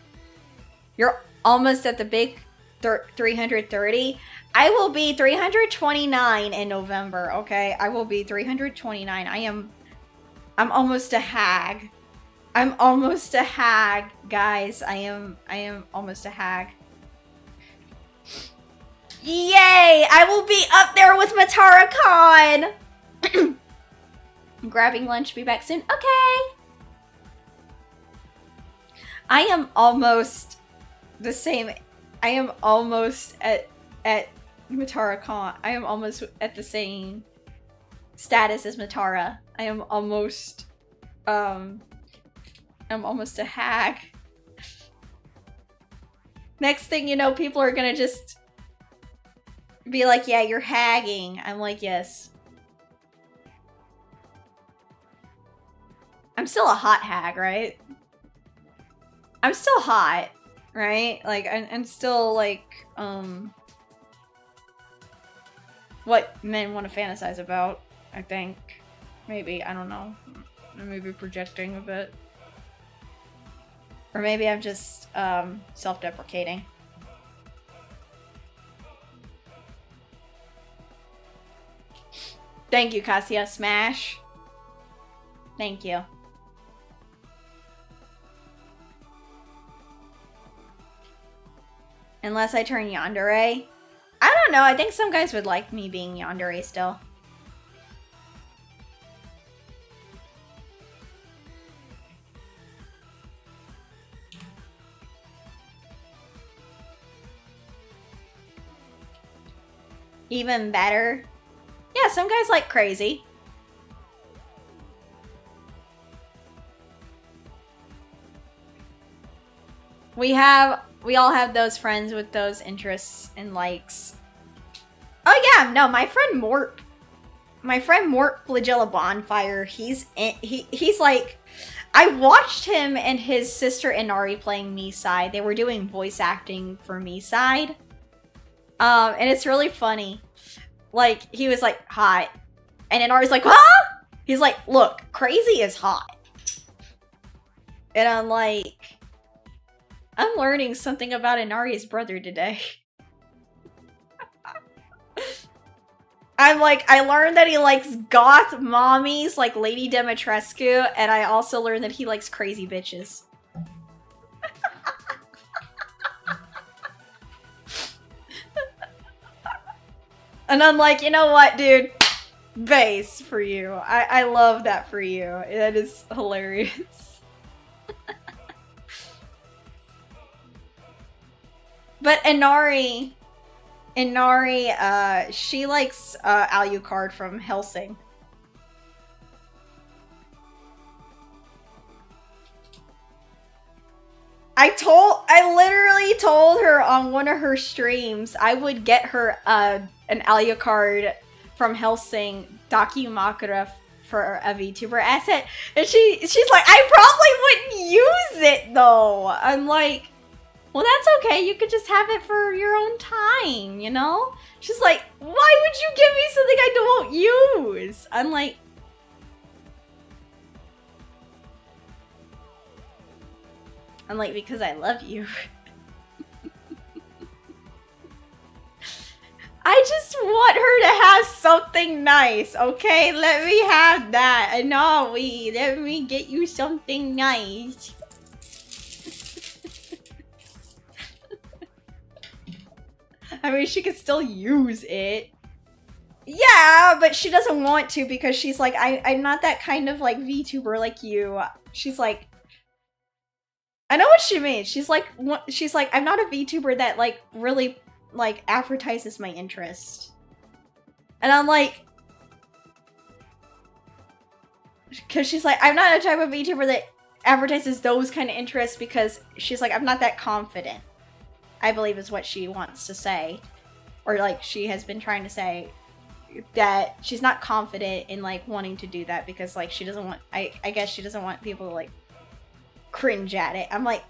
You're almost at the big 330. I will be 329 in November, okay? I will be 329. I'm almost a hag. I'm almost a hag, guys. I am almost a hag. Yay! I will be up there with Matara Khan! I'm grabbing lunch, be back soon. Okay! I am almost the same. I am almost at Matara Khan. I am almost at the same status as Matara. I am almost, I'm almost a hag. Next thing you know, people are gonna just be like, yeah, you're hagging. I'm like, yes. I'm still a hot hag, right? I'm still hot, right? Like, I'm still like, what men want to fantasize about, I think. Maybe, I don't know. I may be projecting a bit. Or maybe I'm just, self-deprecating. Thank you, Cassia. Smash. Thank you. Unless I turn yandere. I don't know. I think some guys would like me being yandere still. Even better. Yeah, some guys like crazy. We all have those friends with those interests and likes. Oh yeah, no, my friend Mort Flagella Bonfire, he's like, I watched him and his sister Inari playing Me-Side. They were doing voice acting for Me-Side. And it's really funny. Like, he was like, hot. And Inari's like, huh? He's like, look, crazy is hot. And I'm like, I'm learning something about Inari's brother today. I'm like, I learned that he likes goth mommies like Lady Dimitrescu, and I also learned that he likes crazy bitches. And I'm like, you know what, dude? Base for you. I love that for you. That is hilarious. But Inari, she likes Alucard from Hellsing. I literally told her on one of her streams I would get her an Alucard from Hellsing Dakimakura for a VTuber asset, and she's like, I probably wouldn't use it though. I'm like, well, that's okay. You could just have it for your own time, you know? She's like, why would you give me something I don't use? I'm like, because I love you. I just want her to have something nice, okay? Let me have that. Anari, let me get you something nice. I mean, she could still use it. Yeah, but she doesn't want to because she's like, I'm not that kind of like VTuber like you. She's like, I know what she means. She's like, I'm not a VTuber that like really like advertises my interest. And I'm like, because she's like, I'm not a type of VTuber that advertises those kind of interests because she's like, I'm not that confident. I believe is what she wants to say. Or like she has been trying to say that she's not confident in like wanting to do that because like she doesn't want, I guess she doesn't want people to like cringe at it. I'm like,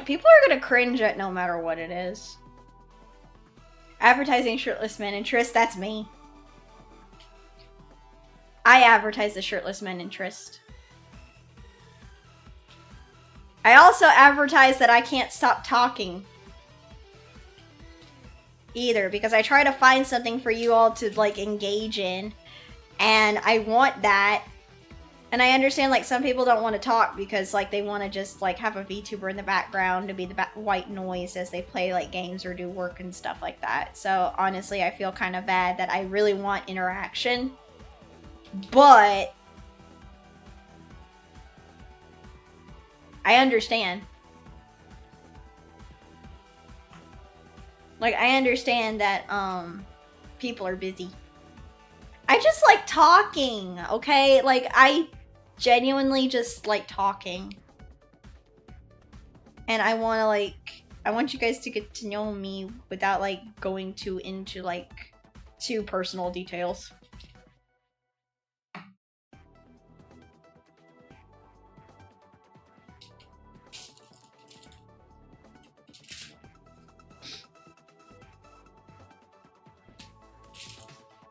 people are gonna cringe at no matter what it is. Advertising shirtless men interest, that's me. I advertise the shirtless men interest. I also advertise that I can't stop talking. Either, because I try to find something for you all to like engage in. And I want that. And I understand like some people don't want to talk because like they want to just like have a VTuber in the background to be the white noise as they play like games or do work and stuff like that. So honestly, I feel kind of bad that I really want interaction. But I understand. Like, I understand that, people are busy. I just like talking, okay? Like, I genuinely just like talking. And I want you guys to get to know me without, like, going into, like, too personal details.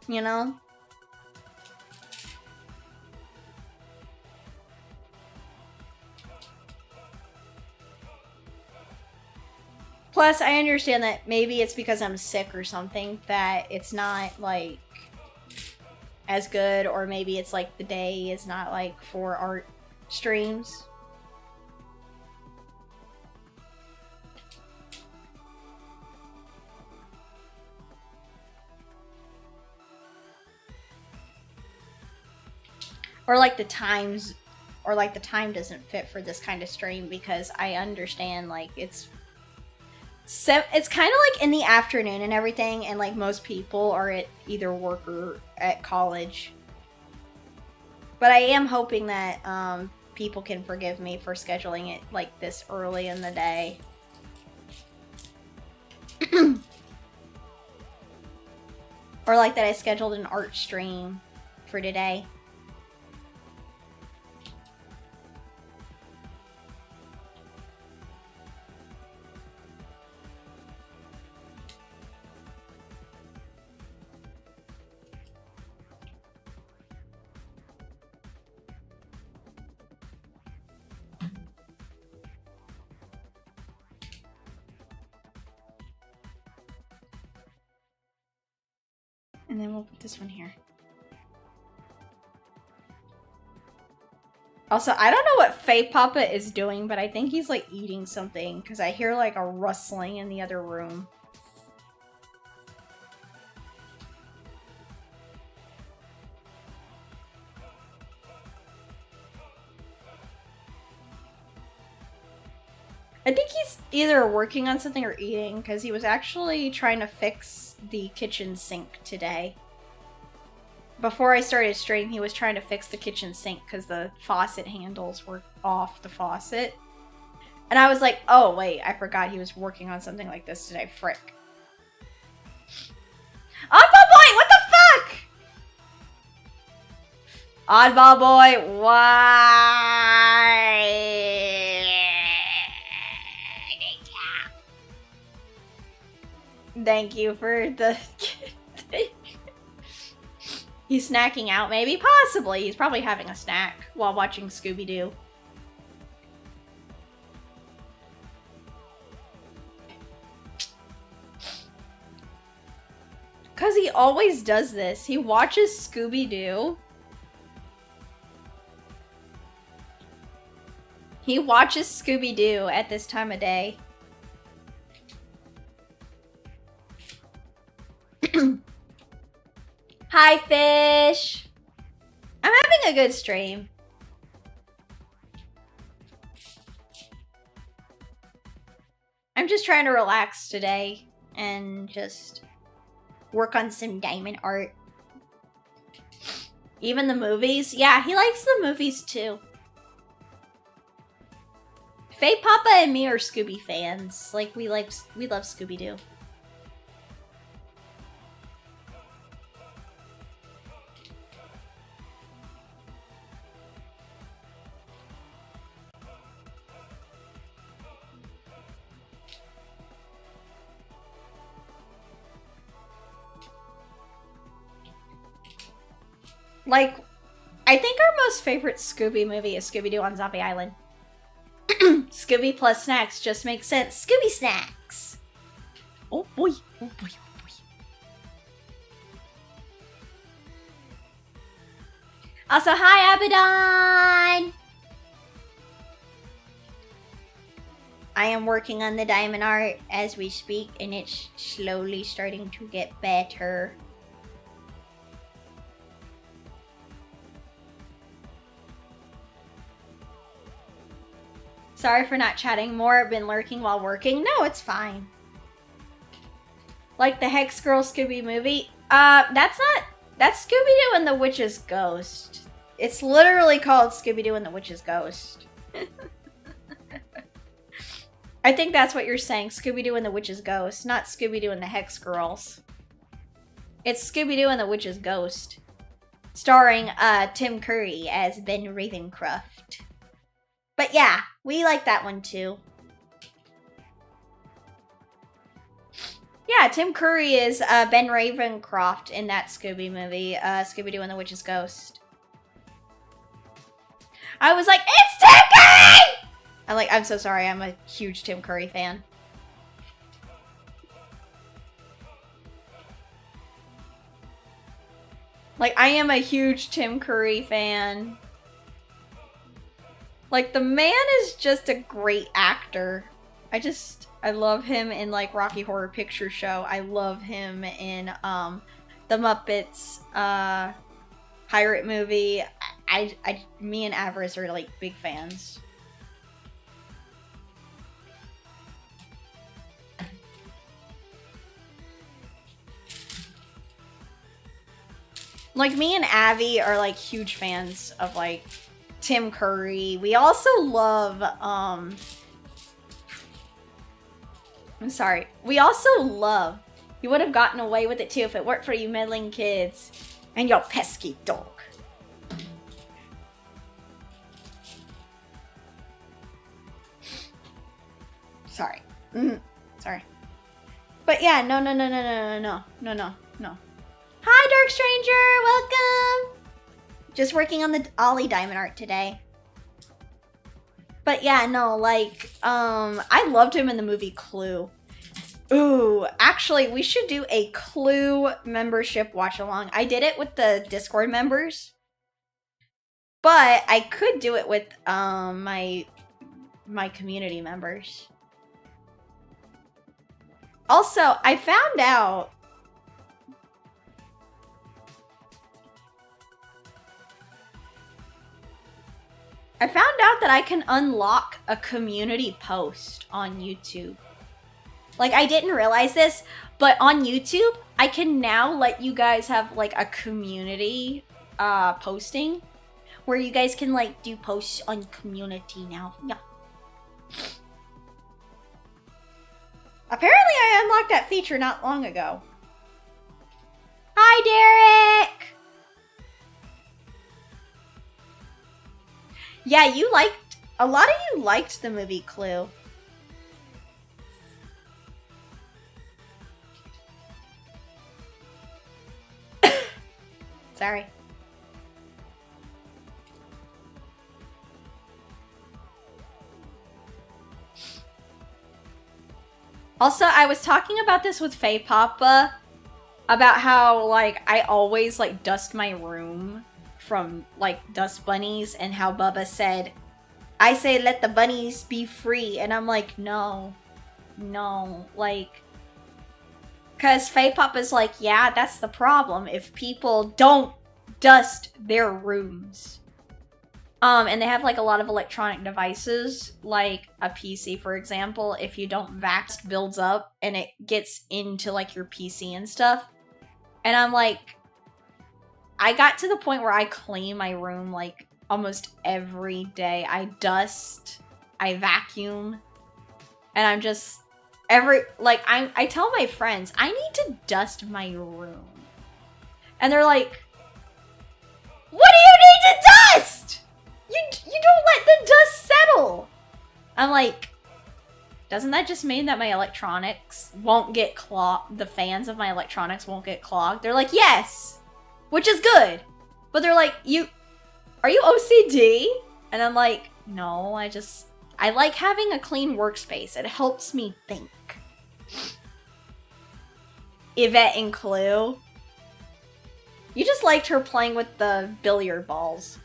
You know? Plus, I understand that maybe it's because I'm sick or something that it's not, like, as good, or maybe it's, like, the day is not, like, for art streams. Or like the times, or like the time doesn't fit for this kind of stream because I understand like it's It's kind of like in the afternoon and everything, and like most people are at either work or at college. But I am hoping that people can forgive me for scheduling it like this early in the day. Or like that I scheduled an art stream for today. And then we'll put this one here. Also, I don't know what Faye Papa is doing, but I think he's like eating something because I hear like a rustling in the other room. I think he's either working on something or eating because he was actually trying to fix the kitchen sink today. Before I started stream, he was trying to fix the kitchen sink because the faucet handles were off the faucet. And I was like, oh wait, I forgot he was working on something like this today. Frick. Oddball boy, what the fuck? Oddball boy, why? Thank you for the... He's snacking out, maybe? Possibly. He's probably having a snack while watching Scooby-Doo. Because he always does this. He watches Scooby-Doo. He watches Scooby-Doo at this time of day. Hi, fish! I'm having a good stream. I'm just trying to relax today and just work on some diamond art. Even the movies? Yeah, he likes the movies too. Faye Papa and me are Scooby fans. Like, we love Scooby-Doo. Like, I think our most favorite Scooby movie is Scooby-Doo on Zombie Island. Scooby plus snacks just makes sense. Scooby snacks! Oh boy, oh boy, oh boy. Also, hi Abaddon! I am working on the diamond art as we speak, and it's slowly starting to get better. Sorry for not chatting more. I've been lurking while working. No, it's fine. Like the Hex Girl Scooby movie? That's Scooby-Doo and the Witch's Ghost. It's literally called Scooby-Doo and the Witch's Ghost. I think that's what you're saying. Scooby-Doo and the Witch's Ghost, not Scooby-Doo and the Hex Girls. It's Scooby-Doo and the Witch's Ghost. Starring Tim Curry as Ben Ravencroft. But yeah, we like that one too. Yeah, Tim Curry is Ben Ravencroft in that Scooby movie, Scooby-Doo and the Witch's Ghost. I was like, it's Tim Curry! I'm so sorry, I'm a huge Tim Curry fan. Like, I am a huge Tim Curry fan. Like, the man is just a great actor. I love him in, like, Rocky Horror Picture Show. I love him in, The Muppets, pirate movie. Me and Avarice are, like, big fans. Like, me and Abby are, like, huge fans of, like, Tim Curry. We also love, I'm sorry. We also love, you would have gotten away with it too if it weren't for you meddling kids and your pesky dog. Sorry. Sorry. But yeah, no. Hi, Dark Stranger, welcome! Just working on the Ollie diamond art today. But yeah, no, like, I loved him in the movie Clue. Ooh, actually, we should do a Clue membership watch-along. I did it with the Discord members. But I could do it with, my community members. Also, I found out that I can unlock a community post on YouTube. Like, I didn't realize this, but on YouTube, I can now let you guys have, like, a community posting where you guys can, like, do posts on community now. Yeah. Apparently, I unlocked that feature not long ago. Hi, Derek! Yeah, a lot of you liked the movie Clue. Sorry. Also, I was talking about this with Faye Papa, about how, like, I always, like, dust my room from, like, dust bunnies, and how Bubba said, I say let the bunnies be free, and I'm like, no, like, because Faye Papa's like, yeah, that's the problem, if people don't dust their rooms. And they have, like, a lot of electronic devices, like a PC, for example. If you don't vax, builds up, and it gets into, like, your PC and stuff. And I'm like, I got to the point where I clean my room, like, almost every day. I dust, I vacuum, and I'm just, I tell my friends, I need to dust my room. And they're like, what do you need to dust? You don't let the dust settle. I'm like, doesn't that just mean that my electronics won't get clogged? The fans of my electronics won't get clogged? They're like, yes, which is good. But they're like, are you OCD? And I'm like, no, I like having a clean workspace. It helps me think. Yvette and Clue. You just liked her playing with the billiard balls.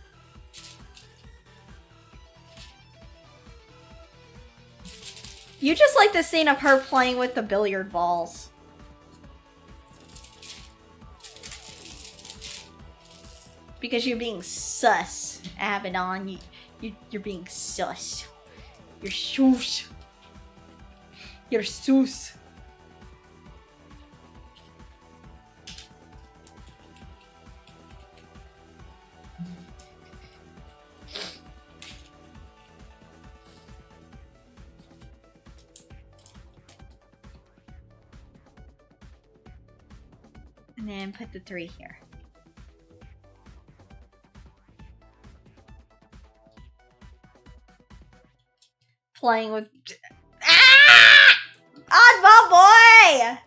You just like the scene of her playing with the billiard balls. Because you're being sus, Abaddon. You're being sus. You're sus. You're sus. And then put the 3 here. Playing with... Ah! Oddball boy!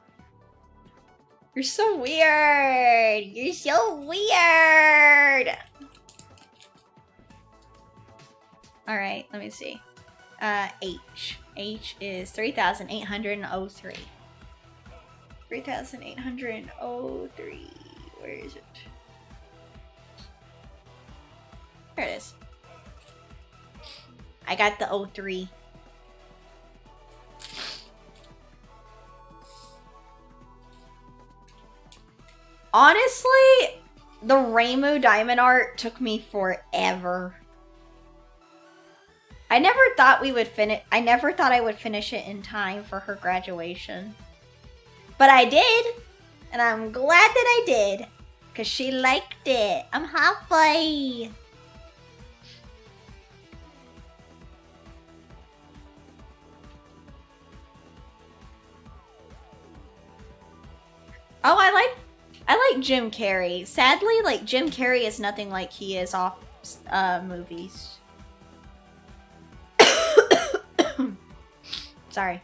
You're so weird. You're so weird. Alright, let me see. H. H is 3,803. 3,803. Where is it? There it is. I got the 03. Honestly, the Rainbow Diamond art took me forever. I never thought we would finish. I never thought I would finish it in time for her graduation. But I did, and I'm glad that I did. Cause she liked it. I'm happy. Oh, I like Jim Carrey. Sadly, like Jim Carrey is nothing like he is off movies. Sorry.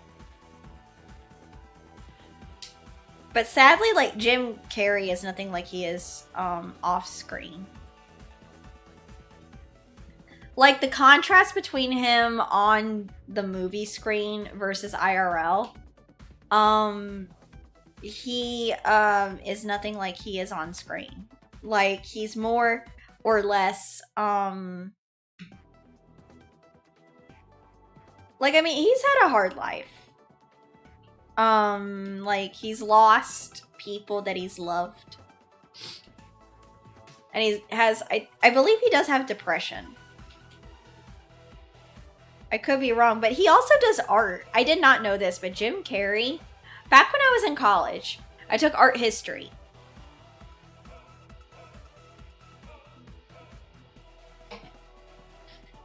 But sadly, like Jim Carrey is nothing like he is off screen. Like the contrast between him on the movie screen versus IRL, he is nothing like he is on screen. Like he's more or less like, I mean, he's had a hard life. Like he's lost people that he's loved. And he has I believe he does have depression. I could be wrong, but he also does art. I did not know this, but Jim Carrey, back when I was in college, I took art history.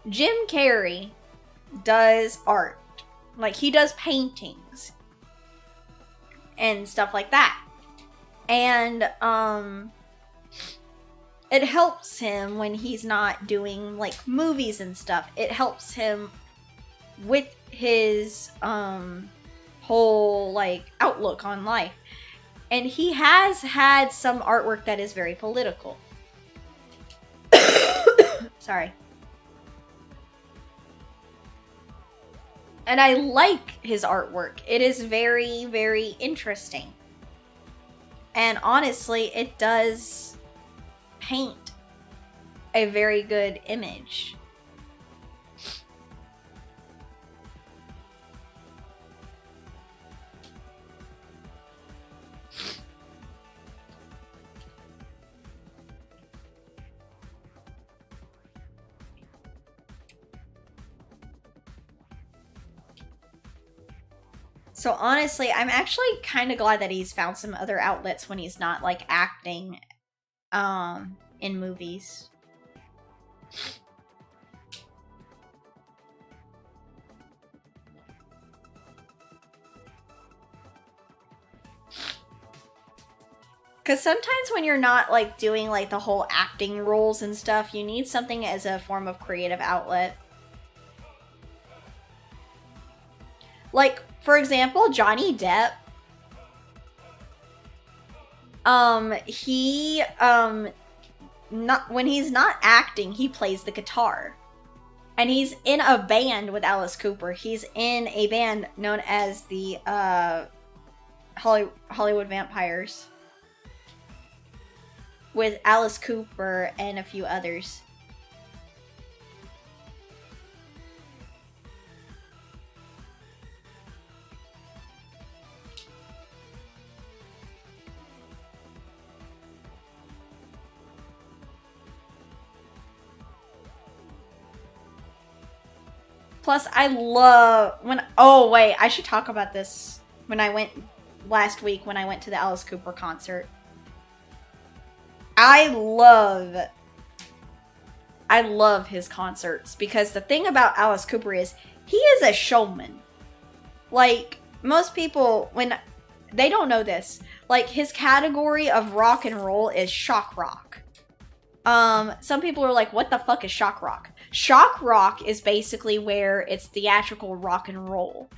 Jim Carrey does art. Like, he does paintings and stuff like that. And, it helps him when he's not doing, like, movies and stuff. It helps him with his whole like outlook on life. And he has had some artwork that is very political. Sorry. And I like his artwork. It is very, very interesting. And honestly, it does paint a very good image. So honestly, I'm actually kind of glad that he's found some other outlets when he's not like acting in movies. Because sometimes when you're not like doing like the whole acting roles and stuff, you need something as a form of creative outlet. Like, for example, Johnny Depp. When he's not acting, he plays the guitar. And he's in a band with Alice Cooper. He's in a band known as the Hollywood Vampires. With Alice Cooper and a few others. Plus, I love when. Oh wait, I should talk about this. When I went last week, when I went to the Alice Cooper concert, I love his concerts because the thing about Alice Cooper is he is a showman. Like most people, when they don't know this, like his category of rock and roll is shock rock. Some people are like, what the fuck is shock rock? Shock rock is basically where it's theatrical rock and roll.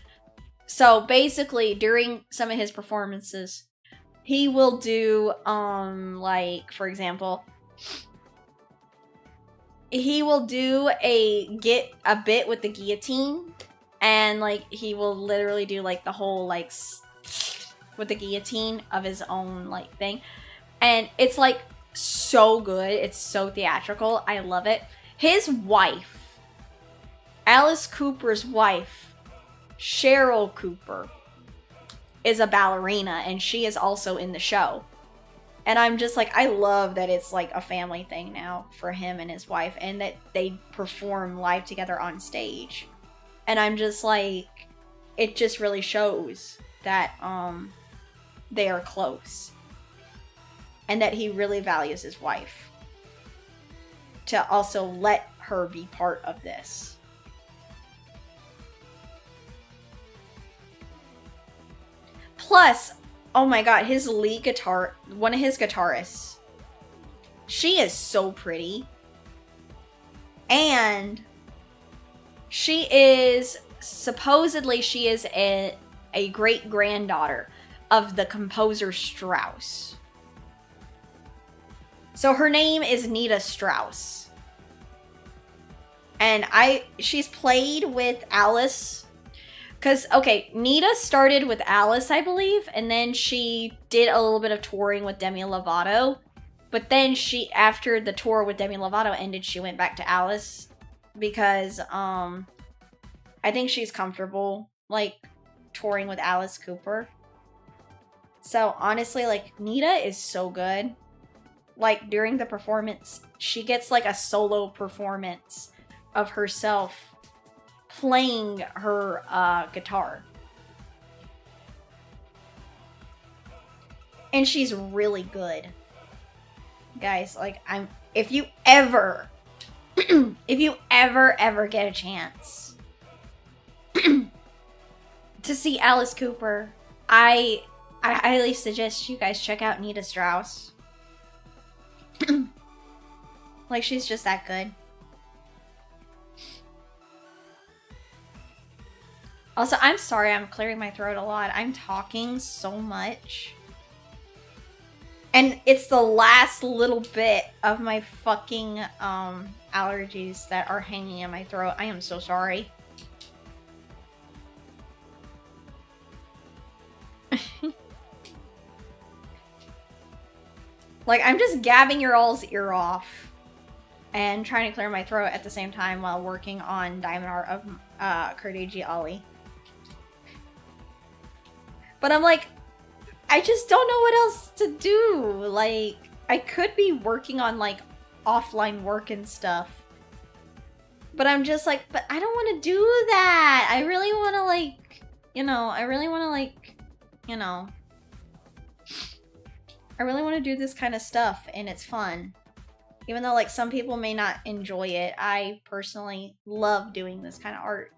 So basically, during some of his performances, he will do, like, for example, he will do a bit with the guillotine, and, like, he will literally do, like, the whole, like, with the guillotine of his own, like, thing. And it's, like, so good. It's so theatrical. I love it. His wife, Alice Cooper's wife, Cheryl Cooper, is a ballerina, and she is also in the show. And I'm just like, I love that it's like a family thing now for him and his wife, and that they perform live together on stage. And I'm just like, it just really shows that they are close. and that he really values his wife. To also let her be part of this. Plus, oh my god, his lead guitar, one of his guitarists, she is so pretty. And she is, supposedly she is a great-granddaughter of the composer Strauss. So her name is Nita Strauss. And she's played with Alice. Because, okay, Nita started with Alice, I believe. And then she did a little bit of touring with Demi Lovato. But then after the tour with Demi Lovato ended, she went back to Alice. Because, I think she's comfortable, like, touring with Alice Cooper. So, honestly, like, Nita is so good. Like, during the performance, she gets, like, a solo performance of herself playing her guitar. And she's really good. Guys, like, if you ever get a chance to see Alice Cooper, I highly suggest you guys check out Nita Strauss. Like, she's just that good. Also, I'm sorry I'm clearing my throat a lot. I'm talking so much. And it's the last little bit of my fucking allergies that are hanging in my throat. I am so sorry. Like, I'm just gabbing your all's ear off and trying to clear my throat at the same time while working on Diamond Art of Kurdeji Ali. But I'm like, I just don't know what else to do. Like, I could be working on, like, offline work and stuff. But I'm just like, but I don't want to do that. I really want to, like, you know, I really want to do this kind of stuff, and it's fun. Even though, like, some people may not enjoy it, I personally love doing this kind of art.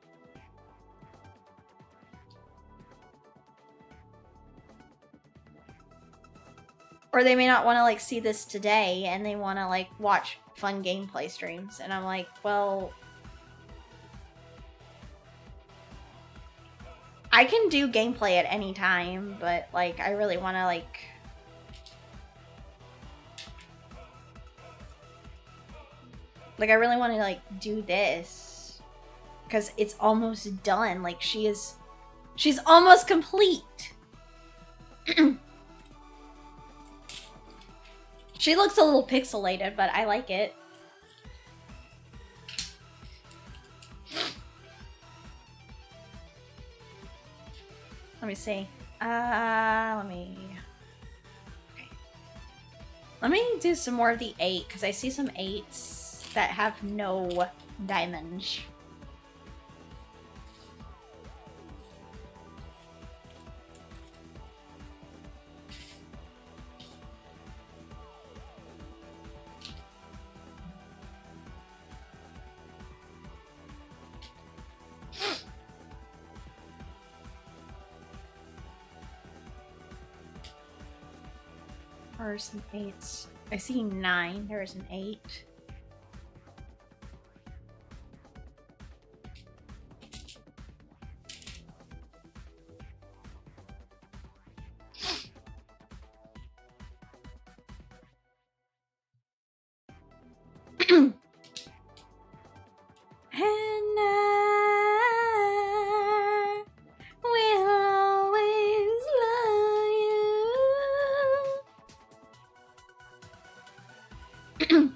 Or they may not want to, like, see this today, and they want to, like, watch fun gameplay streams. And I'm like, well, I can do gameplay at any time, but, like, I really want to, like, I really want to, like, do this. Because it's almost done. Like, she's almost complete. She looks a little pixelated, but I like it. Let me see. Let me do some more of the 8, because I see some 8s that have no diamonds. There are some 8s. I see 9. There is an 8.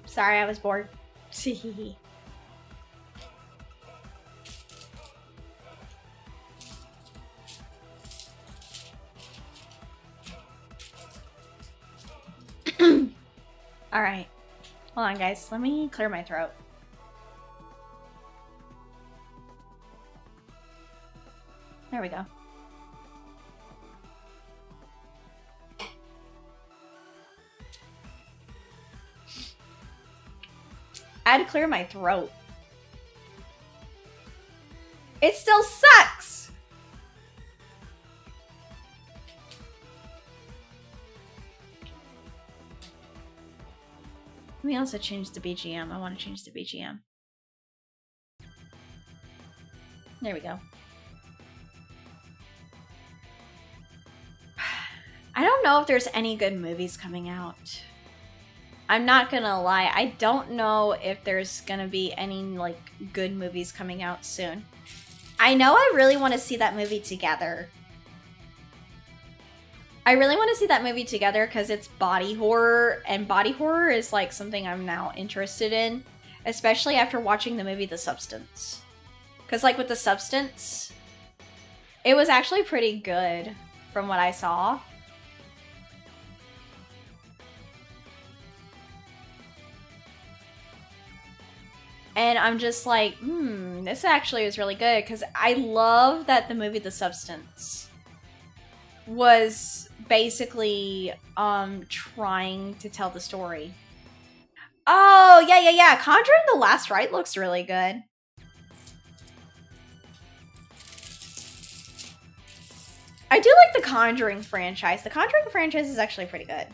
Sorry, I was bored. Alright. Hold on, guys. Let me clear my throat. There we go. had to clear my throat. It still sucks! Let me also change the BGM. I want to change the BGM. There we go. I don't know if there's any good movies coming out. I'm not gonna lie, I don't know if there's gonna be any, like, good movies coming out soon. I know I really want to see that movie Together. I really want to see that movie Together because it's body horror, and body horror is, like, something I'm now interested in, especially after watching the movie The Substance. Because, like, with The Substance, it was actually pretty good from what I saw. And I'm just like, this actually is really good, because I love that the movie The Substance was basically trying to tell the story. Oh, yeah. Conjuring the Last Rite looks really good. I do like the Conjuring franchise. The Conjuring franchise is actually pretty good.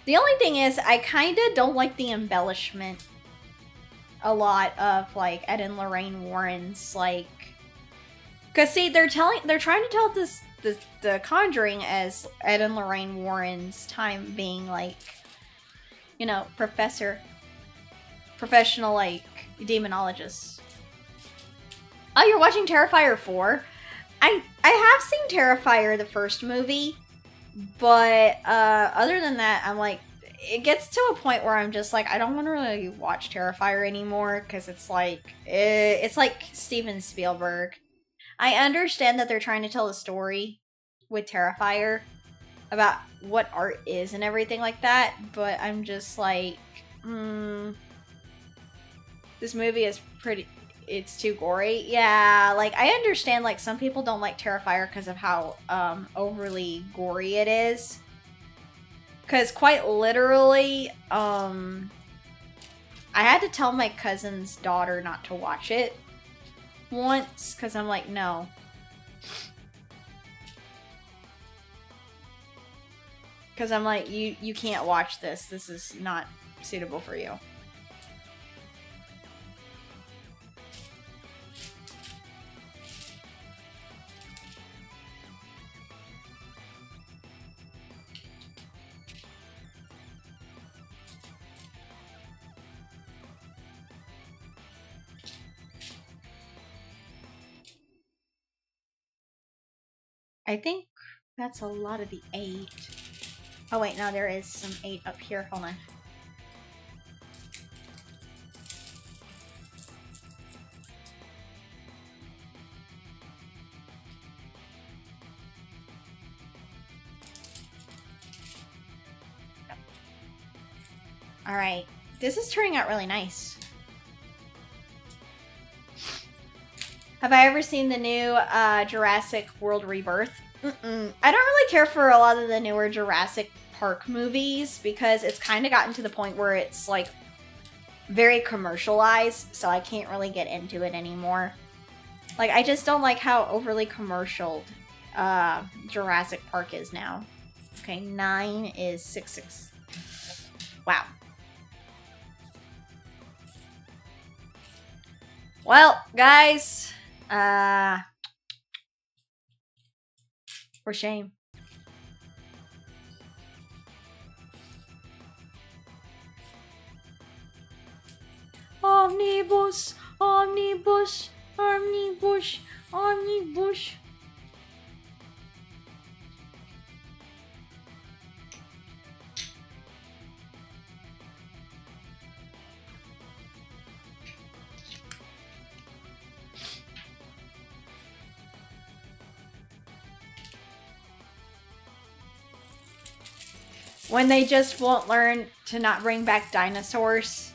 The only thing is, I kind of don't like the embellishment a lot of, like, Ed and Lorraine Warren's, like... Because, see, they're trying to tell the Conjuring as Ed and Lorraine Warren's time being, like, you know, professional, like, demonologists. Oh, you're watching Terrifier 4? I have seen Terrifier, the first movie. But other than that, I'm like, it gets to a point where I'm just like, I don't want to really watch Terrifier anymore, because it's like Steven Spielberg. I understand that they're trying to tell a story with Terrifier about what art is and everything like that, but I'm just like, this movie is it's too gory. Yeah, like, I understand, like, some people don't like Terrifier because of how overly gory it is. Because quite literally, I had to tell my cousin's daughter not to watch it once, because I'm like, no. Because I'm like, you can't watch this. This is not suitable for you. I think that's a lot of the 8. Oh wait, no, there is some 8 up here. Hold on. Alright, this is turning out really nice. Have I ever seen the new Jurassic World Rebirth? I don't really care for a lot of the newer Jurassic Park movies because it's kind of gotten to the point where it's like very commercialized, so I can't really get into it anymore. Like, I just don't like how overly commercialed Jurassic Park is now. Okay, 9 is 6. Wow. Well, guys, for shame. Omnibus, omnibus, omnibus, omnibus. When they just won't learn to not bring back dinosaurs.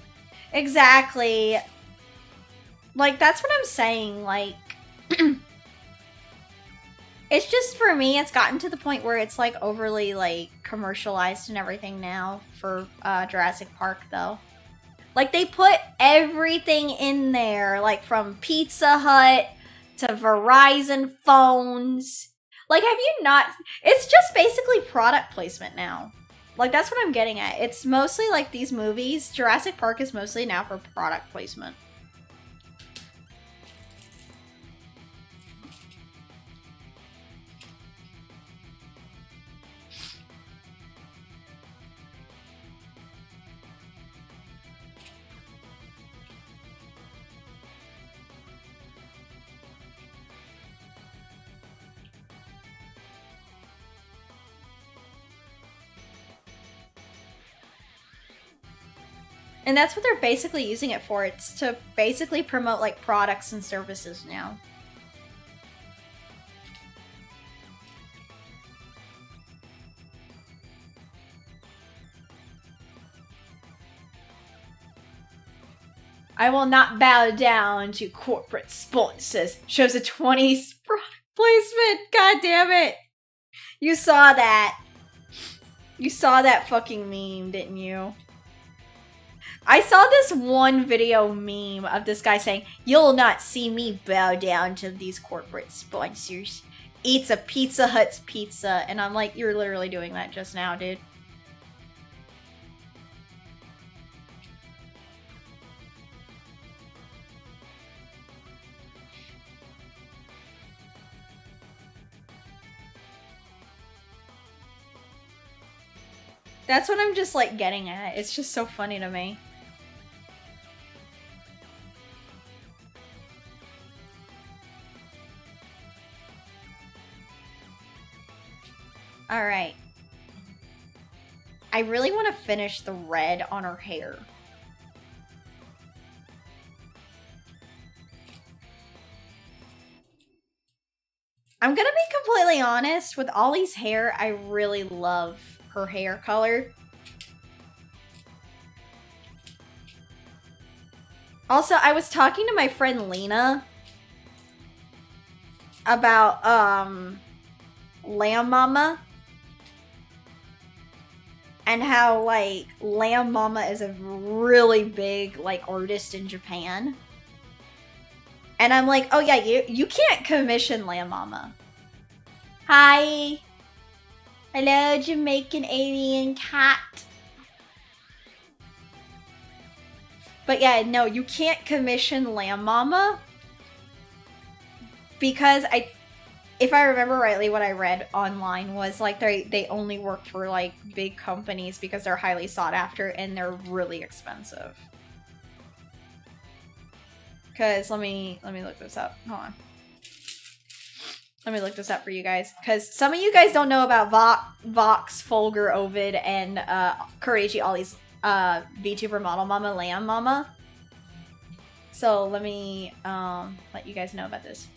Exactly. Like, that's what I'm saying. Like, It's just for me, it's gotten to the point where it's like overly like commercialized and everything now for Jurassic Park though. Like they put everything in there, like from Pizza Hut to Verizon phones. Like have you not, it's just basically product placement now. Like that's what I'm getting at. It's mostly like these movies, Jurassic Park is mostly now for product placement. And that's what they're basically using it for. It's to basically promote like products and services now. I will not bow down to corporate sponsors. Shows a 20s product placement. God damn it. You saw that. You saw that fucking meme, didn't you? I saw this one video meme of this guy saying, "You'll not see me bow down to these corporate sponsors. Eats a Pizza Hut's pizza." And I'm like, you're literally doing that just now, dude. That's what I'm just like getting at. It's just so funny to me. Alright. I really want to finish the red on her hair. I'm gonna be completely honest, with Ollie's hair, I really love her hair color. Also, I was talking to my friend Lena about, Lamb Mama. And how, like, Lamb Mama is a really big, like, artist in Japan. And I'm like, oh yeah, you can't commission Lamb Mama. Hi. Hello, Jamaican alien cat. But yeah, no, you can't commission Lamb Mama. Because if I remember rightly, what I read online was like they only work for like big companies because they're highly sought after and they're really expensive. Cause let me look this up. Hold on. Let me look this up for you guys. Cause some of you guys don't know about Vox, Folger, Ovid, and Courage Ollie's VTuber model mama, Lamb Mama. So let me let you guys know about this.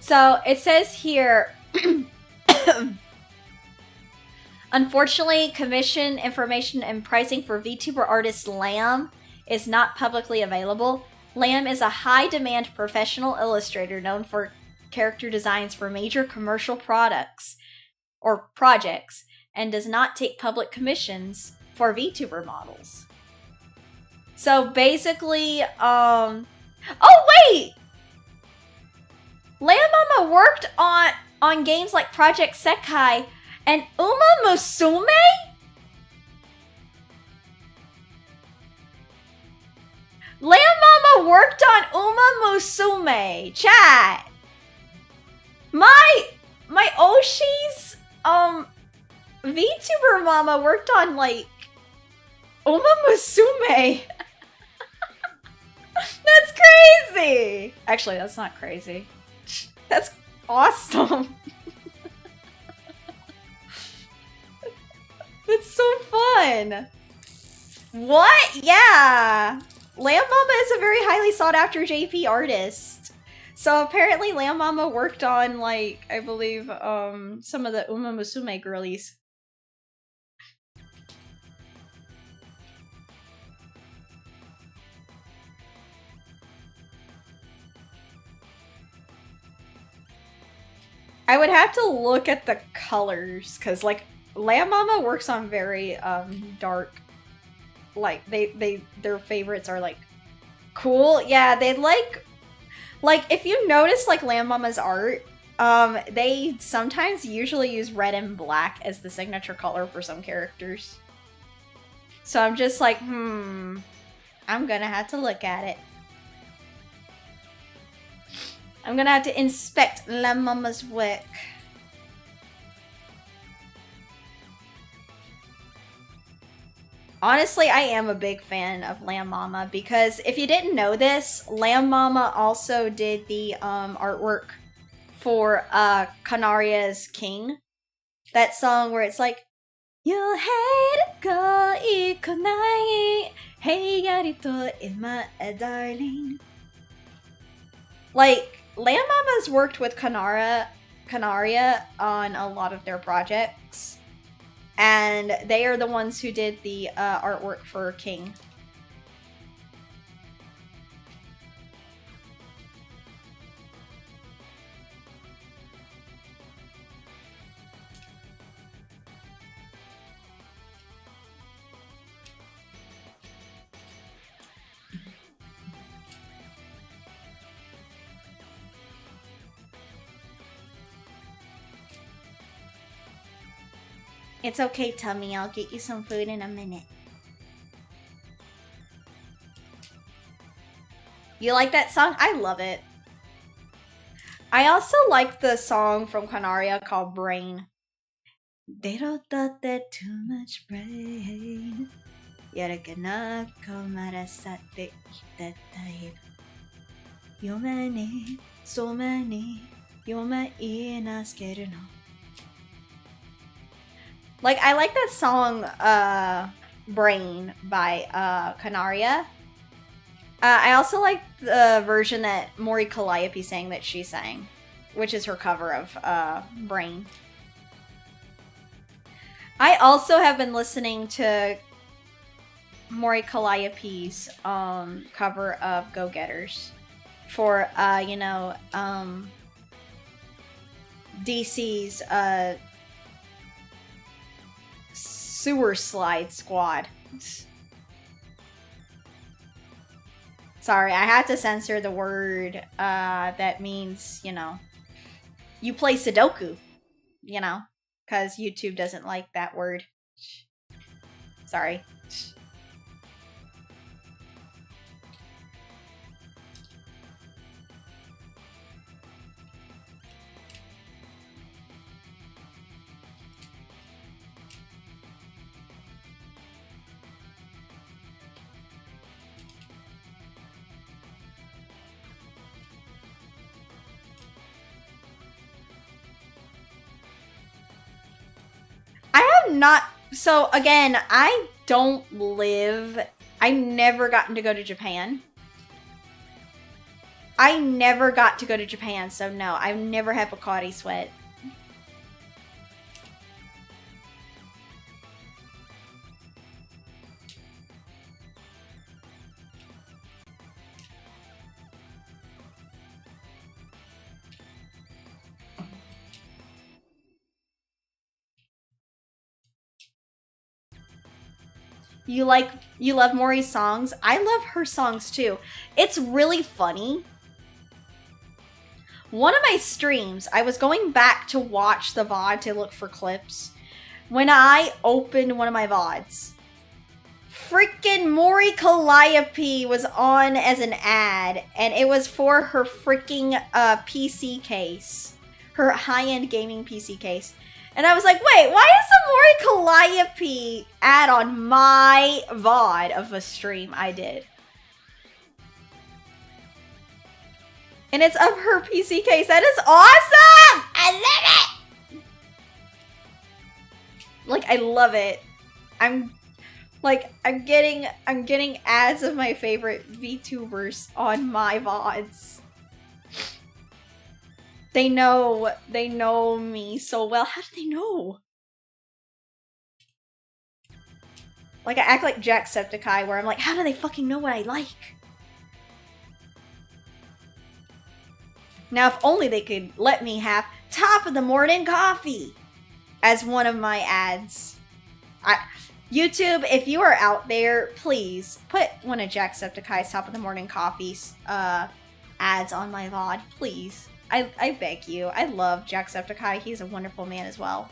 So it says here, unfortunately, commission information and pricing for VTuber artist Lamb is not publicly available. Lamb is a high-demand professional illustrator known for character designs for major commercial products or projects and does not take public commissions for VTuber models. So basically, oh wait! Lamb Mama worked on games like Project Sekai and Uma Musume? Lamb Mama worked on Uma Musume. Chat. My Oshi's VTuber mama worked on like Uma Musume. That's crazy. Actually, that's not crazy. That's awesome. That's so fun. What? Yeah. Lamb Mama is a very highly sought after JP artist. So apparently Lamb Mama worked on, like, I believe, some of the Uma Musume girlies. I would have to look at the colors, because, like, Lamb Mama works on very, dark, like, their favorites are, like, cool. Yeah, they like, if you notice, like, Lamb Mama's art, they sometimes usually use red and black as the signature color for some characters. So I'm just like, I'm gonna have to look at it. I'm gonna have to inspect Lamb Mama's work. Honestly, I am a big fan of Lamb Mama because if you didn't know this, Lamb Mama also did the artwork for Canaria's King. That song where it's like, Your head go ikonai, hey yarito ima darling. Like, Lamb Mama's worked with Canaria on a lot of their projects. And they are the ones who did the artwork for King. It's okay, Tummy. I'll get you some food in a minute. You like that song? I love it. I also like the song from Canaria called Brain. They don't thought that too much brain. Yarakanab komarasate ita type. Yomani, so many, yoma inaskeru no. Like, I like that song, Brain by, Canaria. I also like the version that Mori Calliope sang that she sang, which is her cover of, Brain. I also have been listening to Mori Calliope's, cover of Go Getters for, you know, DC's, Sewer Slide Squad. Sorry, I had to censor the word that means, you know, you play Sudoku, you know, because YouTube doesn't like that word. Sorry. Not so again, I never gotten to go to Japan. I never got to go to Japan, so no, I've never had Bacardi sweat. You love Mori's songs? I love her songs too. It's really funny. One of my streams, I was going back to watch the VOD to look for clips. When I opened one of my VODs, freaking Mori Calliope was on as an ad, and it was for her freaking PC case. Her high-end gaming PC case. And I was like, wait, why is the Mori Calliope ad on my VOD of a stream I did? And it's of her PC case. That is awesome! I love it! Like, I love it. I'm getting ads of my favorite VTubers on my VODs. They know me so well. How do they know? Like, I act like Jacksepticeye, where I'm like, how do they fucking know what I like? Now, if only they could let me have top of the morning coffee as one of my ads. YouTube, if you are out there, please put one of Jacksepticeye's top of the morning coffee's ads on my VOD, please. I beg you. I love Jacksepticeye. He's a wonderful man as well.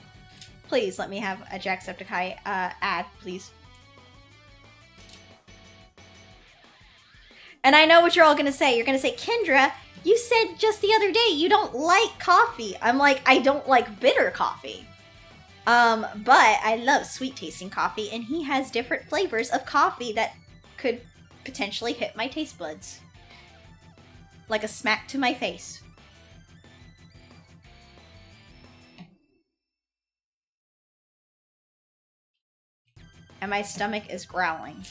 Please let me have a Jacksepticeye ad, please. And I know what you're all gonna say. You're gonna say, Kendra, you said just the other day you don't like coffee. I'm like, I don't like bitter coffee. But I love sweet tasting coffee, and he has different flavors of coffee that could potentially hit my taste buds. Like a smack to my face. And my stomach is growling.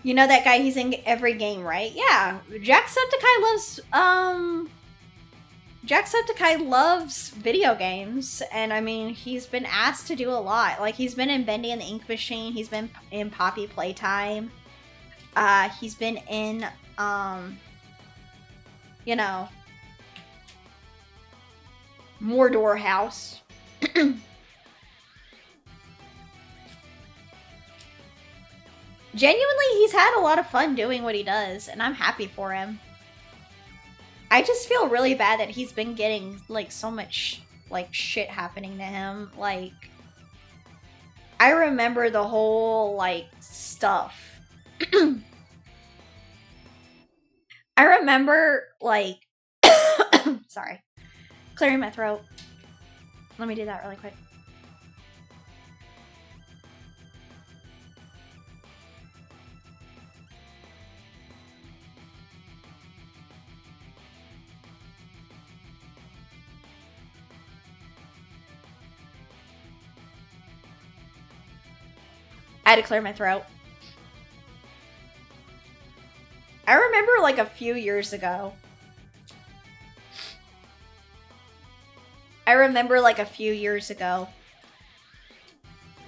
You know that guy, he's in every game, right? Yeah, Jacksepticeye loves video games, and I mean, he's been asked to do a lot. Like, he's been in Bendy and the Ink Machine, he's been in Poppy Playtime, he's been in, you know, Mordor House. Genuinely, he's had a lot of fun doing what he does, and I'm happy for him. I just feel really bad that he's been getting, like, so much, like, shit happening to him. Like, I remember the whole, like, stuff. I remember, like, sorry, clearing my throat. Let me do that really quick. I had to clear my throat. I remember, like, a few years ago.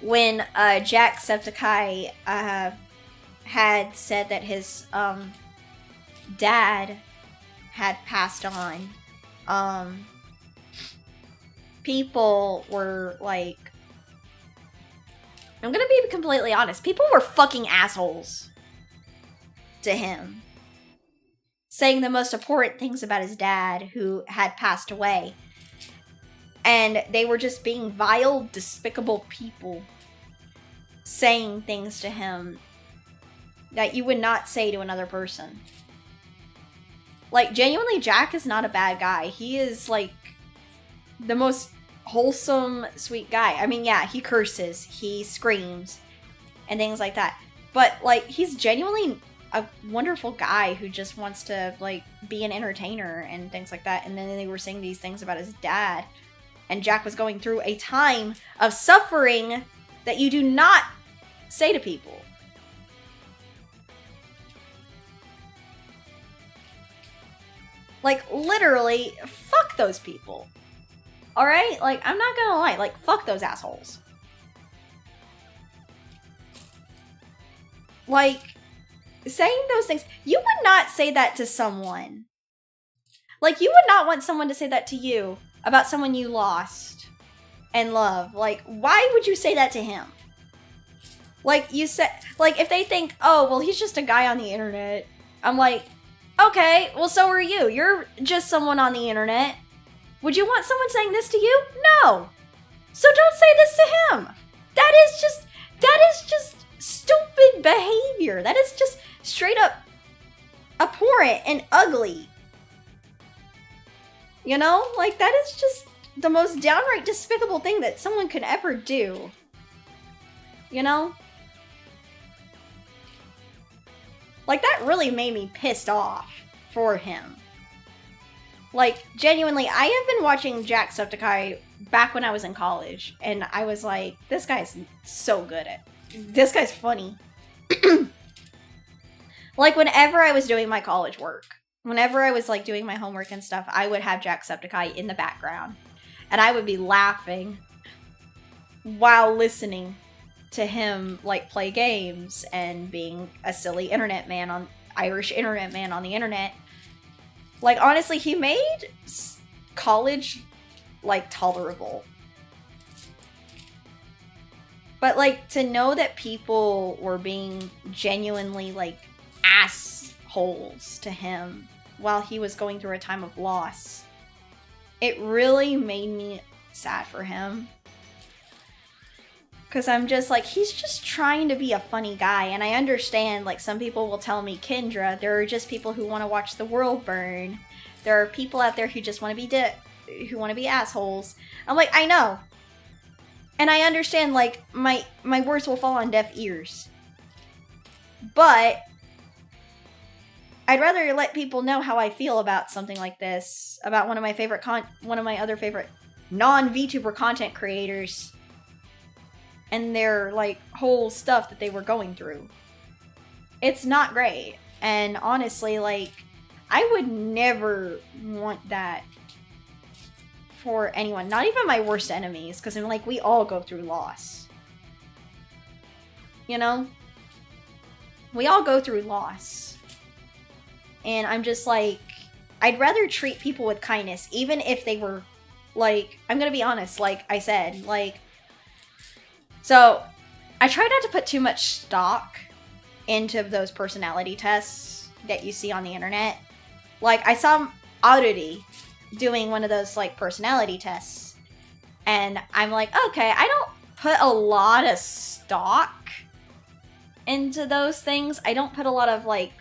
When Jacksepticeye had said that his dad had passed on. People were like, I'm gonna be completely honest, people were fucking assholes to him, saying the most important things about his dad who had passed away. And they were just being vile, despicable people, saying things to him that you would not say to another person. Like, genuinely, Jack is not a bad guy. He is, like, the most wholesome, sweet guy. I mean, yeah, he curses, he screams, and things like that. But, like, he's genuinely a wonderful guy who just wants to, like, be an entertainer and things like that. And then they were saying these things about his dad. And Jack was going through a time of suffering that you do not say to people. Like, literally, fuck those people. Alright? Like, I'm not gonna lie. Like, fuck those assholes. Like, saying those things, you would not say that to someone. Like, you would not want someone to say that to you about someone you lost and love. Like, why would you say that to him? Like, you said, like, if they think, oh, well, he's just a guy on the internet. I'm like, okay, well, so are you. You're just someone on the internet. Would you want someone saying this to you? No. So don't say this to him. That is just stupid behavior. That is just straight up abhorrent and ugly. You know? Like, that is just the most downright despicable thing that someone could ever do. You know? Like, that really made me pissed off for him. Like, genuinely, I have been watching Jacksepticeye back when I was in college, and I was like, this guy's so good at... This guy's funny. Like, whenever I was doing my college work, whenever I was, like, doing my homework and stuff, I would have Jacksepticeye in the background. And I would be laughing while listening to him, like, play games and being a silly Irish internet man on the internet. Like, honestly, he made college, like, tolerable. But, like, to know that people were being genuinely, like, assholes to him while he was going through a time of loss, it really made me sad for him. Because I'm just like, he's just trying to be a funny guy. And I understand, like, some people will tell me, Kendra, there are just people who want to watch the world burn. There are people out there who just want to be who want to be assholes. I'm like, I know. And I understand, like, my words will fall on deaf ears. But I'd rather let people know how I feel about something like this, about one of my other favorite non-VTuber content creators, and their, like, whole stuff that they were going through. It's not great. And honestly, like, I would never want that for anyone. Not even my worst enemies, because I'm like, we all go through loss. You know? We all go through loss. And I'm just like, I'd rather treat people with kindness, even if they were, like, I'm gonna be honest, like I said, like, so I try not to put too much stock into those personality tests that you see on the internet. Like, I saw Oddity doing one of those, like, personality tests, and I'm like, okay, I don't put a lot of stock into those things. I don't put a lot of, like,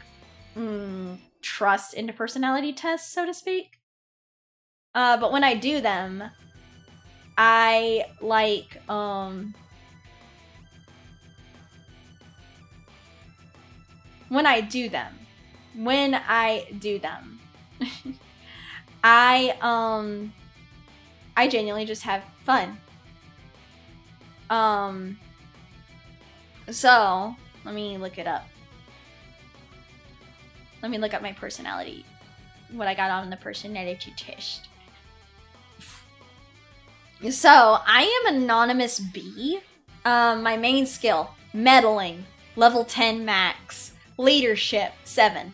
trust into personality tests, so to speak. But when I do them, I, like, when I do them, I genuinely just have fun. So, let me look it up. Let me look up my personality. What I got on the personality test. So, I am Anonymous B. My main skill, meddling, level 10 max. Leadership, 7.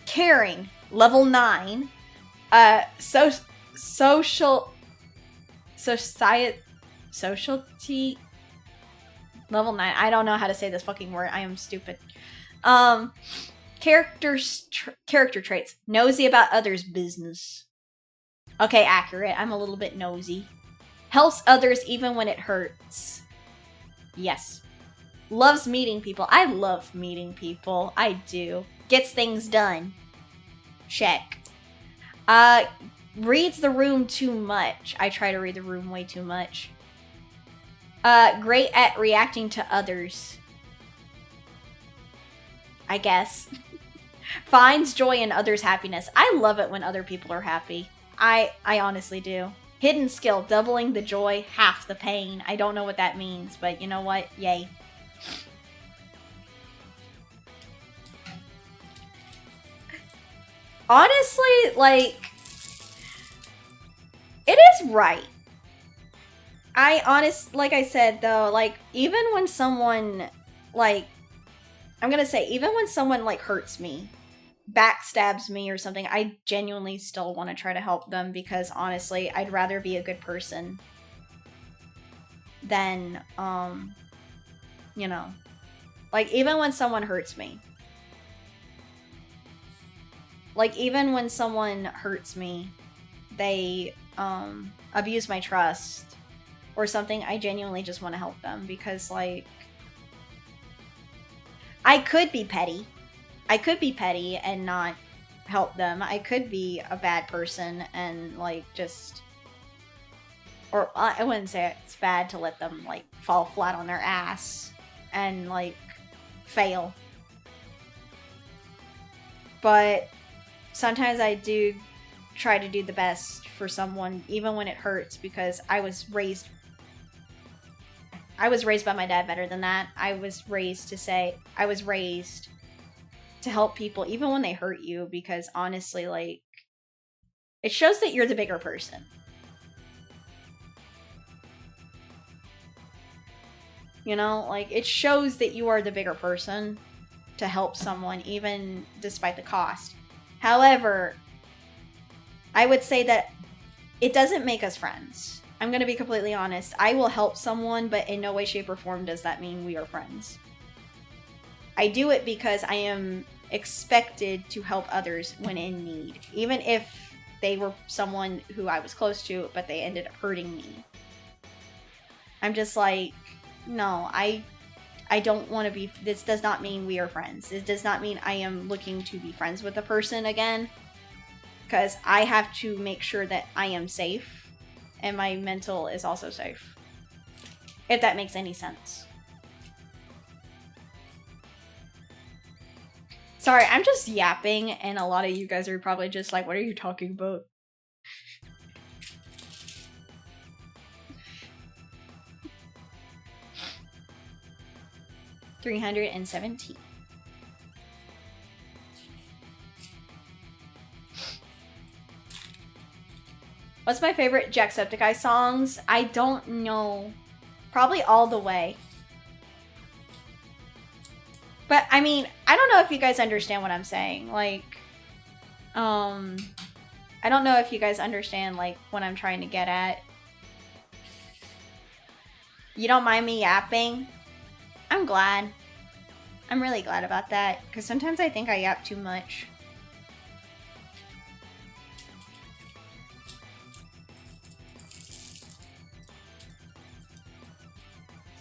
Caring, level 9. Socialty, level 9. I don't know how to say this fucking word. I am stupid. Character traits. Nosy about others' business. Okay, accurate. I'm a little bit nosy. Helps others even when it hurts. Yes. Loves meeting people. I love meeting people. I do. Gets things done. Check. Reads the room too much. I try to read the room way too much. Great at reacting to others. I guess. Finds joy in others' happiness. I love it when other people are happy. I honestly do. Hidden skill. Doubling the joy, half the pain. I don't know what that means, but you know what? Yay. Honestly, like, it is right. Like I said, though, like, even when someone, like, I'm gonna say, even when someone, like, hurts me, backstabs me or something, I genuinely still want to try to help them, because, honestly, I'd rather be a good person than, you know, like, even when someone hurts me. Like, even when someone hurts me, they, abuse my trust or something, I genuinely just want to help them, because, like, I could be petty. I could be petty and not help them. I could be a bad person and, like, just... Or, I wouldn't say it's bad to let them, like, fall flat on their ass and, like, fail. But sometimes I do try to do the best for someone, even when it hurts, because I was raised by my dad better than that. I was raised to help people, even when they hurt you, because honestly, like, it shows that you're the bigger person. You know, like, it shows that you are the bigger person to help someone, even despite the cost. However, I would say that it doesn't make us friends. I'm going to be completely honest. I will help someone, but in no way, shape, or form does that mean we are friends. I do it because I am expected to help others when in need. Even if they were someone who I was close to, but they ended up hurting me. I'm just like, no, I don't want to be... This does not mean we are friends. It does not mean I am looking to be friends with a person again. Because I have to make sure that I am safe. And my mental is also safe. If that makes any sense. Sorry, I'm just yapping, and a lot of you guys are probably just like, what are you talking about? $317. What's my favorite Jacksepticeye songs? I don't know. Probably All the Way. But, I mean, I don't know if you guys understand what I'm saying. Like, I don't know if you guys understand, like, what I'm trying to get at. You don't mind me yapping? I'm glad. I'm really glad about that. Because sometimes I think I yap too much.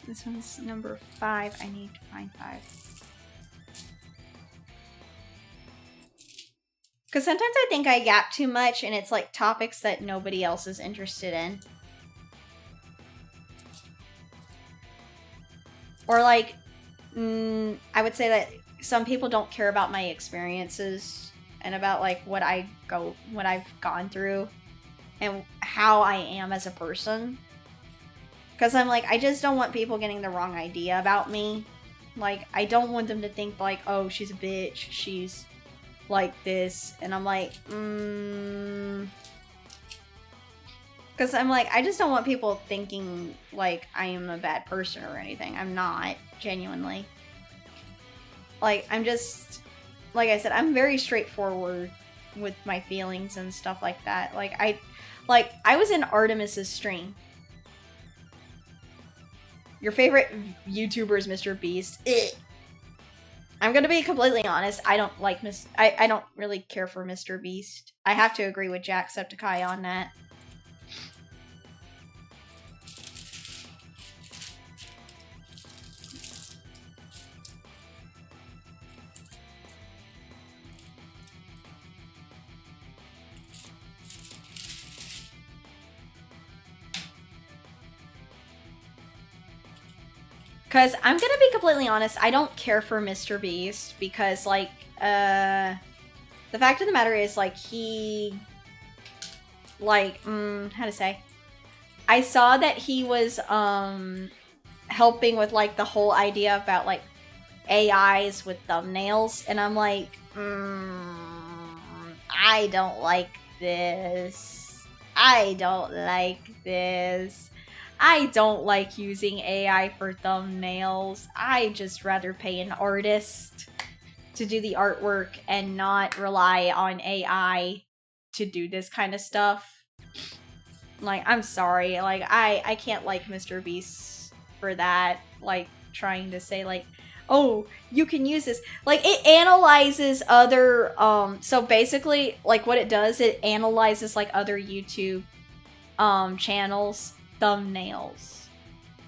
This one's number 5. I need to find 5. Because sometimes I think I yap too much and it's like topics that nobody else is interested in. Or like, I would say that some people don't care about my experiences and about like what I've gone through and how I am as a person. Because I'm like, I just don't want people getting the wrong idea about me. Like, I don't want them to think like, oh, she's a bitch, she's like this. And I'm like, Because I'm like, I just don't want people thinking like I am a bad person or anything. I'm not, genuinely. Like, I'm just, like I said, I'm very straightforward with my feelings and stuff like that. Like, I was in Artemis's stream. Your favorite YouTuber is Mr. Beast. I'm gonna be completely honest. I don't like I don't really care for Mr. Beast. I have to agree with Jacksepticeye on that. Because I'm gonna be completely honest, I don't care for Mr. Beast because, like, the fact of the matter is, like, he, like, how to say? I saw that he was, helping with, like, the whole idea about, like, AIs with thumbnails, and I'm like, I don't like this. I don't like this. I don't like using AI for thumbnails. I just rather pay an artist to do the artwork and not rely on AI to do this kind of stuff. Like, I'm sorry. Like, I can't like Mr. Beast for that. Like, trying to say, like, oh, you can use this. Like, it analyzes other, so basically, like, what it does, it analyzes, like, other YouTube, channels' thumbnails.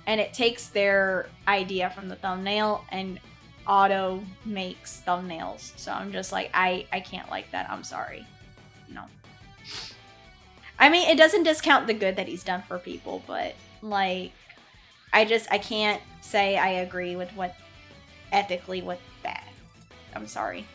And it takes their idea from the thumbnail and auto makes thumbnails. So I'm just like, I can't like that. I'm sorry. No. I mean, it doesn't discount the good that he's done for people, but, like, I can't say I agree with what, ethically, with that. I'm sorry.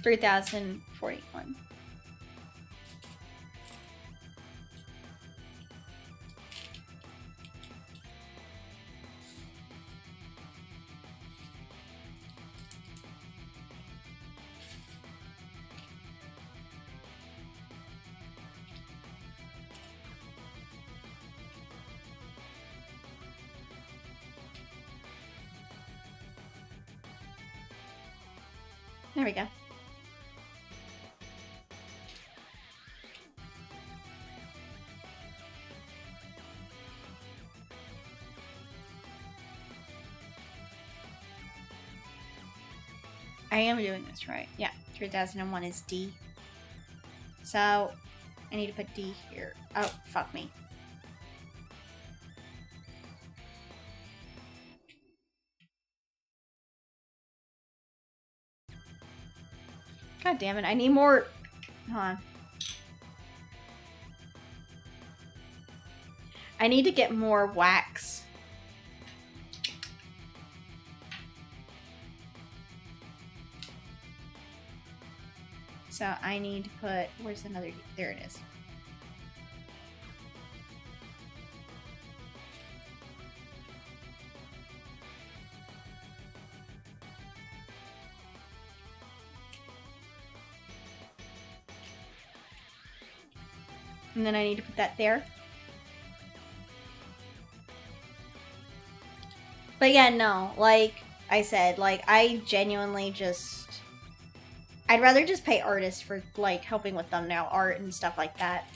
3,041. There we go. I am doing this right. Yeah, 3001 is D. So, I need to put D here. Oh, fuck me. God damn it, I need more... Hold on. I need to get more wax. So I need to put... Where's another... There it is. And then I need to put that there. But yeah, no, like I said, like I genuinely just... I'd rather just pay artists for like helping with thumbnail art and stuff like that.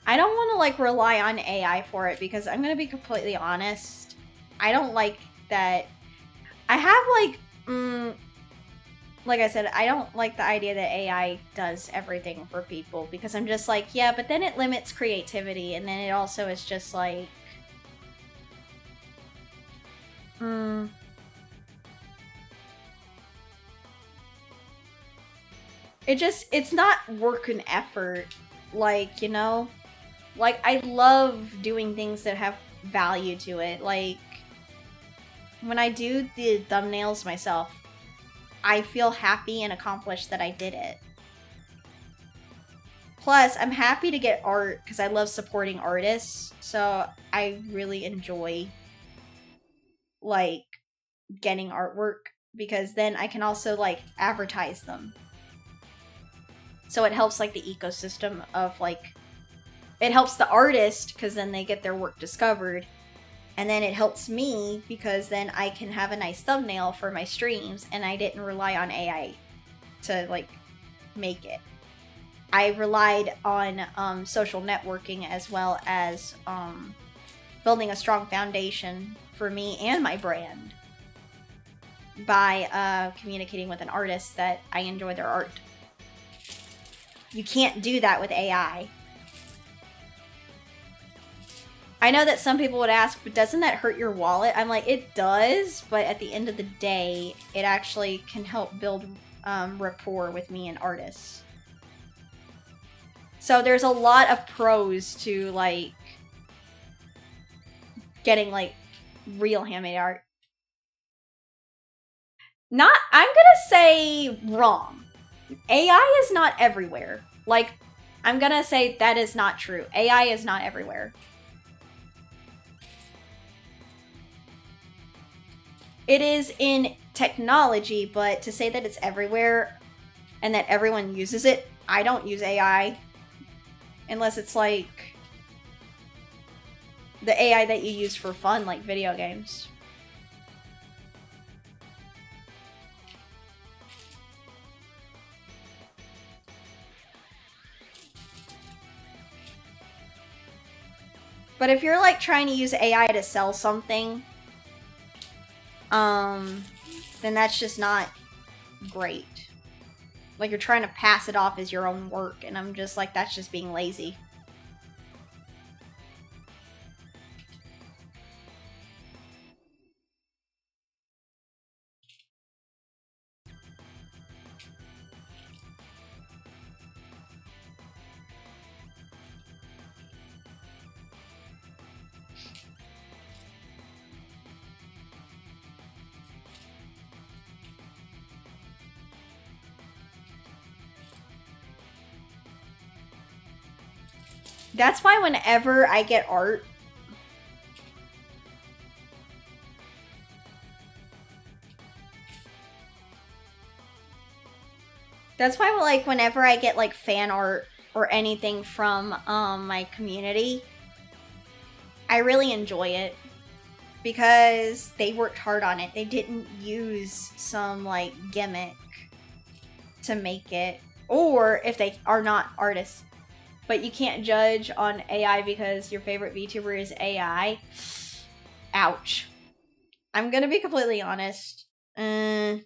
I don't want to like rely on AI for it because I'm going to be completely honest. I don't like that. I have like I said, I don't like the idea that AI does everything for people because I'm just like, yeah, but then it limits creativity and then it also is just like, it's not work and effort, like, you know? Like, I love doing things that have value to it. Like, when I do the thumbnails myself, I feel happy and accomplished that I did it. Plus, I'm happy to get art because I love supporting artists. So, I really enjoy, like, getting artwork because then I can also, like, advertise them. So, it helps, like, the ecosystem of, like... It helps the artist because then they get their work discovered. And then it helps me because then I can have a nice thumbnail for my streams and I didn't rely on AI to like make it. I relied on social networking as well as building a strong foundation for me and my brand by communicating with an artist that I enjoy their art. You can't do that with AI. I know that some people would ask, but doesn't that hurt your wallet? I'm like, it does, but at the end of the day, it actually can help build rapport with me and artists. So there's a lot of pros to, like, getting, like, real handmade art. I'm gonna say wrong. AI is not everywhere. Like, I'm gonna say that is not true. AI is not everywhere. It is in technology, but to say that it's everywhere and that everyone uses it, I don't use AI. Unless it's like the AI that you use for fun, like video games. But if you're like trying to use AI to sell something, then that's just not great. Like you're trying to pass it off as your own work, and I'm just like, that's just being lazy. That's why whenever I get art, that's why, like, whenever I get, like, fan art or anything from, my community, I really enjoy it. Because they worked hard on it. They didn't use some, like, gimmick to make it. Or if they are not artists. But you can't judge on AI because your favorite VTuber is AI. Ouch. I'm gonna be completely honest. I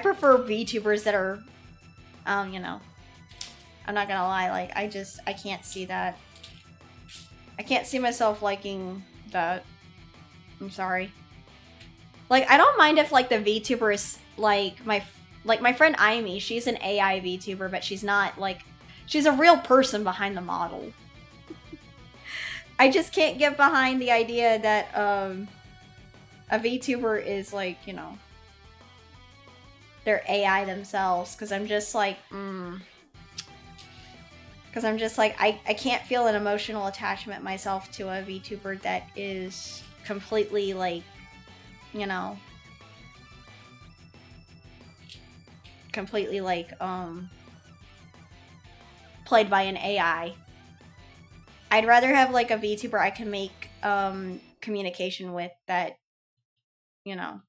prefer VTubers that are, you know. I'm not gonna lie, like, I can't see that. I can't see myself liking that. I'm sorry. Like, I don't mind if, like, the VTuber is, like, my friend Aimee, she's an AI VTuber, but she's not, like, she's a real person behind the model. I just can't get behind the idea that, a VTuber is, like, you know, they're AI themselves, because I'm just like, Because I'm just like, I can't feel an emotional attachment myself to a VTuber that is completely, like, you know, completely, like, played by an AI. I'd rather have, like, a VTuber I can make, communication with that, you know.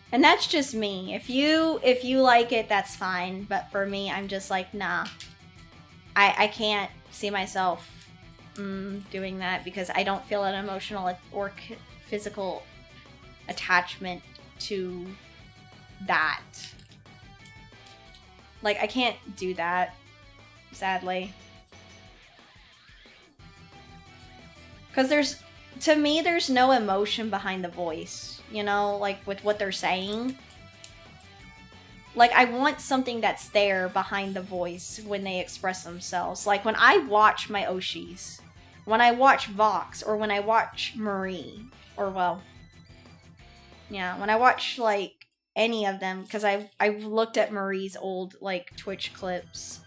And that's just me. If you like it, that's fine. But for me, I'm just like, nah. I can't see myself doing that because I don't feel an emotional or physical attachment to that. Like, I can't do that, sadly. Because to me, there's no emotion behind the voice, you know, like with what they're saying. Like, I want something that's there behind the voice when they express themselves. Like, when I watch my Oshis, when I watch Vox, or when I watch Marie, or, well, yeah, when I watch, like, any of them, because I've looked at Marie's old, like, Twitch clips.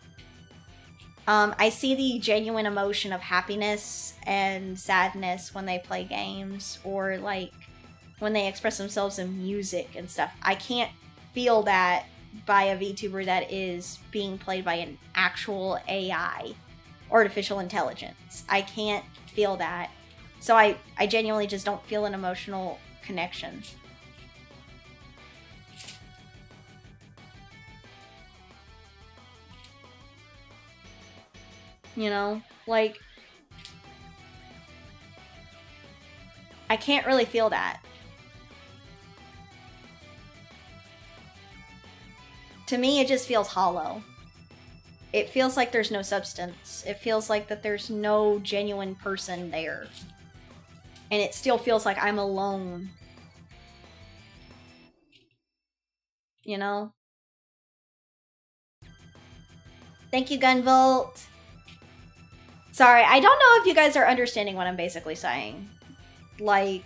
I see the genuine emotion of happiness and sadness when they play games, or, like, when they express themselves in music and stuff. I can't feel that by a VTuber that is being played by an actual AI, artificial intelligence. I can't feel that. So I genuinely just don't feel an emotional connection. You know? Like, I can't really feel that. To me, it just feels hollow. It feels like there's no substance. It feels like that there's no genuine person there. And it still feels like I'm alone. You know? Thank you, Gunvolt. Sorry, I don't know if you guys are understanding what I'm basically saying. Like...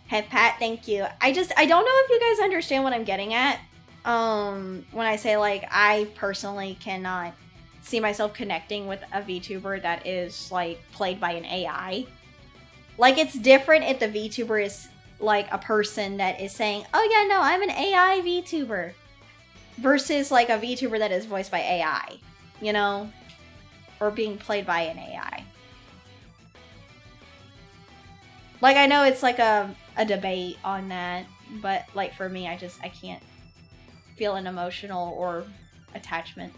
Hey, Pat, thank you. I don't know if you guys understand what I'm getting at. When I say, like, I personally cannot see myself connecting with a VTuber that is, like, played by an AI. Like, it's different if the VTuber is, like, a person that is saying, oh yeah, no, I'm an AI VTuber. Versus, like, a VTuber that is voiced by AI. You know? Or being played by an AI. Like, I know it's, like, a debate on that, but, like, for me, I can't feel an emotional or attachment.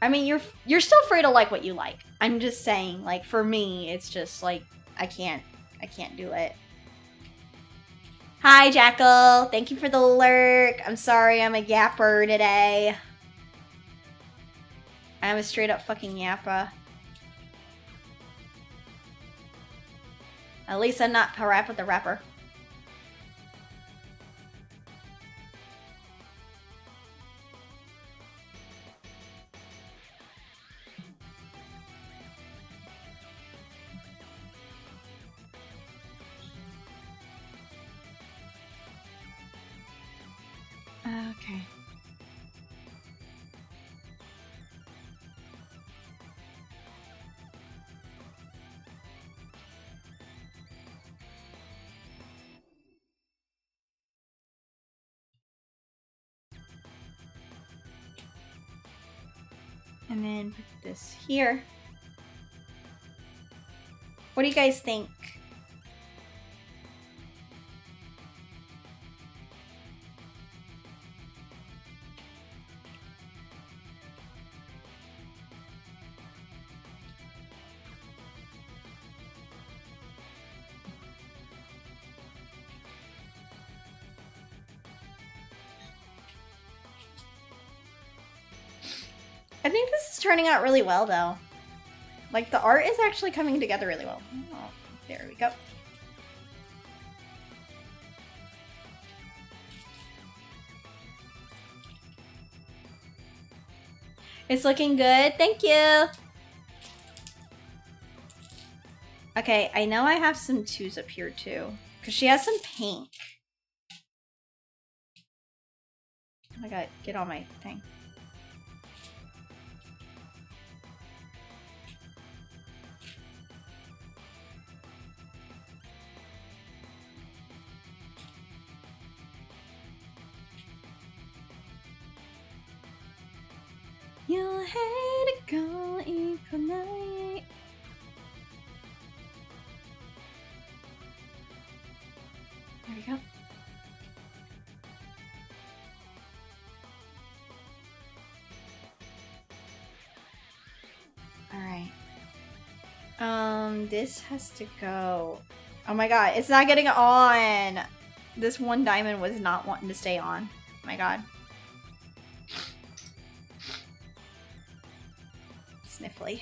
I mean, you're still free to like what you like. I'm just saying, like, for me, it's just, like, I can't do it. Hi, Jackal. Thank you for the lurk. I'm sorry I'm a yapper today. I'm a straight up fucking yapper. At least I'm not Parap with the rapper. Okay. And then put this here. What do you guys think? I think this is turning out really well, though. Like, the art is actually coming together really well. Oh, there we go. It's looking good. Thank you. Okay, I know I have some 2s up here, too. Because she has some pink. Oh my god, get on my thing. You hate to go equally. There we go. Alright. This has to go. Oh my god, it's not getting on! This one diamond was not wanting to stay on. Oh my god. Sniffly.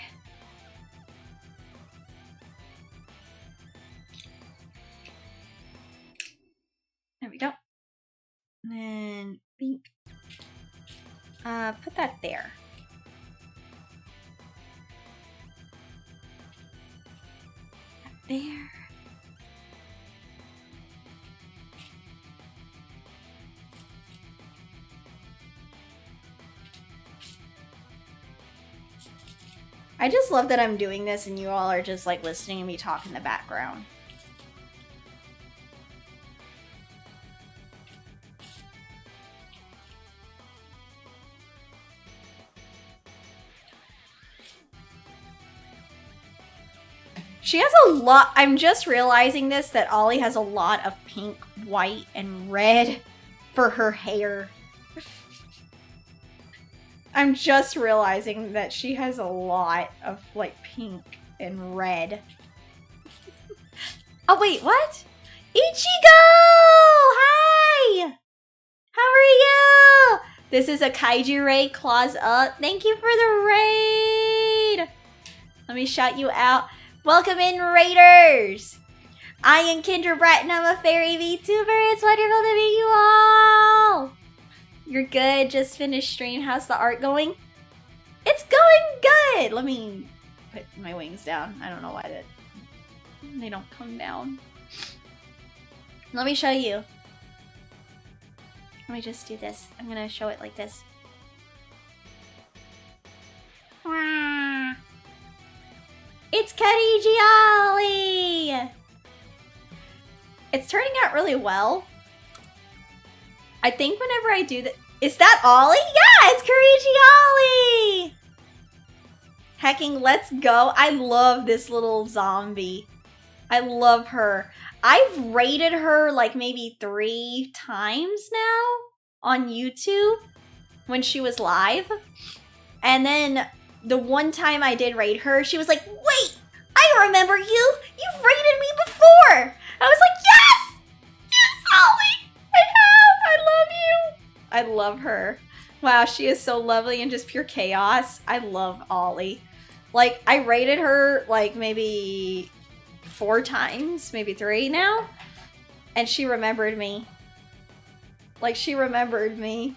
There we go. And then pink. Put that there. That there. I just love that I'm doing this and you all are just like listening to me talk in the background. She has a lot. I'm just realizing this, that Ollie has a lot of pink, white, and red for her hair. I'm just realizing that she has a lot of, like, pink and red. Oh, wait, what? Ichigo! Hi! How are you? This is a Kaiju Raid Claws Up. Thank you for the raid! Let me shout you out. Welcome in, Raiders! I am Kendra Bratton. I'm a fairy VTuber. It's wonderful to meet you all! You're good. Just finished stream. How's the art going? It's going good. Let me put my wings down. I don't know why they don't come down. Let me show you. Let me just do this. I'm gonna show it like this. It's Karijiali! It's turning out really well. I think whenever I do that... Is that Ollie? Yeah, it's Karijiali! Hecking, let's go. I love this little zombie. I love her. I've rated her like maybe 3 times now on YouTube when she was live. And then the one time I did raid her, she was like, wait, I remember you. You've raided me before. I was like, yes! Yes, Ollie! I love you. I love her. Wow, she is so lovely and just pure chaos. I love Ollie. Like, I rated her like maybe 4 times, maybe 3 now. And she remembered me. Like, she remembered me.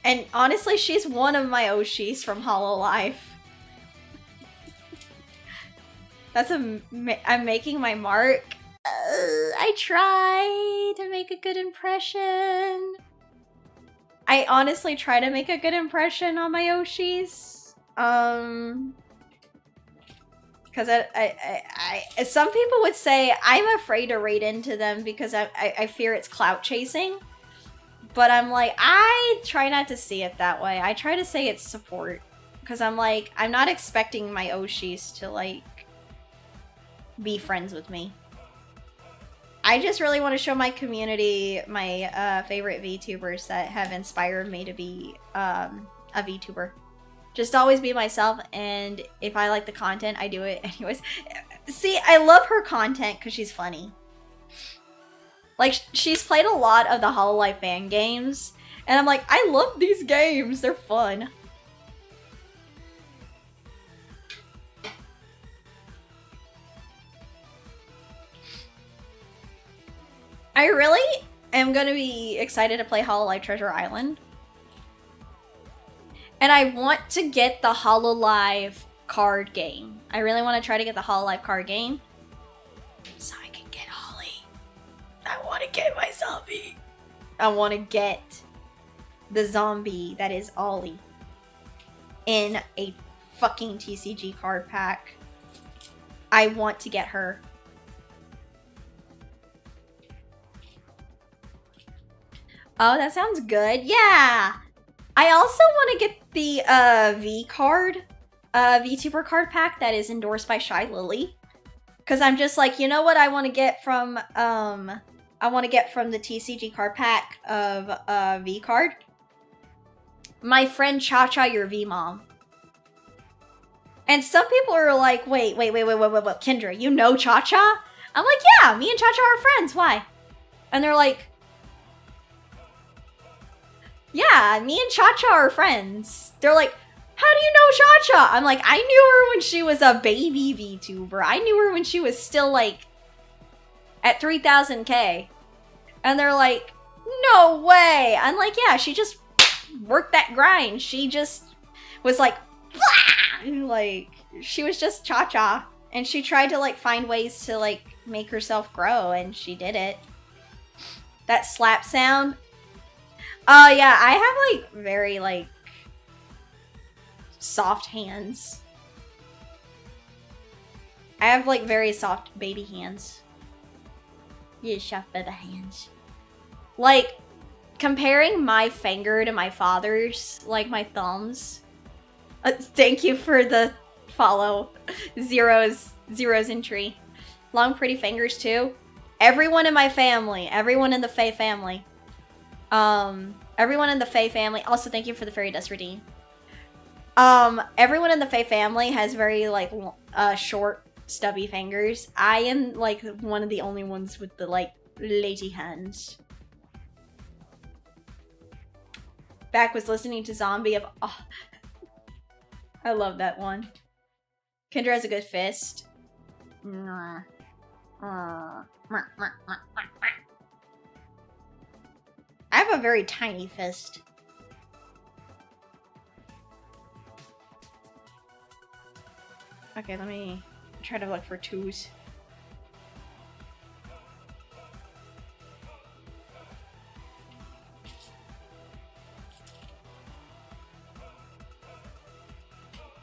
And honestly, she's one of my Oshis from Hololive. I'm making my mark. I try to make a good impression. I honestly try to make a good impression on my Oshis. Because some people would say I'm afraid to raid into them because I fear it's clout chasing. But I'm like, I try not to see it that way. I try to say it's support. Because I'm like, I'm not expecting my Oshis to, like, be friends with me. I just really want to show my community my favorite VTubers that have inspired me to be a VTuber. Just always be myself, and if I like the content, I do it anyways. See, I love her content because she's funny. Like, she's played a lot of the Hololive fan games, and I'm like, I love these games. They're fun. I really am going to be excited to play Hololive Treasure Island. And I want to get the Hololive card game. I really want to try to get the Hololive card game. So I can get Holly. I want to get my zombie. I want to get the zombie that is Ollie in a fucking TCG card pack. I want to get her. Oh, that sounds good. Yeah. I also want to get the VTuber card pack that is endorsed by Shy Lily. Because I'm just like, you know what I want to get from the TCG card pack of V card? My friend Cha-Cha, your V-mom. And some people are like, wait, Kendra, you know Cha-Cha? I'm like, yeah, me and Cha-Cha are friends, why? And they're like, yeah, me and Cha-Cha are friends. They're like, how do you know Cha-Cha? I'm like, I knew her when she was a baby VTuber. I knew her when she was still, like, at 3,000K. And they're like, no way. I'm like, yeah, she just worked that grind. She just was like, like, she was just Cha-Cha. And she tried to, like, find ways to, like, make herself grow. And she did it. That slap sound. Oh, yeah, I have, like, very, like, soft hands. I have, like, very soft baby hands. Yeah, soft baby hands. Like, comparing my finger to my father's, like, my thumbs. Thank you for the follow. Zero's entry. Long, pretty fingers, too. Everyone in my family. Everyone in the Faye family. Everyone in the Faye family. Also, thank you for the fairy dust redeem. Everyone in the Faye family has very, like, short, stubby fingers. I am, like, one of the only ones with the, like, lady hands. Back was listening to Zombie of... Oh, I love that one. Kendra has a good fist. I have a very tiny fist. Okay, let me try to look for twos.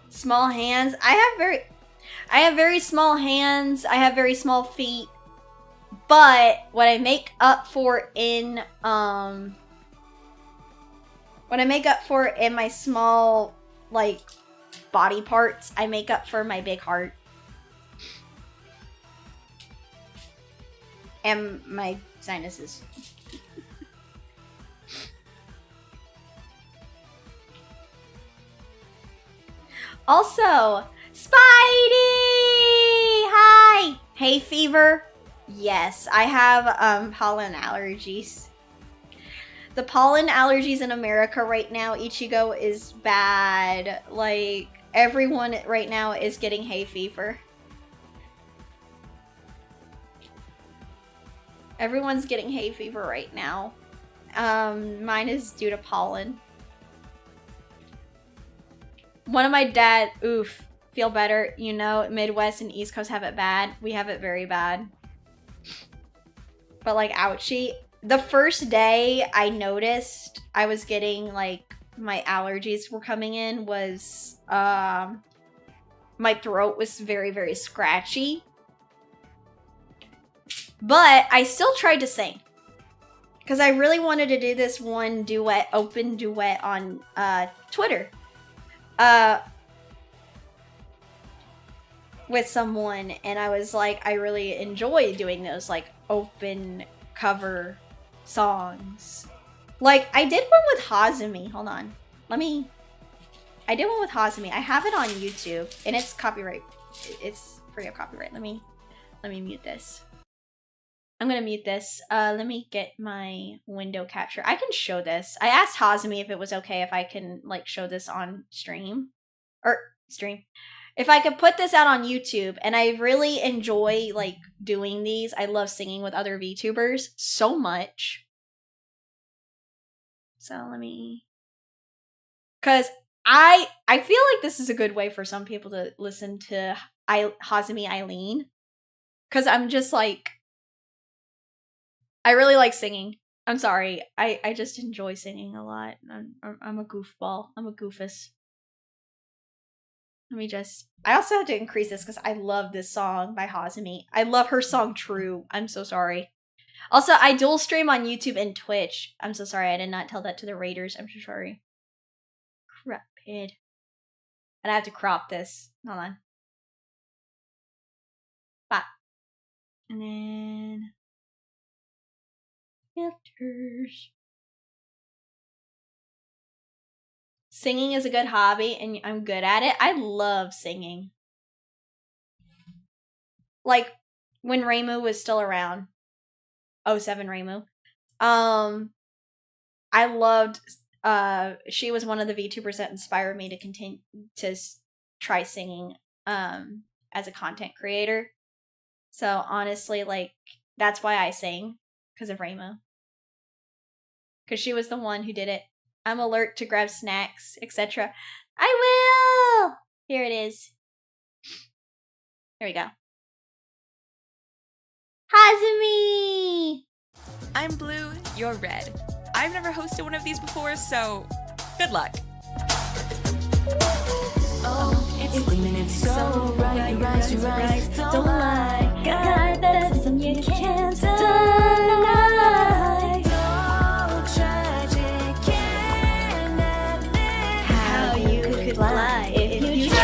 Small hands. I have very small hands. I have very small feet. But what I make up for in my small, like, body parts, I make up for my big heart. And my sinuses. Also, Spidey! Hi! Hay fever? Yes, I have pollen allergies. The pollen allergies in America right now, Ichigo, is bad. Like, everyone right now is getting hay fever. Everyone's getting hay fever right now. Mine is due to pollen. One of my dad, oof, feel better. You know, Midwest and East Coast have it bad. We have it very bad. But like, ouchie. The first day I noticed I was getting like, my allergies were coming in was, my throat was very, very scratchy. But I still tried to sing. Because I really wanted to do this one duet, open duet on Twitter. With someone, and I was like, I really enjoy doing those like open cover songs. Like, I did one with Hazumi. Hold on. I did one with Hazumi. I have it on YouTube, and it's copyright. It's free of copyright. Let me mute this. I'm gonna mute this. Let me get my window capture. I can show this. I asked Hazumi if it was okay if I can like show this on stream. If I could put this out on YouTube, and I really enjoy like doing these. I love singing with other VTubers so much. So let me, cause I feel like this is a good way for some people to listen to Hazumi Eileen, cause I'm just like, I really like singing. I'm sorry, I just enjoy singing a lot. I'm a goofball. I'm a goofus. Let me just... I also have to increase this because I love this song by Hazumi. I love her song True. I'm so sorry. Also, I dual stream on YouTube and Twitch. I'm so sorry. I did not tell that to the raiders. I'm so sorry. Crapid. And I have to crop this. Hold on. Bop. And then... filters. Singing is a good hobby, and I'm good at it. I love singing. Like, when Reimu was still around. 07 Reimu. I loved, she was one of the VTubers that inspired me to continue to try singing, as a content creator. So, honestly, like, that's why I sing, because of Reimu. Because she was the one who did it. I'm alert to grab snacks, etc. I will! Here it is. Here we go. Hazumi! I'm blue, you're red. I've never hosted one of these before, so good luck. Oh, it's gleaming, it's so bright. You rise, don't lie. God, that's something you can't deny. Fly if you try.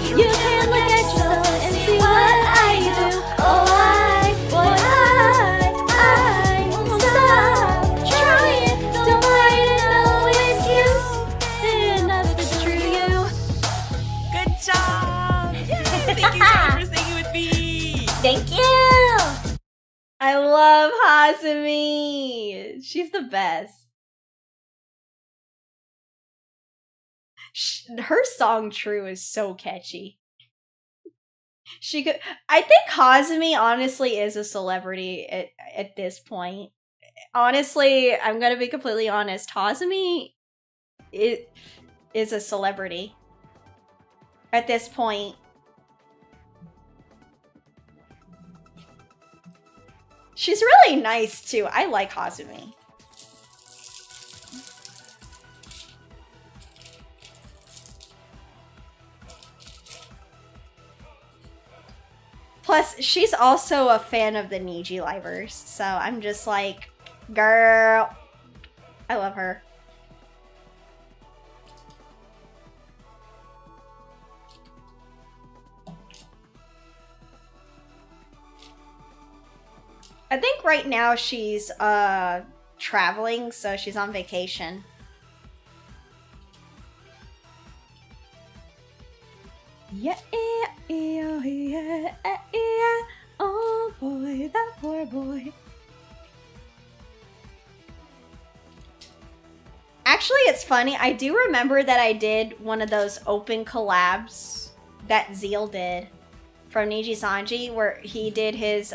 You can look at yourself and see what I do. Oh, I won't stop trying. Don't find no excuse. There's nothing true you. Good job! Thank you so much for singing with me. Thank you. I love Hazumi. She's the best. Her song True is so catchy. She could... I think Hazumi honestly is a celebrity at this point. Honestly, I'm gonna be completely honest. Hazumi is a celebrity at this point. She's really nice, too. I like Hazumi. Plus, she's also a fan of the Niji Livers, so I'm just like, girl. I love her. I think right now she's traveling, so she's on vacation. Yeah, oh boy, that poor boy. Actually, it's funny. I do remember that I did one of those open collabs that Zeal did from Niji Sanji, where he did his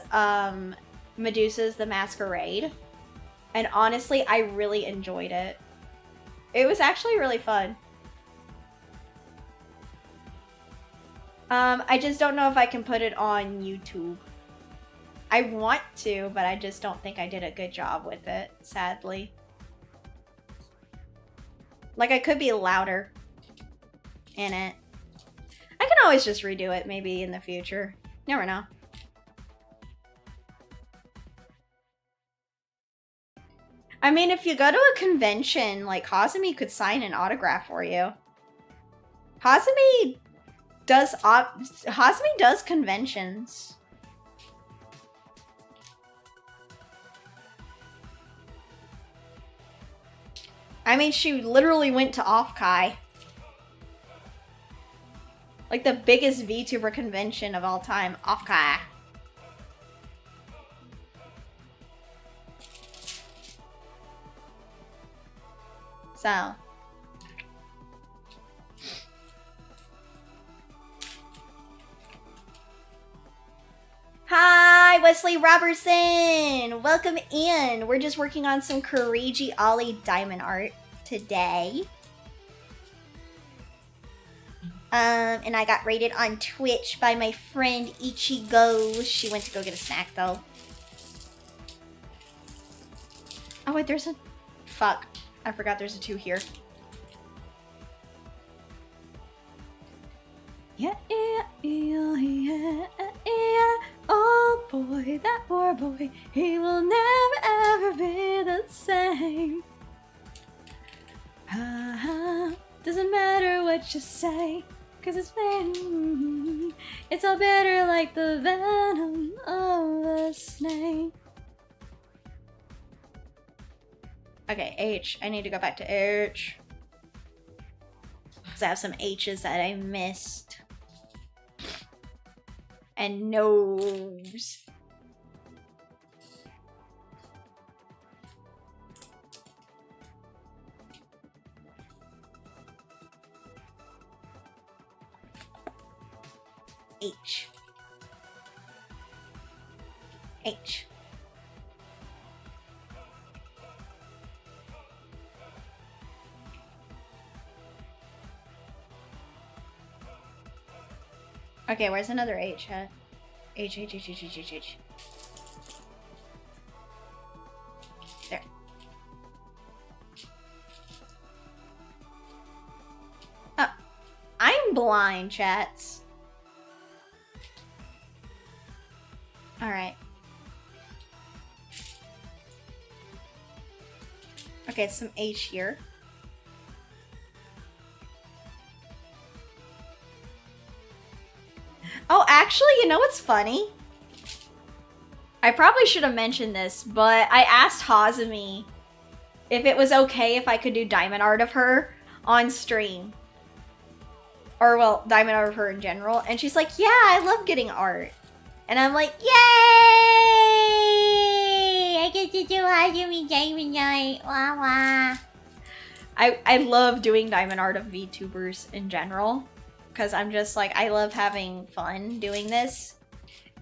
Medusa's the Masquerade. And honestly, I really enjoyed it. It was actually really fun. I just don't know if I can put it on YouTube. I want to, but I just don't think I did a good job with it, sadly. Like, I could be louder in it. I can always just redo it, maybe, in the future. Never know. I mean, if you go to a convention, like, Hazumi could sign an autograph for you. Hazumi does conventions. I mean, she literally went to Offkai. Like the biggest VTuber convention of all time, Offkai. So. Hi, Wesley Robertson! Welcome in! We're just working on some Kuriji Ollie diamond art today. And I got rated on Twitch by my friend Ichigo. She went to go get a snack, though. Oh, wait, there's a... Fuck. I forgot there's a 2 here. Yeah, yeah, yeah, yeah, yeah. Oh boy, that poor boy. He will never ever be the same. Doesn't matter what you say, 'cause it's vain. It's all better like the venom of a snake. Okay, H. I need to go back to H. Because I have some H's that I missed. And nose. H. H. Okay, where's another H at? H. There. Oh, I'm blind, chats. Alright. Okay, some H here. Oh, actually, you know what's funny? I probably should have mentioned this, but I asked Hazumi if it was okay if I could do diamond art of her on stream. Or, well, diamond art of her in general. And she's like, yeah, I love getting art. And I'm like, yay! I get to do Hazumi diamond art. Wah wah. I love doing diamond art of VTubers in general. Because I'm just like, I love having fun doing this.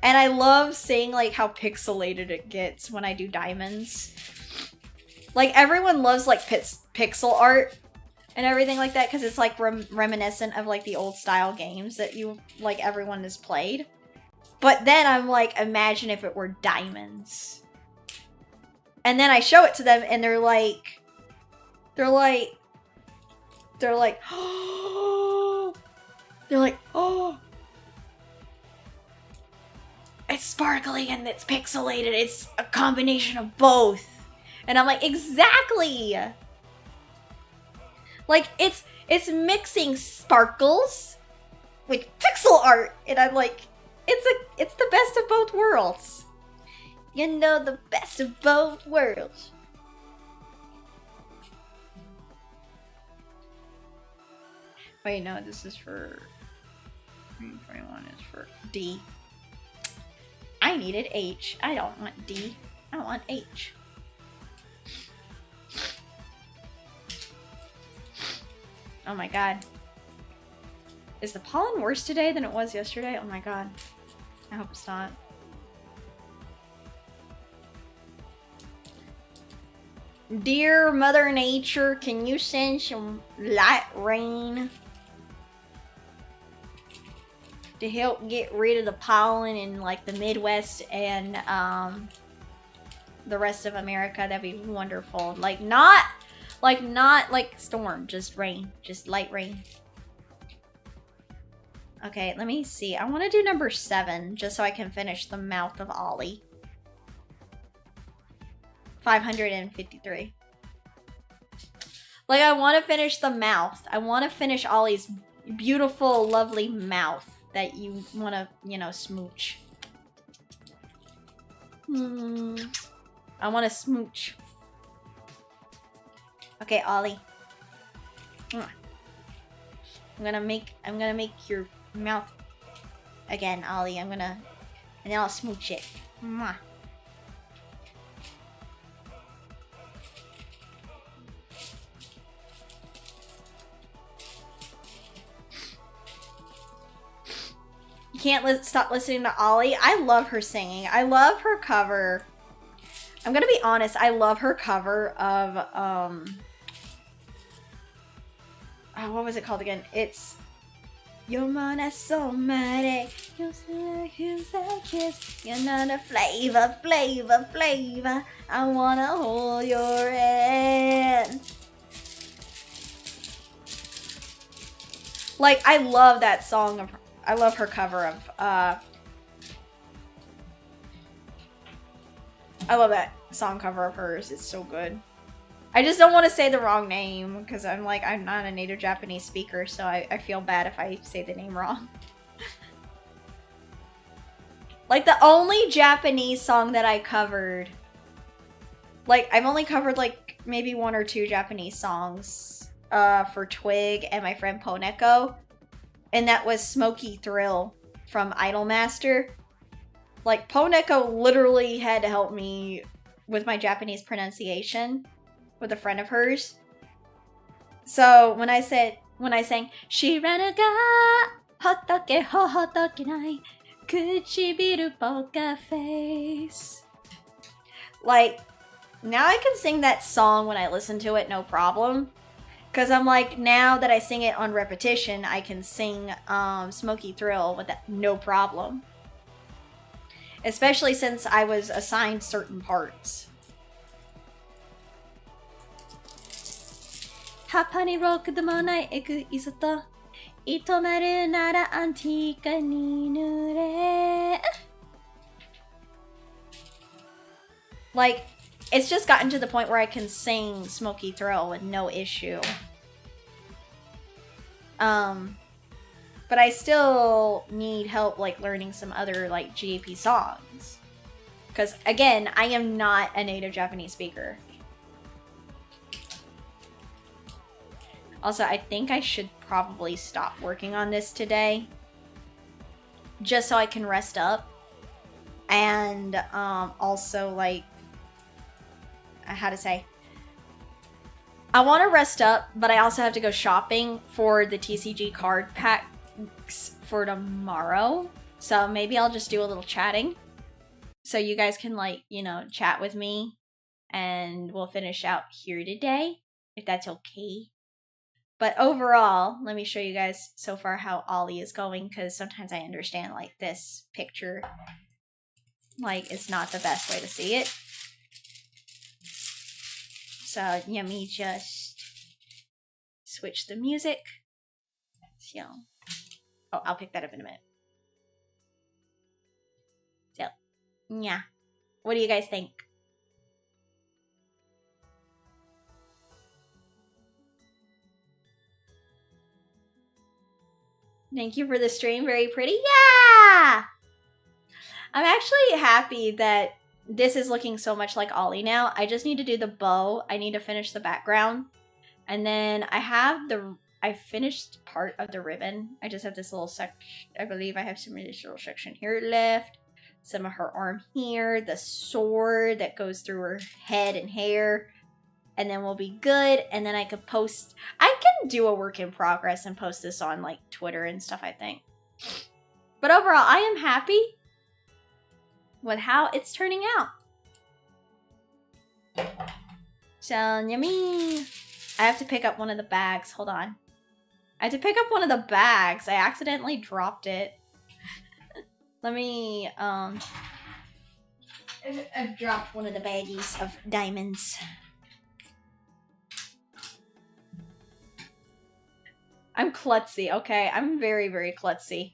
And I love seeing like how pixelated it gets when I do diamonds. Like everyone loves like pixel art and everything like that because it's like reminiscent of like the old style games that you like everyone has played. But then I'm like, imagine if it were diamonds. And then I show it to them and they're like, oh. They're like, oh, it's sparkly and it's pixelated. It's a combination of both. And I'm like, exactly. Like, it's mixing sparkles with pixel art. And I'm like, it's the best of both worlds. You know, the best of both worlds. Wait, no, this is for... 21 is for D. I needed H. I don't want D. I want H. Oh my god. Is the pollen worse today than it was yesterday? Oh my god. I hope it's not. Dear Mother Nature, can you send some light rain to help get rid of the pollen in like the Midwest and the rest of America? That'd be wonderful. Like not like storm, just rain, just light rain. Okay, let me see. I want to do number 7 just so I can finish the mouth of Ollie. 553. Like, I want to finish the mouth. I want to finish Ollie's beautiful, lovely mouth that you want to, you know, smooch. I want to smooch. Okay, Ollie. I'm gonna make your mouth again, Ollie. And then I'll smooch it. Mwah. You can't stop listening to Ollie. I love her singing. I love her cover. I'm gonna be honest. I love her cover of oh, what was it called again? It's Your man is so mad. You're a kiss. You're not a flavor. I wanna hold your hand. Like, I love that song of. I love her cover of. I love that song cover of hers. It's so good. I just don't want to say the wrong name because I'm not a native Japanese speaker, so I feel bad if I say the name wrong. Like, the only Japanese song that I covered, like, I've only covered like maybe 1 or 2 Japanese songs for Twig and my friend Poneko, and that was Smoky Thrill from Idolmaster. Like, Poneko literally had to help me with my Japanese pronunciation with a friend of hers. So when I sang Shiranu ga hotoke ho hotoke nai kuchibiru poker face, like, now I can sing that song when I listen to it, no problem. Because I'm like, now that I sing it on repetition, I can sing Smoky Thrill with that, no problem. Especially since I was assigned certain parts. Hapani roku demonai eku isoto itomaru nara antika ni nure. Like, it's just gotten to the point where I can sing Smoky Thrill with no issue. But I still need help, like, learning some other, like, GAP songs. Because, again, I am not a native Japanese speaker. Also, I think I should probably stop working on this today. Just so I can rest up. And, also, like, how to say, I want to rest up, but I also have to go shopping for the TCG card packs for tomorrow. So maybe I'll just do a little chatting so you guys can, like, you know, chat with me, and we'll finish out here today if that's okay. But overall, let me show you guys so far how Ollie is going, because sometimes I understand, like, this picture, like, it's not the best way to see it. So let me just switch the music. So, oh, I'll pick that up in a minute. So, yeah. What do you guys think? Thank you for the stream. Very pretty. Yeah! I'm actually happy that this is looking so much like Ollie now. I just need to do the bow. I need to finish the background. And then I finished part of the ribbon. I just have this little section. I believe I have some additional section here left. Some of her arm here. The sword that goes through her head and hair. and then we'll be good, and then I could post... I can do a work in progress and post this on, like, Twitter and stuff, I think. But overall, I am happy with how it's turning out. So, yummy. I have to pick up one of the bags. Hold on. I had to pick up one of the bags. I accidentally dropped it. Let me, I've dropped one of the baggies of diamonds. I'm klutzy, okay? I'm very, very klutzy.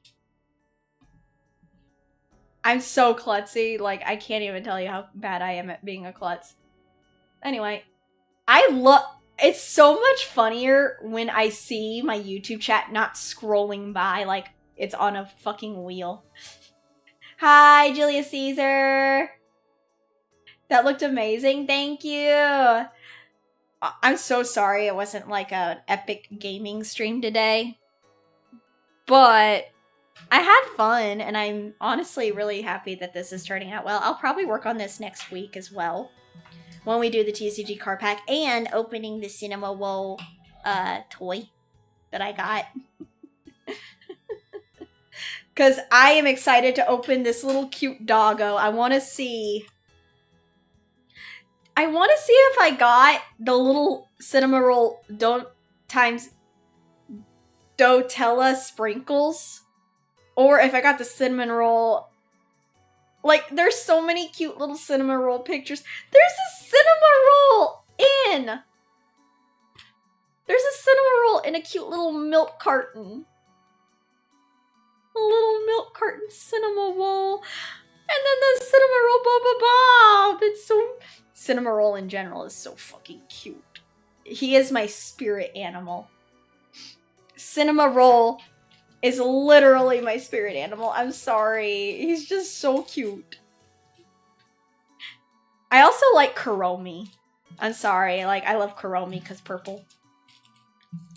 I'm so klutzy, like, I can't even tell you how bad I am at being a klutz. Anyway, it's so much funnier when I see my YouTube chat not scrolling by like it's on a fucking wheel. Hi, Julius Caesar! That looked amazing, thank you! I'm so sorry it wasn't like an epic gaming stream today. But I had fun, and I'm honestly really happy that this is turning out well. I'll probably work on this next week as well, when we do the TCG card pack, and opening the Cinema Woe toy that I got. Because I am excited to open this little cute doggo. I want to see if I got the little Cinema Roll Dotella sprinkles, or if I got the cinnamon roll. Like, there's so many cute little cinnamon roll pictures. There's a cinnamon roll in! There's a cinnamon roll in a cute little milk carton. A little milk carton cinnamon roll. And then the cinnamon roll Boba Bob! It's so... Cinnamon roll in general is so fucking cute. He is my spirit animal. Cinema roll is literally my spirit animal. I'm sorry. He's just so cute. I also like Kuromi. I'm sorry. Like, I love Kuromi because purple.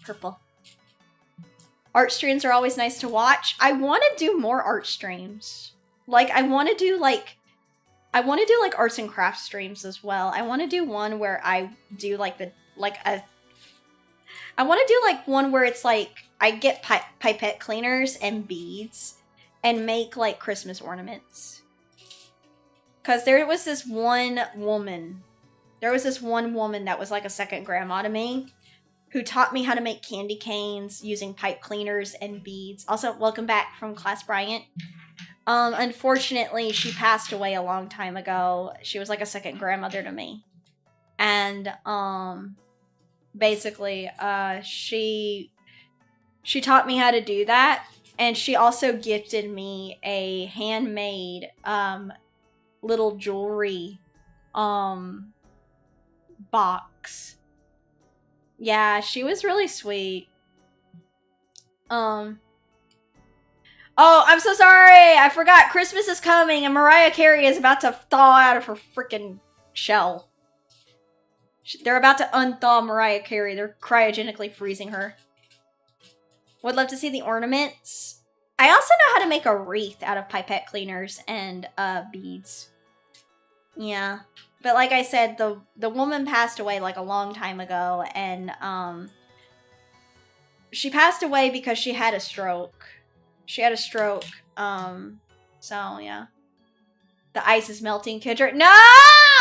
Purple. Art streams are always nice to watch. I want to do more art streams. Like, I want to do, like, arts and crafts streams as well. I want to do one where I do, like, I want to do, like, one where it's, like, I get pipette cleaners and beads and make, like, Christmas ornaments. Because there was this one woman that was, like, a second grandma to me who taught me how to make candy canes using pipe cleaners and beads. Also, welcome back from class, Bryant. Unfortunately, she passed away a long time ago. She was, like, a second grandmother to me. And, basically, she taught me how to do that, and she also gifted me a handmade little jewelry box. Yeah, she was really sweet. Oh, I'm so sorry! I forgot Christmas is coming and Mariah Carey is about to thaw out of her freaking shell. They're about to unthaw Mariah Carey. They're cryogenically freezing her. Would love to see the ornaments. I also know how to make a wreath out of pipette cleaners and beads. Yeah. But like I said, the woman passed away like a long time ago, and she passed away because she had a stroke. She had a stroke. So yeah. The ice is melting, Kendra. No!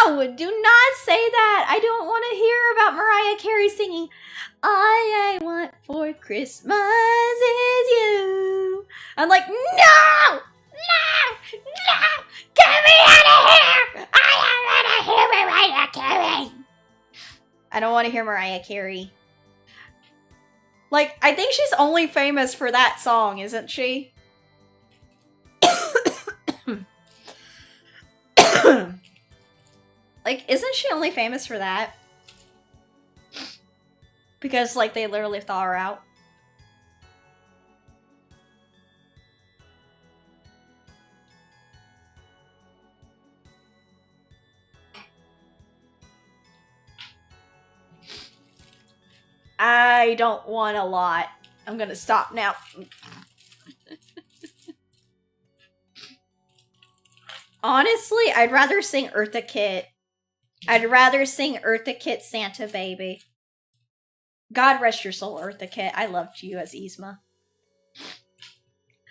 Do not say that! I don't want to hear about Mariah Carey singing, "All I want for Christmas is you." I'm like, no! No! No! Get me out of here! I don't want to hear Mariah Carey! I don't want to hear Mariah Carey. Like, I think she's only famous for that song, isn't she? Like, isn't she only famous for that? Because, like, they literally thaw her out. I don't want a lot. I'm gonna stop now. Honestly, I'd rather sing Eartha Kitt I'd rather sing Eartha Kitt Santa Baby. God rest your soul, Eartha Kitt. I loved you as Yzma.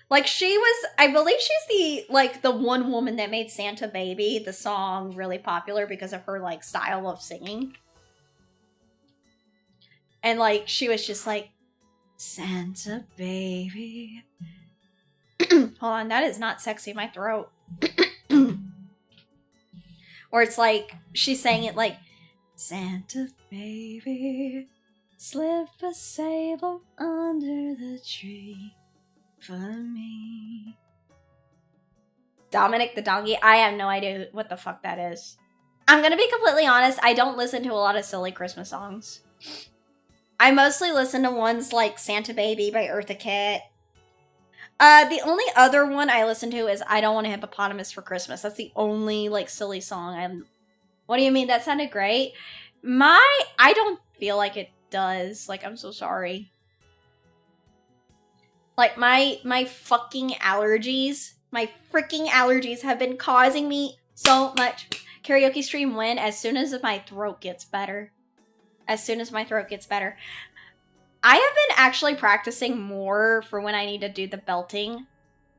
Like, she was, I believe she's the one woman that made Santa Baby, the song, really popular because of her, like, style of singing. And, like, she was just like, Santa Baby. Hold on, that is not sexy, my throat. Or it's like, she's saying it like, Santa Baby, slip a sable under the tree for me. Dominic the Donkey? I have no idea what the fuck that is. I'm gonna be completely honest, I don't listen to a lot of silly Christmas songs. I mostly listen to ones like Santa Baby by Eartha Kitt. The only other one I listen to is I Don't Want a Hippopotamus for Christmas. That's the only, like, silly song What do you mean? That sounded great. I don't feel like it does. Like, I'm so sorry. Like, my fucking allergies, my freaking allergies have been causing me so much. Karaoke stream when? As soon as my throat gets better. As soon as my throat gets better. I have been actually practicing more for when I need to do the belting.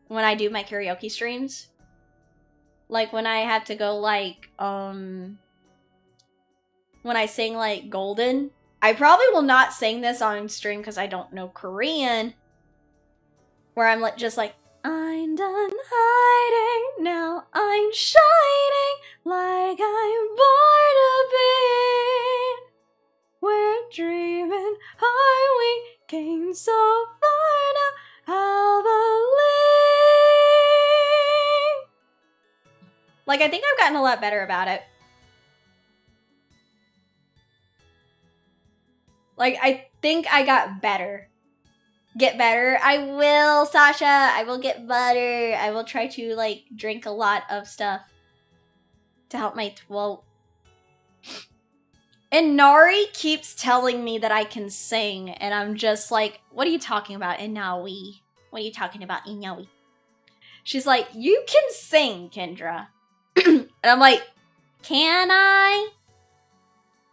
When I do my karaoke streams. Like, when I have to go, like, when I sing, like, Golden. I probably will not sing this on stream because I don't know Korean. Where I'm just like, I'm done hiding, now I'm shining like I'm born to be. We're dreaming high, we came so far now, I'll believe. Like, I think I've gotten a lot better about it. Like, I think I got better. Get better. I will, Sasha. I will get better. I will try to, like, drink a lot of stuff to help my throat. And Nari keeps telling me that I can sing, and I'm just like, what are you talking about, Inawi? What are you talking about, Inawi? She's like, you can sing, Kendra. And I'm like, can I?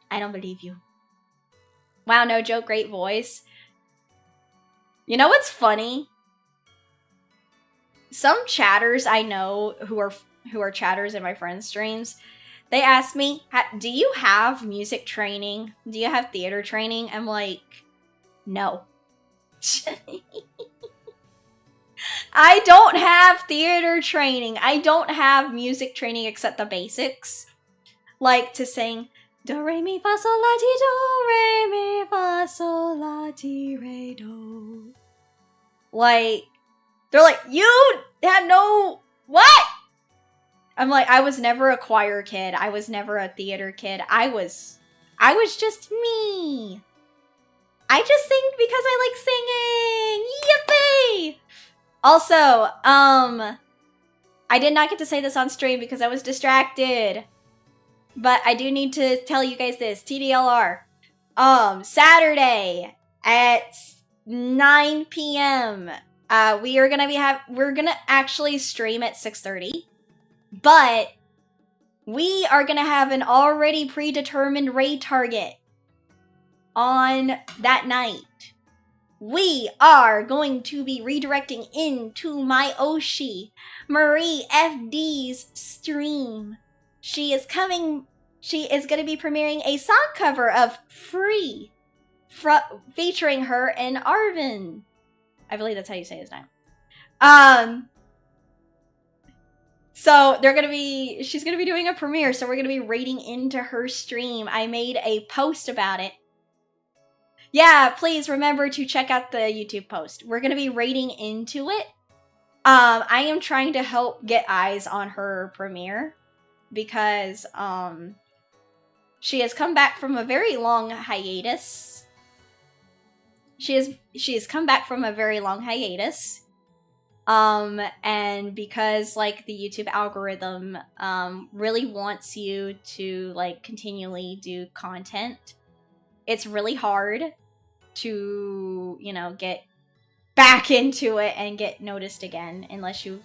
I don't believe you. Wow, no joke, great voice. You know what's funny? Some chatters I know who are chatters in my friends' streams, they ask me, do you have music training? Do you have theater training? I'm like, no. I don't have theater training. I don't have music training except the basics. Like to sing, do, re, mi, fa, sol, la, ti, do, re, mi, fa, sol, la, ti, re, do. Like, they're like, you had no, what? I'm like, I was never a choir kid. I was never a theater kid. I was just me. I just sing because I like singing. Yippee! Also, I did not get to say this on stream because I was distracted. But I do need to tell you guys this. TDLR. Saturday at 9 p.m. We're gonna actually stream at 6:30. But we are gonna have an already predetermined raid target on that night. We are going to be redirecting into my Oshi, Marie FD's stream. She is going to be premiering a song cover of Free, featuring her and Arvin. I believe that's how you say his name. So she's gonna be doing a premiere, so we're gonna be raiding into her stream. I made a post about it. Yeah, please remember to check out the YouTube post. We're gonna be raiding into it. I am trying to help get eyes on her premiere because she has come back from a very long hiatus. She has come back from a very long hiatus. And because, like, the YouTube algorithm, really wants you to, like, continually do content, it's really hard to, you know, get back into it and get noticed again unless you've,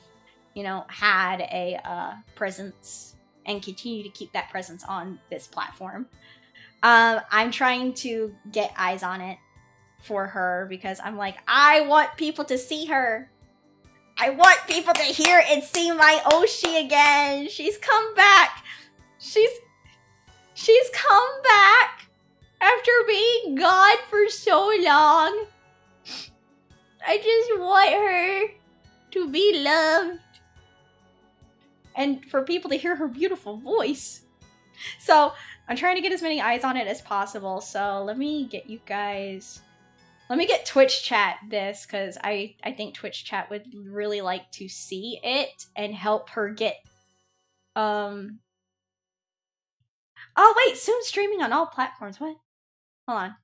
you know, had a, presence and continue to keep that presence on this platform. I'm trying to get eyes on it for her because I'm like, I want people to see her. I want people to hear and see my Oshi again. She's come back. She's come back after being gone for so long. I just want her to be loved. And for people to hear her beautiful voice. So, I'm trying to get as many eyes on it as possible. So, let me get you guys... Let me get Twitch chat this, because I think Twitch chat would really like to see it and help her get... Oh, wait! Soon streaming on all platforms. What? Hold on.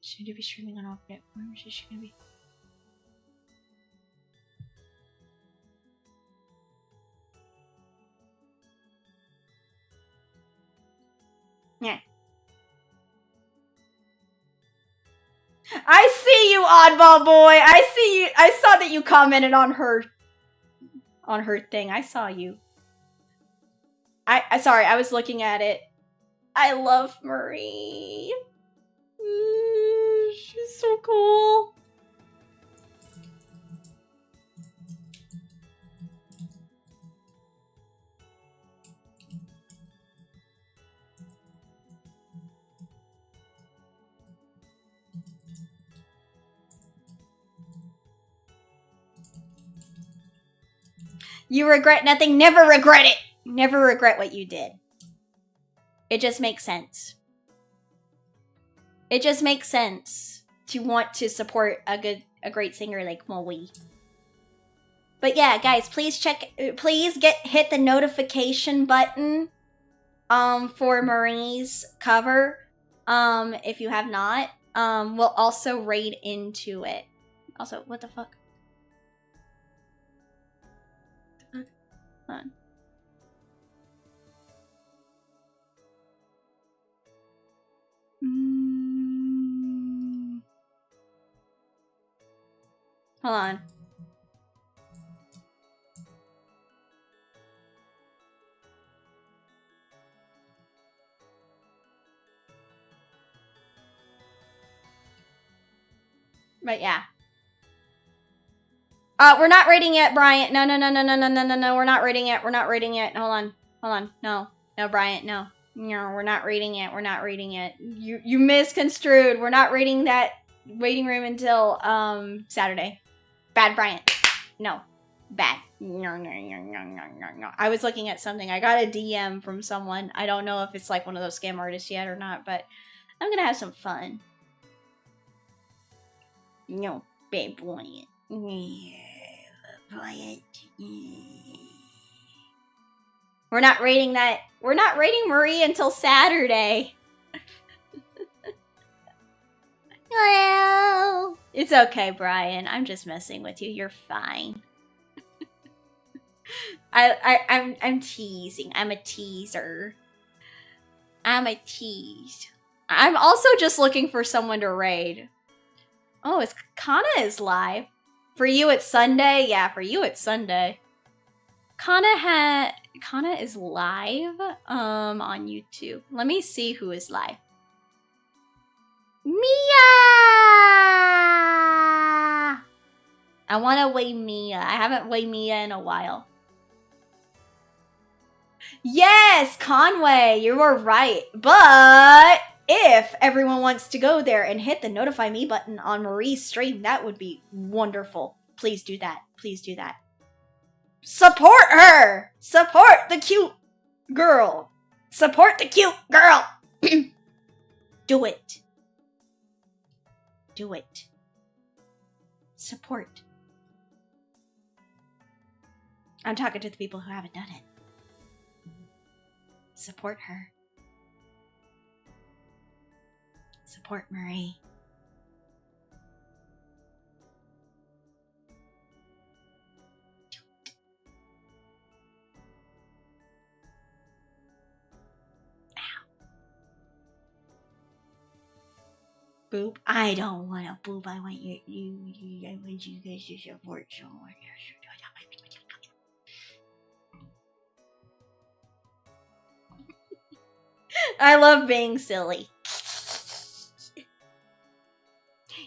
Should it be streaming on all platforms? Is she gonna be? Yeah. I see you, Oddball Boy. I see you. I saw that you commented on her thing. I saw you. Sorry, I was looking at it. I love Marie. She's so cool. You regret nothing, never regret it. Never regret what you did. It just makes sense. It just makes sense to want to support a great singer like Moe. But yeah, guys, please hit the notification button for Marie's cover. If you have not. We'll also raid into it. Also, what the fuck? Hold on. Hold on. But yeah. We're not rating yet, Bryant. No. We're not rating yet. We're not rating yet. Hold on. No, Bryant. No, we're not rating yet. We're not rating yet. You misconstrued. We're not rating that waiting room until Saturday. Bad, Bryant. No, bad. No. I was looking at something. I got a DM from someone. I don't know if it's like one of those scam artists yet or not, but I'm gonna have some fun. No, bad Bryant. Bryant. We're not rating that. We're not rating Marie until Saturday. Well, it's okay, Brian. I'm just messing with you. You're fine. I'm teasing. I'm a teaser. I'm a tease. I'm also just looking for someone to raid. Oh, it's Kana is live. For you, it's Sunday. Yeah, for you, it's Sunday. Kana is live on YouTube. Let me see who is live. Mia! I want to weigh Mia. I haven't weighed Mia in a while. Yes, Conway, you were right. But if everyone wants to go there and hit the notify me button on Marie's stream, that would be wonderful. Please do that. Please do that. Support her! Support the cute girl. Support the cute girl. Do it. Do it. Support. I'm talking to the people who haven't done it. Support her. Support Marie. Boop. I don't want to boop. I want you guys to support someone. I love being silly.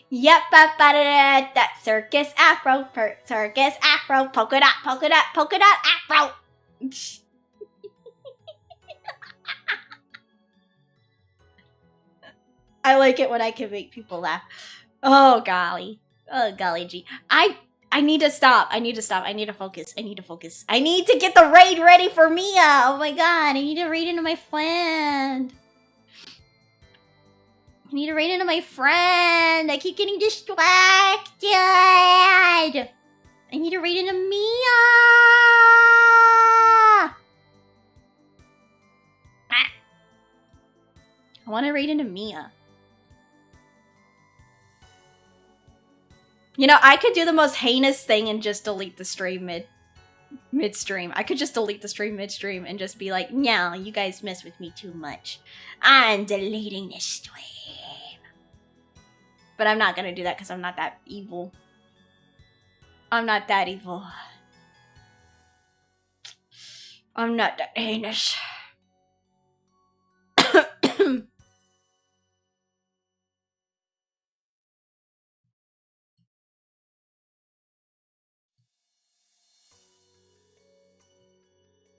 Yep, that circus afro, polka dot afro. I like it when I can make people laugh. Oh golly. Oh golly gee. I need to stop. I need to focus. I need to get the raid ready for Mia. Oh my god. I need to raid into my friend. I keep getting distracted. I need to raid into Mia. I want to raid into Mia. You know, I could do the most heinous thing and just delete the stream midstream. I could just delete the stream midstream and just be like, no, you guys mess with me too much. I'm deleting this stream. But I'm not gonna do that because I'm not that evil. I'm not that evil. I'm not that heinous.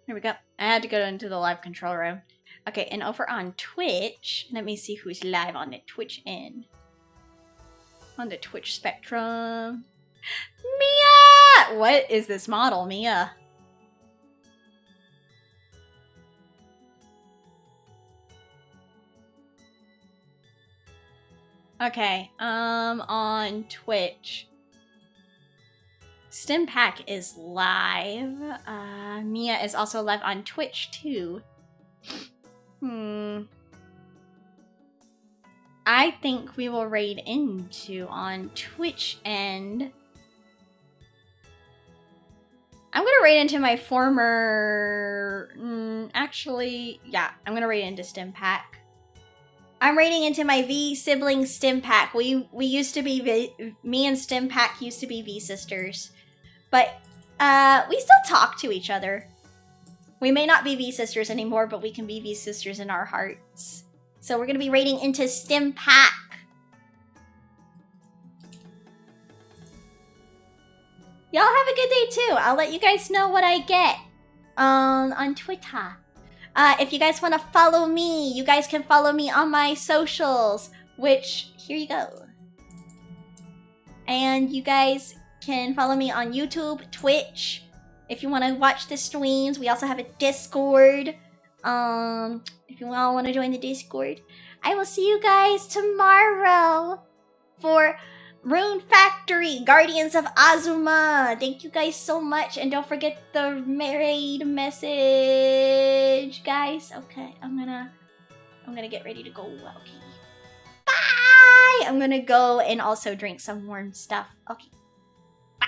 Here we go. I had to go into the live control room. Okay, and over on Twitch, let me see who's live on the Twitch end. On the Twitch spectrum. Mia! What is this model, Mia? Okay, on Twitch. Stimpack is live. Mia is also live on Twitch too. I think we will raid into on Twitch end. I'm gonna raid into my former. Actually, yeah, I'm gonna raid into Stimpack. I'm raiding into my V sibling Stimpack. We used to be me and Stimpack used to be V sisters. But we still talk to each other. We may not be V sisters anymore, but we can be V sisters in our hearts. So we're gonna be raiding into Stimpack. Y'all have a good day too. I'll let you guys know what I get on Twitter. If you guys want to follow me, you guys can follow me on my socials, which, here you go. And you guys can follow me on YouTube, Twitch, if you want to watch the streams. We also have a Discord. If you all want to join the Discord. I will see you guys tomorrow for Rune Factory, Guardians of Azuma. Thank you guys so much, and don't forget the raid message, guys. Okay, I'm gonna get ready to go. Okay, bye. I'm gonna go and also drink some warm stuff. Okay, bye.